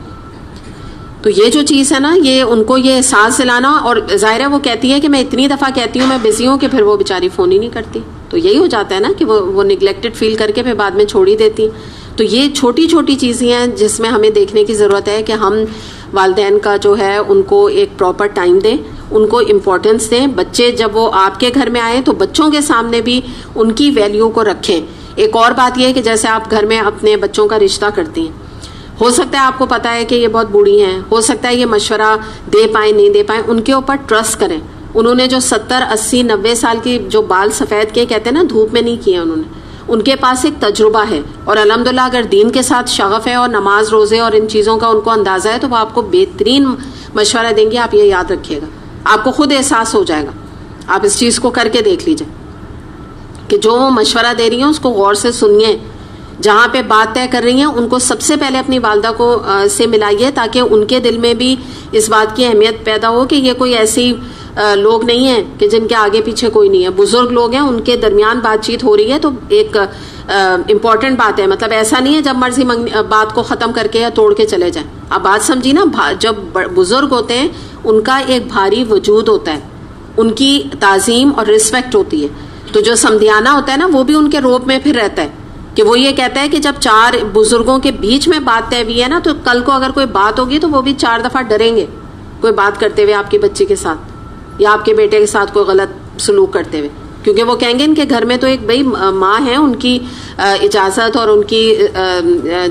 تو یہ جو چیز ہے نا, یہ ان کو یہ احساس دلانا. اور ظاہر ہے وہ کہتی ہے کہ میں اتنی دفعہ کہتی ہوں میں بزی ہوں, کہ پھر وہ بیچاری فون ہی نہیں کرتی. تو یہی ہو جاتا ہے نا کہ وہ نگلیکٹڈ فیل کر کے پھر بعد میں چھوڑ ہی دیتی. تو یہ چھوٹی چھوٹی چیزیں ہیں جس میں ہمیں دیکھنے کی ضرورت ہے کہ ہم والدین کا جو ہے ان کو ایک پراپر ٹائم دیں, ان کو امپورٹنس دیں. بچے جب وہ آپ کے گھر میں آئیں تو بچوں کے سامنے بھی ان کی ویلیو کو رکھیں. ایک اور بات یہ ہے کہ جیسے آپ گھر میں اپنے بچوں کا رشتہ کرتی ہیں, ہو سکتا ہے آپ کو پتا ہے کہ یہ بہت بوڑھی ہیں, ہو سکتا ہے یہ مشورہ دے پائیں نہیں دے پائیں, ان کے اوپر ٹرسٹ کریں. انہوں نے جو 70 80 90 سال کی جو بال سفید کے کہتے ہیں نا دھوپ میں نہیں کیے انہوں نے, ان کے پاس ایک تجربہ ہے. اور الحمدللہ اگر دین کے ساتھ شغف ہے اور نماز روزے اور ان چیزوں کا ان کو اندازہ ہے تو وہ آپ کو بہترین مشورہ دیں گے. آپ یہ یاد رکھیے گا, آپ کو خود احساس ہو جائے گا. آپ اس چیز کو کر کے دیکھ لیجئے کہ جو وہ مشورہ دے رہی ہیں اس کو غور سے سنیے. جہاں پہ بات طے کر رہی ہیں ان کو سب سے پہلے اپنی والدہ کو سے ملائیے, تاکہ ان کے دل میں بھی اس بات کی اہمیت پیدا ہو کہ یہ کوئی ایسی لوگ نہیں ہیں کہ جن کے آگے پیچھے کوئی نہیں ہے. بزرگ لوگ ہیں, ان کے درمیان بات چیت ہو رہی ہے تو ایک امپورٹنٹ بات ہے. مطلب ایسا نہیں ہے جب مرضی بات کو ختم کر کے یا توڑ کے چلے جائیں. آپ بات سمجھی نا, جب بزرگ ہوتے ہیں ان کا ایک بھاری وجود ہوتا ہے, ان کی تعظیم اور رسپیکٹ ہوتی ہے. تو جو سمدھیانہ ہوتا ہے نا وہ بھی ان کے روپ میں پھر رہتا ہے کہ وہ یہ کہتا ہے کہ جب 4 بزرگوں کے بیچ میں بات طے ہوئی ہے نا, تو کل کو اگر کوئی بات ہوگی تو وہ بھی 4 دفعہ ڈریں گے کوئی بات کرتے ہوئے آپ کی بچی کے ساتھ یا آپ کے بیٹے کے ساتھ کوئی غلط سلوک کرتے ہوئے, کیونکہ وہ کہیں گے ان کے گھر میں تو ایک بھائی ماں ہے، ان کی اجازت اور ان کی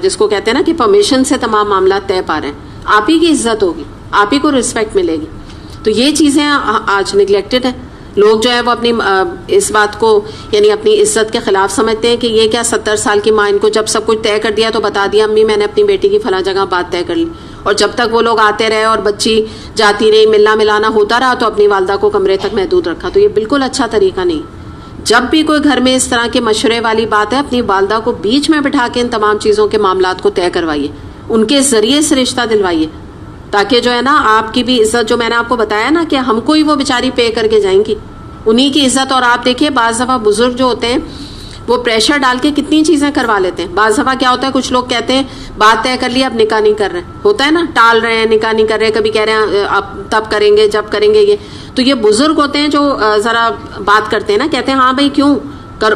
جس کو کہتے ہیں نا کہ پرمیشن سے تمام معاملات طے پا رہے ہیں. آپ ہی کی عزت ہوگی، آپ ہی کو رسپیکٹ ملے گی. تو یہ چیزیں آج نگلیکٹڈ ہیں. لوگ جو ہے وہ اپنی اس بات کو یعنی اپنی عزت کے خلاف سمجھتے ہیں کہ یہ کیا 70 سال کی ماں، ان کو جب سب کچھ طے کر دیا تو بتا دیا امی میں نے اپنی بیٹی کی فلاں جگہ بات طے کر لی، اور جب تک وہ لوگ آتے رہے اور بچی جاتی رہی، ملنا ملانا ہوتا رہا، تو اپنی والدہ کو کمرے تک محدود رکھا. تو یہ بالکل اچھا طریقہ نہیں. جب بھی کوئی گھر میں اس طرح کے مشورے والی بات ہے، اپنی والدہ کو بیچ میں بٹھا کے ان تمام چیزوں کے معاملات کو طے کروائیے، ان کے ذریعے سے رشتہ دلوائیے، تاکہ جو ہے نا آپ کی بھی عزت، جو میں نے آپ کو بتایا نا کہ ہم کو ہی وہ بیچاری پے کر کے جائیں گی، انہی کی عزت. اور آپ دیکھیے بعض دفعہ بزرگ جو ہوتے ہیں وہ پریشر ڈال کے کتنی چیزیں کروا لیتے ہیں. بعض دفعہ کیا ہوتا ہے، کچھ لوگ کہتے ہیں بات طے کر لی اب نکاح نہیں کر رہے، ہوتا ہے نا، ٹال رہے ہیں، نکاح نہیں کر رہے، کبھی کہہ رہے ہیں اب تب کریں گے جب کریں گے. یہ تو یہ بزرگ ہوتے ہیں جو ذرا بات کرتے ہیں نا، کہتے ہیں ہاں بھائی کیوں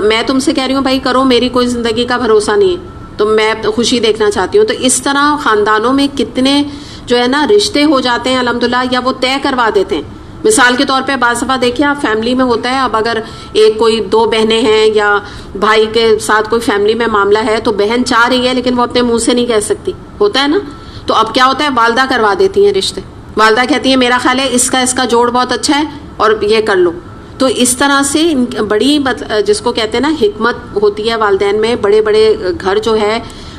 میں تم سے کہہ رہی ہوں بھائی کرو، میری کوئی زندگی کا بھروسہ نہیں ہے، تو میں خوشی دیکھنا چاہتی ہوں. تو اس طرح خاندانوں میں کتنے جو ہے نا رشتے ہو جاتے ہیں الحمدللہ، یا وہ طے کروا دیتے ہیں. مثال کے طور پہ بعض دفعہ دیکھیے آپ فیملی میں ہوتا ہے، اب اگر ایک کوئی 2 بہنیں ہیں یا بھائی کے ساتھ کوئی فیملی میں معاملہ ہے، تو بہن چاہ رہی ہے لیکن وہ اپنے منہ سے نہیں کہہ سکتی، ہوتا ہے نا. تو اب کیا ہوتا ہے، والدہ کروا دیتی ہیں رشتے. والدہ کہتی ہیں میرا خیال ہے اس کا جوڑ بہت اچھا ہے اور یہ کر لو. تو اس طرح سے بڑی جس کو کہتے ہیں نا حکمت ہوتی ہے والدین میں. بڑے بڑے گھر جو ہے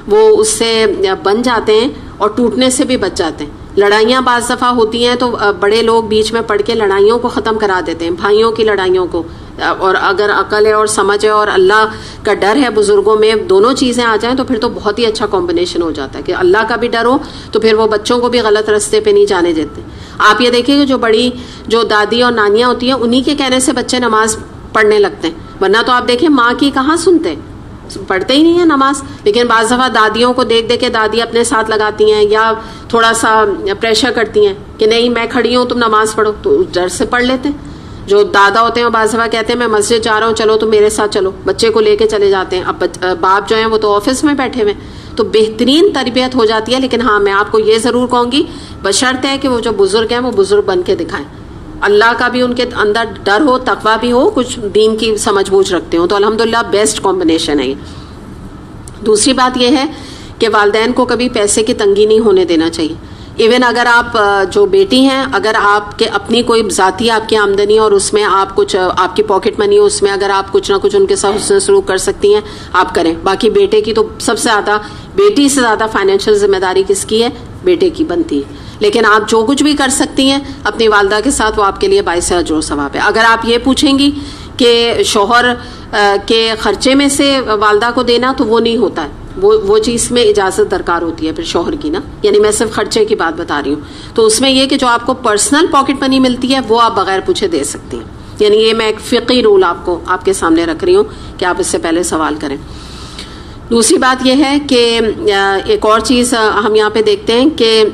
وہ اس سے بن جاتے ہیں اور ٹوٹنے سے بھی بچ جاتے ہیں. لڑائیاں بعض دفعہ ہوتی ہیں تو بڑے لوگ بیچ میں پڑ کے لڑائیوں کو ختم کرا دیتے ہیں، بھائیوں کی لڑائیوں کو. اور اگر عقل ہے اور سمجھ ہے اور اللہ کا ڈر ہے بزرگوں میں، دونوں چیزیں آ جائیں تو پھر تو بہت ہی اچھا کمبینیشن ہو جاتا ہے کہ اللہ کا بھی ڈر ہو تو پھر وہ بچوں کو بھی غلط راستے پہ نہیں جانے دیتے. آپ یہ دیکھیں کہ جو دادی اور نانیاں ہوتی ہیں انہی کے کہنے سے بچے نماز پڑھنے لگتے ہیں، ورنہ تو آپ دیکھیں ماں کی کہاں سنتے، پڑھتے ہی نہیں ہیں نماز. لیکن بعض دفعہ دادیوں کو دیکھ کے دادی اپنے ساتھ لگاتی ہیں یا تھوڑا سا پریشر کرتی ہیں کہ نہیں میں کھڑی ہوں تم نماز پڑھو، تو اس ڈر سے پڑھ لیتے ہیں. جو دادا ہوتے ہیں وہ بعض دفعہ کہتے ہیں میں مسجد جا رہا ہوں چلو تو میرے ساتھ چلو، بچے کو لے کے چلے جاتے ہیں. اب باپ جو ہیں وہ تو آفس میں بیٹھے ہوئے، تو بہترین تربیت ہو جاتی ہے. لیکن ہاں میں آپ کو یہ ضرور کہوں گی بشرط ہے کہ وہ جو بزرگ ہیں وہ بزرگ بن کے دکھائیں، اللہ کا بھی ان کے اندر ڈر ہو، تقویٰ بھی ہو، کچھ دین کی سمجھ بوجھ رکھتے ہوں، تو الحمدللہ بیسٹ کمبینیشن ہے یہ. دوسری بات یہ ہے کہ والدین کو کبھی پیسے کی تنگی نہیں ہونے دینا چاہیے. ایون اگر آپ جو بیٹی ہیں، اگر آپ کے اپنی کوئی ذاتی آپ کی آمدنی اور اس میں آپ کچھ آپ کی پاکٹ منی ہو، اس میں اگر آپ کچھ نہ کچھ ان کے ساتھ حسن سلوک کر سکتی ہیں آپ کریں. باقی بیٹے کی تو سب سے زیادہ، بیٹی سے زیادہ فائنینشیل ذمہ داری کس کی ہے؟ بیٹے کی بنتی ہے. لیکن آپ جو کچھ بھی کر سکتی ہیں اپنی والدہ کے ساتھ وہ آپ کے لیے باعث اجر و ثواب ہے. اگر آپ یہ پوچھیں گی کہ شوہر کے خرچے میں سے والدہ کو دینا، تو وہ نہیں ہوتا ہے، وہ چیز میں اجازت درکار ہوتی ہے پھر شوہر کی نا. یعنی میں صرف خرچے کی بات بتا رہی ہوں. تو اس میں یہ کہ جو آپ کو پرسنل پاکٹ منی ملتی ہے وہ آپ بغیر پوچھے دے سکتی ہیں. یعنی یہ میں ایک فقہی رول آپ کے سامنے رکھ رہی ہوں کہ آپ اس سے پہلے سوال کریں. دوسری بات یہ ہے کہ ایک اور چیز ہم یہاں پہ دیکھتے ہیں کہ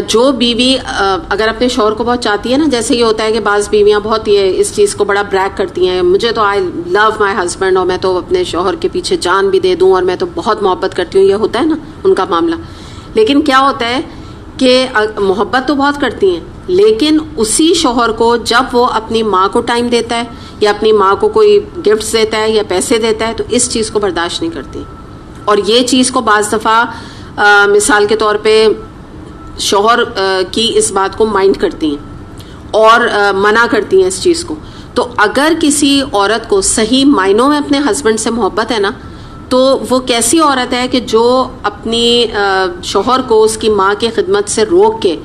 جو بیوی اگر اپنے شوہر کو بہت چاہتی ہے نا، جیسے یہ ہوتا ہے کہ بعض بیویاں بہت یہ اس چیز کو بڑا بریک کرتی ہیں، مجھے تو آئی لو مائی ہسبینڈ، اور میں تو اپنے شوہر کے پیچھے جان بھی دے دوں اور میں تو بہت محبت کرتی ہوں، یہ ہوتا ہے نا ان کا معاملہ. لیکن کیا ہوتا ہے کہ محبت تو بہت کرتی ہیں، لیکن اسی شوہر کو جب وہ اپنی ماں کو ٹائم دیتا ہے یا اپنی ماں کو کوئی گفٹس دیتا ہے یا پیسے دیتا ہے تو اس چیز کو برداشت نہیں کرتی. اور یہ چیز کو بعض دفعہ مثال کے طور پہ شوہر کی اس بات کو مائنڈ کرتی ہیں اور منع کرتی ہیں اس چیز کو. تو اگر کسی عورت کو صحیح معنوں میں اپنے ہسبینڈ سے محبت ہے نا، تو وہ کیسی عورت ہے کہ جو اپنی شوہر کو اس کی ماں کی خدمت سے روک کے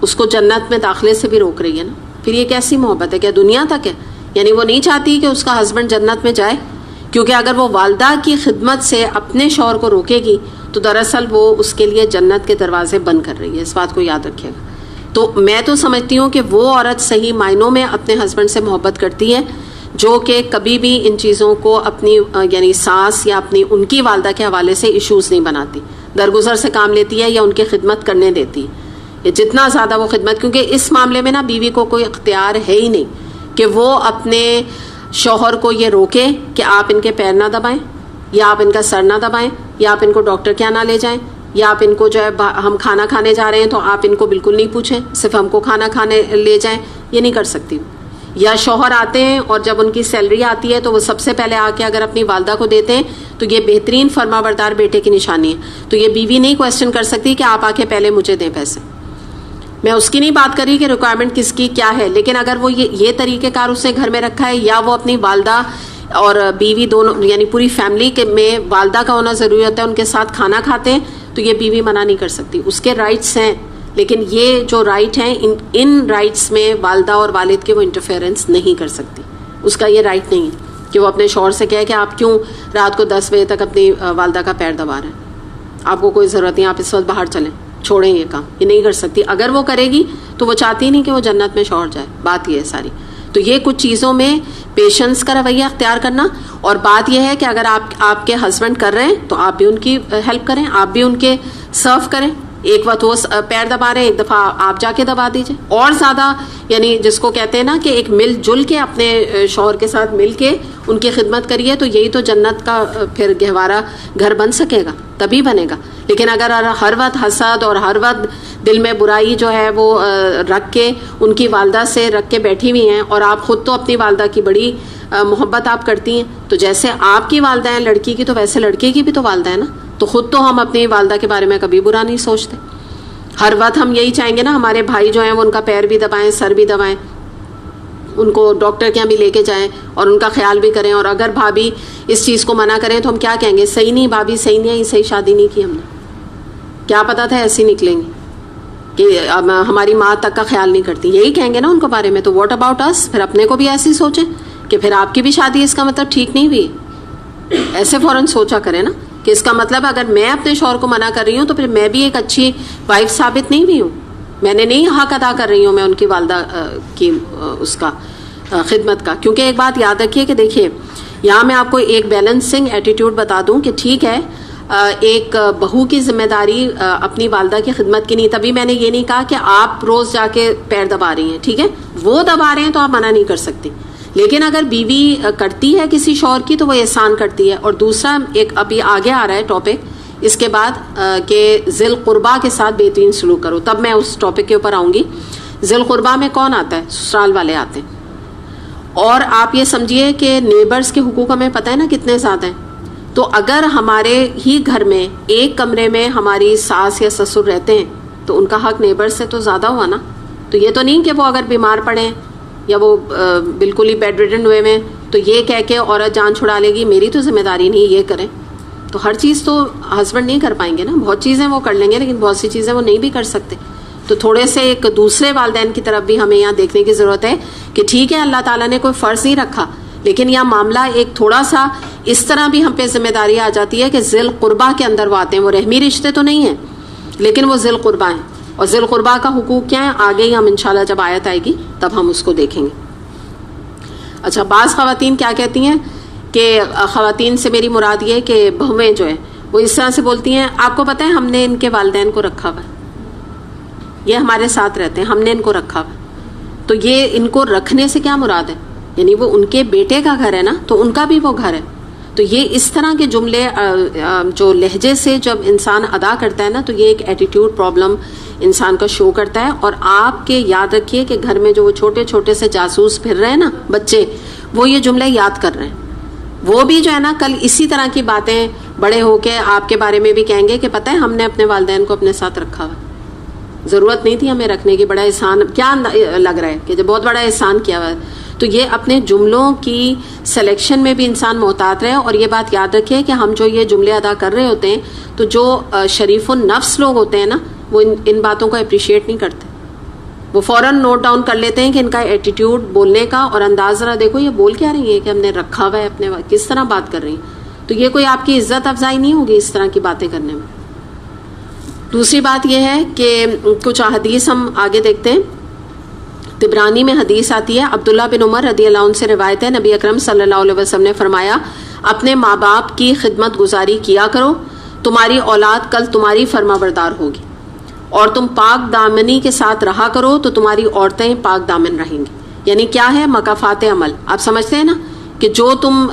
اس کو جنت میں داخلے سے بھی روک رہی ہے نا. پھر یہ کیسی محبت ہے؟ کیا دنیا تک ہے؟ یعنی وہ نہیں چاہتی کہ اس کا ہسبینڈ جنت میں جائے، کیونکہ اگر وہ والدہ کی خدمت سے اپنے شوہر کو روکے گی تو دراصل وہ اس کے لیے جنت کے دروازے بند کر رہی ہے. اس بات کو یاد رکھیے گا. تو میں تو سمجھتی ہوں کہ وہ عورت صحیح معنوں میں اپنے ہسبینڈ سے محبت کرتی ہے جو کہ کبھی بھی ان چیزوں کو اپنی یعنی ساس یا اپنی ان کی والدہ کے حوالے سے ایشوز نہیں بناتی، درگزر سے کام لیتی ہے یا ان کی خدمت کرنے دیتی ہے. جتنا زیادہ وہ خدمت، کیونکہ اس معاملے میں نا بیوی کو کوئی اختیار ہے ہی نہیں کہ وہ اپنے شوہر کو یہ روکے کہ آپ ان کے پیر نہ دبائیں یا آپ ان کا سر نہ دبائیں یا آپ ان کو ڈاکٹر کیا نہ لے جائیں یا آپ ان کو جو ہے ہم کھانا کھانے جا رہے ہیں تو آپ ان کو بالکل نہیں پوچھیں، صرف ہم کو کھانا کھانے لے جائیں. یہ نہیں کر سکتی. یا شوہر آتے ہیں اور جب ان کی سیلری آتی ہے تو وہ سب سے پہلے آ کے اگر اپنی والدہ کو دیتے ہیں تو یہ بہترین فرما بردار بیٹے کی نشانی ہے. تو یہ بیوی نہیں کوشچن کر سکتی کہ آپ آ کے پہلے مجھے دیں پیسے. میں اس کی نہیں بات کر رہی کہ ریکوائرمنٹ کس کی کیا ہے, لیکن اگر وہ یہ طریقہ کار اس نے گھر میں رکھا ہے, یا وہ اپنی والدہ اور بیوی دونوں یعنی پوری فیملی میں والدہ کا ہونا ضروری ہوتا ہے, ان کے ساتھ کھانا کھاتے ہیں, تو یہ بیوی منع نہیں کر سکتی. اس کے رائٹس ہیں, لیکن یہ جو رائٹ ہیں ان رائٹس میں والدہ اور والد کے وہ انٹرفیئرنس نہیں کر سکتی. اس کا یہ رائٹ نہیں ہے کہ وہ اپنے شوہر سے کہے کہ آپ کیوں رات کو 10 بجے تک اپنی والدہ کا پیر دبا رہے ہیں, آپ کو کوئی ضرورت نہیں, آپ اس وقت باہر چلیں, چھوڑیں یہ کام. یہ نہیں کر سکتی. اگر وہ کرے گی تو وہ چاہتی نہیں کہ وہ جنت میں شوہر جائے. بات یہ ہے ساری. تو یہ کچھ چیزوں میں پیشنس کا رویہ اختیار کرنا, اور بات یہ ہے کہ اگر آپ کے ہسبینڈ کر رہے ہیں تو آپ بھی ان کی ہیلپ کریں, آپ بھی ان کے سرو کریں. ایک وقت وہ پیر دبا رہے ہیں, ایک دفعہ آپ جا کے دبا دیجئے. اور زیادہ یعنی جس کو کہتے ہیں نا کہ ایک مل جل کے اپنے شوہر کے ساتھ مل کے ان کی خدمت کریے, تو یہی تو جنت کا پھر گہوارہ گھر بن سکے گا, تبھی بنے گا. لیکن اگر ہر وقت حسد اور ہر وقت دل میں برائی جو ہے وہ رکھ کے ان کی والدہ سے رکھ کے بیٹھی ہوئی ہیں, اور آپ خود تو اپنی والدہ کی بڑی محبت آپ کرتی ہیں, تو جیسے آپ کی والدہ ہیں لڑکی کی, تو ویسے لڑکے کی بھی تو والدہ ہے نا. تو خود تو ہم اپنی والدہ کے بارے میں کبھی برا نہیں سوچتے. ہر وقت ہم یہی چاہیں گے نا ہمارے بھائی جو ہیں وہ ان کا پیر بھی دبائیں, سر بھی دبائیں, ان کو ڈاکٹر کے یہاں بھی لے کے جائیں اور ان کا خیال بھی کریں. اور اگر بھابھی اس چیز کو منع کریں تو ہم کیا کہیں گے؟ صحیح نہیں بھابھی, صحیح نہیں ہے, صحیح شادی نہیں کی ہم نے, کیا پتا تھا ایسی نکلیں گی کہ ہماری ماں تک کا خیال نہیں کرتی. یہی کہیں گے نا ان کے بارے میں. تو واٹ اباؤٹ اس؟ پھر اپنے کو بھی ایسی سوچیں کہ پھر آپ کی بھی شادی اس کا مطلب ٹھیک نہیں ہوئی. ایسے فوراً سوچا کریں نا کہ اس کا مطلب اگر میں اپنے شوہر کو منع کر رہی ہوں تو پھر میں بھی ایک اچھی وائف ثابت نہیں ہوئی ہوں, میں نے نہیں حق ادا کر رہی ہوں میں ان کی والدہ کی اس کا خدمت کا. کیونکہ ایک بات یاد رکھیے کہ دیکھیے یہاں میں آپ کو ایک بیلنسنگ ایٹیٹیوڈ بتا دوں کہ ٹھیک ہے ایک بہو کی ذمہ داری اپنی والدہ کی خدمت کی نہیں. تبھی میں نے یہ نہیں کہا کہ آپ روز جا کے پیر دبا رہی ہیں, ٹھیک ہے وہ دبا رہے ہیں تو آپ منع نہیں کر سکتی. لیکن اگر بیوی کرتی ہے کسی شوہر کی تو وہ احسان کرتی ہے. اور دوسرا ایک ابھی آگے آ رہا ہے ٹاپک اس کے بعد کہ ذی القربا کے ساتھ بہترین سلوک کرو, تب میں اس ٹاپک کے اوپر آؤں گی. ذی القربا میں کون آتا ہے؟ سسرال والے آتے ہیں. اور آپ یہ سمجھیے کہ نیبرز کے حقوق ہمیں پتہ ہے نا کتنے زیادہ ہیں. تو اگر ہمارے ہی گھر میں ایک کمرے میں ہماری ساس یا سسر رہتے ہیں تو ان کا حق نیبر سے تو زیادہ ہوا نا. تو یہ تو نہیں کہ وہ اگر بیمار پڑے یا وہ بالکل ہی بیڈ ریڈن ہوئے میں تو یہ کہہ کے عورت جان چھڑا لے گی میری تو ذمہ داری نہیں یہ کریں. تو ہر چیز تو ہسبینڈ نہیں کر پائیں گے نا. بہت چیزیں وہ کر لیں گے لیکن بہت سی چیزیں وہ نہیں بھی کر سکتے. تو تھوڑے سے ایک دوسرے والدین کی طرف بھی ہمیں یہاں دیکھنے کی ضرورت ہے کہ ٹھیک ہے اللہ تعالیٰ نے کوئی فرض نہیں رکھا, لیکن یہ معاملہ ایک تھوڑا سا اس طرح بھی ہم پہ ذمہ داری آ جاتی ہے کہ ذی القربا کے اندر وہ آتے ہیں. وہ رحمی رشتے تو نہیں ہیں لیکن وہ ذی القربا ہیں. اور ذی القربا کا حقوق کیا ہے آگے ہی ہم انشاءاللہ جب آیت آئے گی تب ہم اس کو دیکھیں گے. اچھا, بعض خواتین کیا کہتی ہیں کہ خواتین سے میری مراد یہ کہ بہویں جو ہیں وہ اس طرح سے بولتی ہیں آپ کو پتہ ہے ہم نے ان کے والدین کو رکھا ہوا ہے, یہ ہمارے ساتھ رہتے ہیں, ہم نے ان کو رکھا ہوا ہے. تو یہ ان کو رکھنے سے کیا مراد ہے؟ یعنی وہ ان کے بیٹے کا گھر ہے نا, تو ان کا بھی وہ گھر ہے. تو یہ اس طرح کے جملے جو لہجے سے جب انسان ادا کرتا ہے نا تو یہ ایک ایٹیٹیوڈ پرابلم انسان کا شو کرتا ہے. اور آپ کے یاد رکھیے کہ گھر میں جو وہ چھوٹے چھوٹے سے جاسوس پھر رہے ہیں نا بچے, وہ یہ جملے یاد کر رہے ہیں. وہ بھی جو ہے نا کل اسی طرح کی باتیں بڑے ہو کے آپ کے بارے میں بھی کہیں گے کہ پتہ ہے ہم نے اپنے والدین کو اپنے ساتھ رکھا ہوا, ضرورت نہیں تھی ہمیں رکھنے کی, بڑا احسان کیا لگ رہا ہے کہ جو بہت بڑا احسان کیا ہوا ہے. تو یہ اپنے جملوں کی سلیکشن میں بھی انسان محتاط رہے. اور یہ بات یاد رکھے کہ ہم جو یہ جملے ادا کر رہے ہوتے ہیں تو جو شریف النفس لوگ ہوتے ہیں نا وہ ان باتوں کو اپریشیٹ نہیں کرتے. وہ فوراً نوٹ ڈاؤن کر لیتے ہیں کہ ان کا ایٹیٹیوڈ بولنے کا اور انداز ذرا دیکھو یہ بول کیا رہی ہے کہ ہم نے رکھا ہوا ہے اپنے, کس طرح بات کر رہی ہیں. تو یہ کوئی آپ کی عزت افزائی نہیں ہوگی اس طرح کی باتیں کرنے میں. دوسری بات یہ ہے کہ کچھ حدیث ہم آگے دیکھتے ہیں. طبرانی میں حدیث آتی ہے, عبداللہ بن عمر رضی اللہ عنہ سے روایت ہے, نبی اکرم صلی اللہ علیہ وسلم نے فرمایا اپنے ماں باپ کی خدمت گزاری کیا کرو, تمہاری اولاد کل تمہاری فرما بردار ہوگی. اور تم پاک دامنی کے ساتھ رہا کرو تو تمہاری عورتیں پاک دامن رہیں گی. یعنی کیا ہے؟ مکافات عمل. آپ سمجھتے ہیں نا کہ جو تم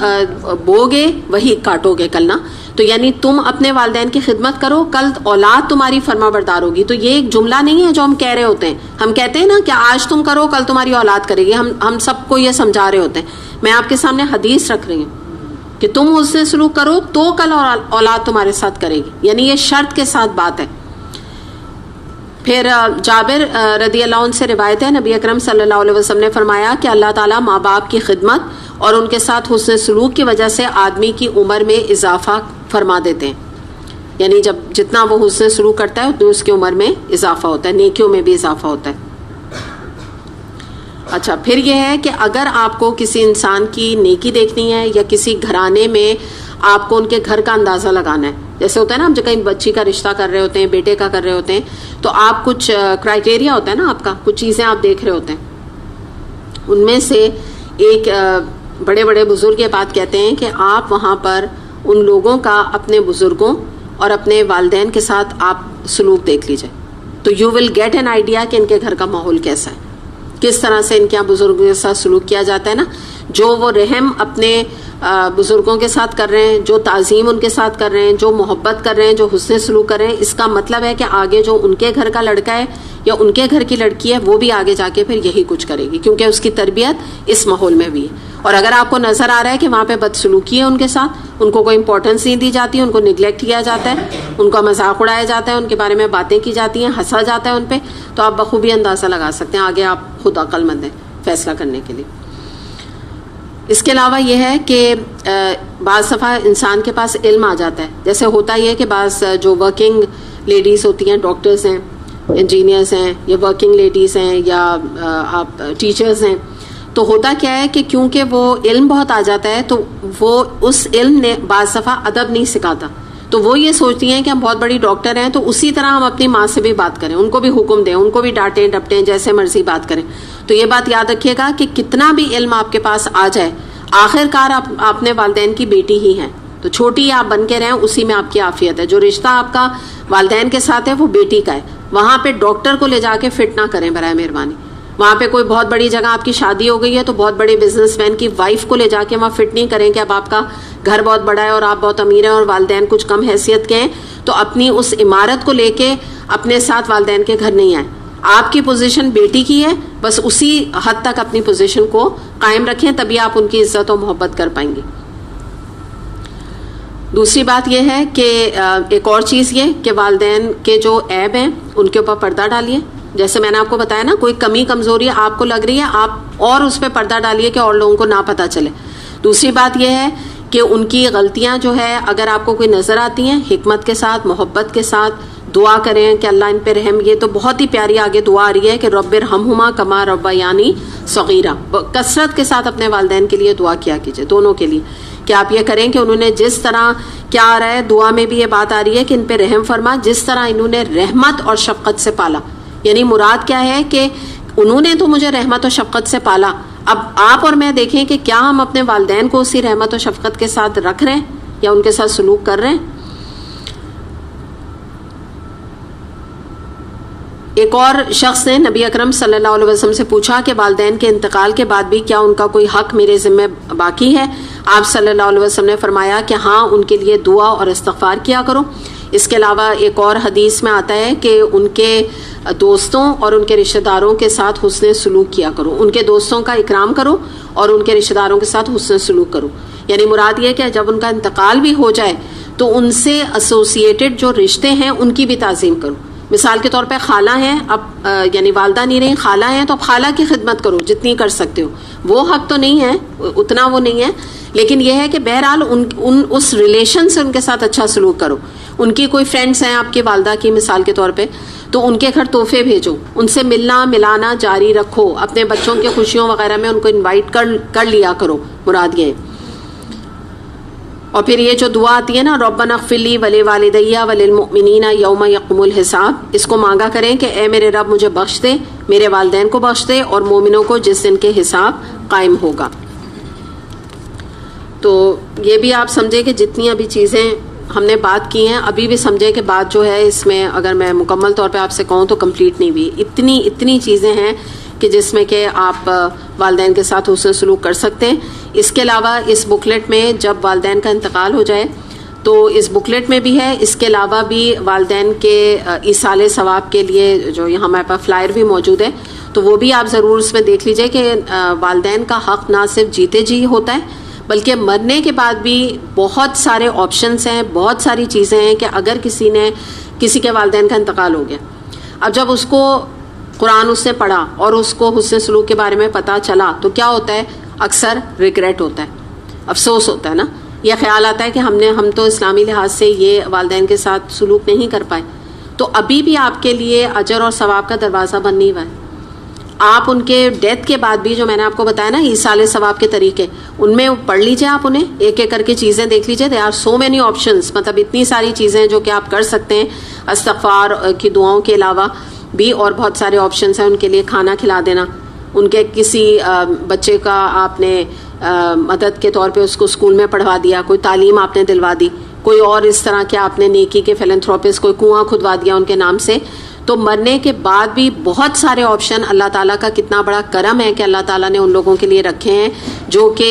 بوگے وہی کاٹو گے کل نا. تو یعنی تم اپنے والدین کی خدمت کرو, کل اولاد تمہاری فرما بردار ہوگی. تو یہ ایک جملہ نہیں ہے جو ہم کہہ رہے ہوتے ہیں. ہم کہتے ہیں نا کہ آج تم کرو کل تمہاری اولاد کرے گی. ہم سب کو یہ سمجھا رہے ہوتے ہیں. میں آپ کے سامنے حدیث رکھ رہی ہوں کہ تم اس سے سلوک کرو تو کل اولاد تمہارے ساتھ کرے گی. یعنی یہ شرط کے ساتھ بات ہے. پھر جابر رضی اللہ عنہ سے روایت ہے, نبی اکرم صلی اللہ علیہ وسلم نے فرمایا کہ اللہ تعالیٰ ماں باپ کی خدمت اور ان کے ساتھ حسن سلوک کی وجہ سے آدمی کی عمر میں اضافہ فرما دیتے ہیں. یعنی جتنا وہ حسن سلوک کرتا ہے اتنی اس کی عمر میں اضافہ ہوتا ہے, نیکیوں میں بھی اضافہ ہوتا ہے. اچھا, پھر یہ ہے کہ اگر آپ کو کسی انسان کی نیکی دیکھنی ہے یا کسی گھرانے میں آپ کو ان کے گھر کا اندازہ لگانا ہے, جیسے ہوتا ہے نا ہم جو کہیں بچی کا رشتہ کر رہے ہوتے ہیں, بیٹے کا کر رہے ہوتے ہیں, تو آپ کچھ کرائٹیریا ہوتا ہے نا آپ کا, کچھ چیزیں آپ دیکھ رہے ہوتے ہیں. ان میں سے ایک بڑے بڑے بزرگ یہ بات کہتے ہیں کہ آپ وہاں پر ان لوگوں کا اپنے بزرگوں اور اپنے والدین کے ساتھ آپ سلوک دیکھ لیجئے, تو you will get an idea کہ ان کے گھر کا ماحول کیسا ہے, کس طرح سے ان کے بزرگوں کے ساتھ سلوک کیا جاتا ہے نا. جو وہ رحم اپنے بزرگوں کے ساتھ کر رہے ہیں, جو تعظیم ان کے ساتھ کر رہے ہیں, جو محبت کر رہے ہیں, جو حسن سلوک کر رہے ہیں, اس کا مطلب ہے کہ آگے جو ان کے گھر کا لڑکا ہے یا ان کے گھر کی لڑکی ہے وہ بھی آگے جا کے پھر یہی کچھ کرے گی, کیونکہ اس کی تربیت اس ماحول میں بھی ہے. اور اگر آپ کو نظر آ رہا ہے کہ وہاں پہ بدسلوکی ہے ان کے ساتھ, ان کو کوئی امپورٹنس نہیں دی جاتی, ان کو نگلیکٹ کیا جاتا ہے, ان کا مذاق اڑایا جاتا ہے, ان کے بارے میں باتیں کی جاتی ہیں, ہنسا جاتا ہے ان پہ, تو آپ بخوبی اندازہ لگا سکتے ہیں, آگے آپ خود عقل مند ہیں فیصلہ کرنے کے لیے. اس کے علاوہ یہ ہے کہ بعض دفعہ انسان کے پاس علم آ جاتا ہے. جیسے ہوتا یہ ہے کہ بعض جو ورکنگ لیڈیز ہوتی ہیں, ڈاکٹرز ہیں, انجینئرز ہیں, یا ورکنگ لیڈیز ہیں, یا آپ ٹیچرز ہیں, تو ہوتا کیا ہے کہ کیونکہ وہ علم بہت آ جاتا ہے تو وہ اس علم نے بعض دفعہ ادب نہیں سکھاتا, تو وہ یہ سوچتی ہیں کہ ہم بہت بڑی ڈاکٹر ہیں تو اسی طرح ہم اپنی ماں سے بھی بات کریں, ان کو بھی حکم دیں, ان کو بھی ڈانٹیں ڈپٹیں, جیسے مرضی بات کریں. تو یہ بات یاد رکھیے گا کہ کتنا بھی علم آپ کے پاس آ جائے, آخر کار آپ اپنے والدین کی بیٹی ہی ہیں, تو چھوٹی آپ بن کے رہیں, اسی میں آپ کی عافیت ہے. جو رشتہ آپ کا والدین کے ساتھ ہے وہ بیٹی کا ہے, وہاں پہ ڈاکٹر کو لے جا کے فٹ نہ کریں برائے مہربانی. وہاں پہ کوئی بہت بڑی جگہ آپ کی شادی ہو گئی ہے تو بہت بڑے بزنس مین کی وائف کو لے جا کے وہاں فٹ نہیں کریں کہ اب آپ کا گھر بہت بڑا ہے اور آپ بہت امیر ہیں اور والدین کچھ کم حیثیت کے ہیں, تو اپنی اس عمارت کو لے کے اپنے ساتھ والدین کے گھر نہیں آئیں. آپ کی پوزیشن بیٹی کی ہے, بس اسی حد تک اپنی پوزیشن کو قائم رکھیں, تبھی آپ ان کی عزت و محبت کر پائیں گے. دوسری بات یہ ہے کہ ایک اور چیز یہ کہ والدین کے جو عیب ہیں ان کے اوپر پردہ ڈالیے. جیسے میں نے آپ کو بتایا نا, کوئی کمی کمزوری آپ کو لگ رہی ہے, آپ اور اس پہ پردہ ڈالیے کہ اور لوگوں کو نہ پتہ چلے. دوسری بات یہ ہے کہ ان کی غلطیاں جو ہے اگر آپ کو کوئی نظر آتی ہیں, حکمت کے ساتھ, محبت کے ساتھ دعا کریں کہ اللہ ان پہ رحم. یہ تو بہت ہی پیاری آگے دعا آ رہی ہے کہ رب ارحمہما کما ربیانی صغیرہ. کثرت کے ساتھ اپنے والدین کے لیے دعا کیا کیجئے, دونوں کے لیے, کہ آپ یہ کریں کہ انہوں نے جس طرح, کیا آ رہا ہے دعا میں بھی یہ بات آ رہی ہے کہ ان پہ رحم فرما, جس طرح انہوں نے رحمت اور شفقت سے پالا. یعنی مراد کیا ہے کہ انہوں نے تو مجھے رحمت و شفقت سے پالا, اب آپ اور میں دیکھیں کہ کیا ہم اپنے والدین کو اسی رحمت و شفقت کے ساتھ رکھ رہے ہیں یا ان کے ساتھ سلوک کر رہے ہیں. ایک اور شخص نے نبی اکرم صلی اللہ علیہ وسلم سے پوچھا کہ والدین کے انتقال کے بعد بھی کیا ان کا کوئی حق میرے ذمہ باقی ہے؟ آپ صلی اللہ علیہ وسلم نے فرمایا کہ ہاں, ان کے لیے دعا اور استغفار کیا کرو. اس کے علاوہ ایک اور حدیث میں آتا ہے کہ ان کے دوستوں اور ان کے رشتہ داروں کے ساتھ حسن سلوک کیا کرو. ان کے دوستوں کا اکرام کرو اور ان کے رشتہ داروں کے ساتھ حسن سلوک کرو. یعنی مراد یہ کہ جب ان کا انتقال بھی ہو جائے تو ان سے ایسوسیٹڈ جو رشتے ہیں ان کی بھی تعظیم کرو. مثال کے طور پہ خالہ ہیں, اب یعنی والدہ نہیں رہی, خالہ ہیں, تو اب خالہ کی خدمت کرو جتنی کر سکتے ہو. وہ حق تو نہیں ہے, اتنا وہ نہیں ہے, لیکن یہ ہے کہ بہرحال اس ریلیشن سے ان کے ساتھ اچھا سلوک کرو. ان کی کوئی فرینڈس ہیں آپ کی والدہ کی مثال کے طور پہ, تو ان کے گھر تحفے بھیجو, ان سے ملنا ملانا جاری رکھو, اپنے بچوں کی خوشیوں وغیرہ میں ان کو انوائٹ کر لیا کرو. مراد یہ. اور پھر یہ جو دعا آتی ہے نا, ربنا اغفر لی ولوالدی وللمؤمنین یوم یقوم الحساب, اس کو مانگا کریں کہ اے میرے رب مجھے بخش دے, میرے والدین کو بخش دے, اور مومنوں کو جس دن کے حساب قائم ہوگا. تو یہ بھی آپ سمجھیں کہ جتنی ابھی چیزیں ہم نے بات کی ہیں, ابھی بھی سمجھیں کہ بات جو ہے اس میں اگر میں مکمل طور پہ آپ سے کہوں تو کمپلیٹ نہیں ہوئی. اتنی چیزیں ہیں کہ جس میں کہ آپ والدین کے ساتھ حسن سلوک کر سکتے ہیں. اس کے علاوہ اس بکلیٹ میں جب والدین کا انتقال ہو جائے تو اس بکلیٹ میں بھی ہے، اس کے علاوہ بھی والدین کے ایصال ثواب کے لیے جو یہاں ہمارے پاس فلائر بھی موجود ہے، تو وہ بھی آپ ضرور اس میں دیکھ لیجئے کہ والدین کا حق نہ صرف جیتے جی ہوتا ہے بلکہ مرنے کے بعد بھی بہت سارے آپشنس ہیں، بہت ساری چیزیں ہیں کہ اگر کسی کے والدین کا انتقال ہو گیا، اب جب اس کو قرآن اس نے پڑھا اور اس کو حسن سلوک کے بارے میں پتہ چلا تو کیا ہوتا ہے؟ اکثر ریگریٹ ہوتا ہے، افسوس ہوتا ہے نا، یہ خیال آتا ہے کہ ہم تو اسلامی لحاظ سے یہ والدین کے ساتھ سلوک نہیں کر پائے. تو ابھی بھی آپ کے لیے اجر اور ثواب کا دروازہ بند نہیں ہوا ہے. آپ ان کے ڈیتھ کے بعد بھی جو میں نے آپ کو بتایا نا ایصال ثواب کے طریقے، ان میں پڑھ لیجئے، آپ انہیں ایک ایک کر کے چیزیں دیکھ لیجئے. They are so many options, مطلب اتنی ساری چیزیں جو کہ آپ کر سکتے ہیں استغفار کی دعاؤں کے علاوہ بھی، اور بہت سارے آپشنس ہیں. ان کے لیے کھانا کھلا دینا، ان کے کسی بچے کا آپ نے مدد کے طور پہ اس کو اسکول میں پڑھوا دیا، کوئی تعلیم آپ نے دلوا دی، کوئی اور اس طرح کے آپ نے نیکی کے فیلنتھروپسٹ کوئی کنواں کھدوا دیا ان کے نام سے. تو مرنے کے بعد بھی بہت سارے آپشن، اللہ تعالیٰ کا کتنا بڑا کرم ہے کہ اللہ تعالیٰ نے ان لوگوں کے لیے رکھے ہیں جو کہ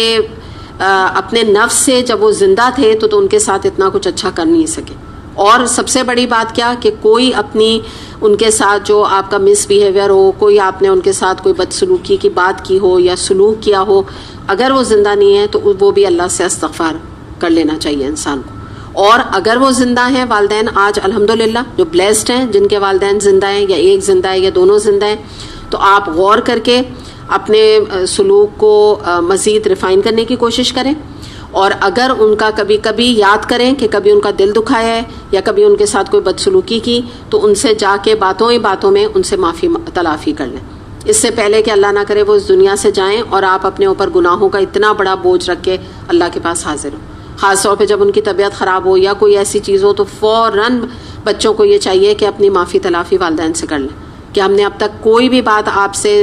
اپنے نفس سے جب وہ زندہ تھے تو ان کے ساتھ اتنا کچھ اچھا کر نہیں سکے. اور سب سے بڑی بات کیا کہ کوئی اپنی ان کے ساتھ جو آپ کا مس بیہیویئر ہو، کوئی آپ نے ان کے ساتھ کوئی بدسلوکی کی بات کی ہو یا سلوک کیا ہو، اگر وہ زندہ نہیں ہے تو وہ بھی اللہ سے استغفار کر لینا چاہیے انسان کو. اور اگر وہ زندہ ہیں والدین، آج الحمدللہ جو بلیسڈ ہیں جن کے والدین زندہ ہیں یا ایک زندہ ہے یا دونوں زندہ ہیں، تو آپ غور کر کے اپنے سلوک کو مزید ریفائن کرنے کی کوشش کریں. اور اگر ان کا کبھی یاد کریں کہ کبھی ان کا دل دکھایا ہے یا کبھی ان کے ساتھ کوئی بدسلوکی کی، تو ان سے جا کے باتوں میں ان سے معافی تلافی کر لیں، اس سے پہلے کہ اللہ نہ کرے وہ اس دنیا سے جائیں اور آپ اپنے اوپر گناہوں کا اتنا بڑا بوجھ رکھ کے اللہ کے پاس حاضر ہوں. خاص طور پہ جب ان کی طبیعت خراب ہو یا کوئی ایسی چیز ہو تو فوراً بچوں کو یہ چاہیے کہ اپنی معافی تلافی والدین سے کر لیں کہ ہم نے اب تک کوئی بھی بات آپ سے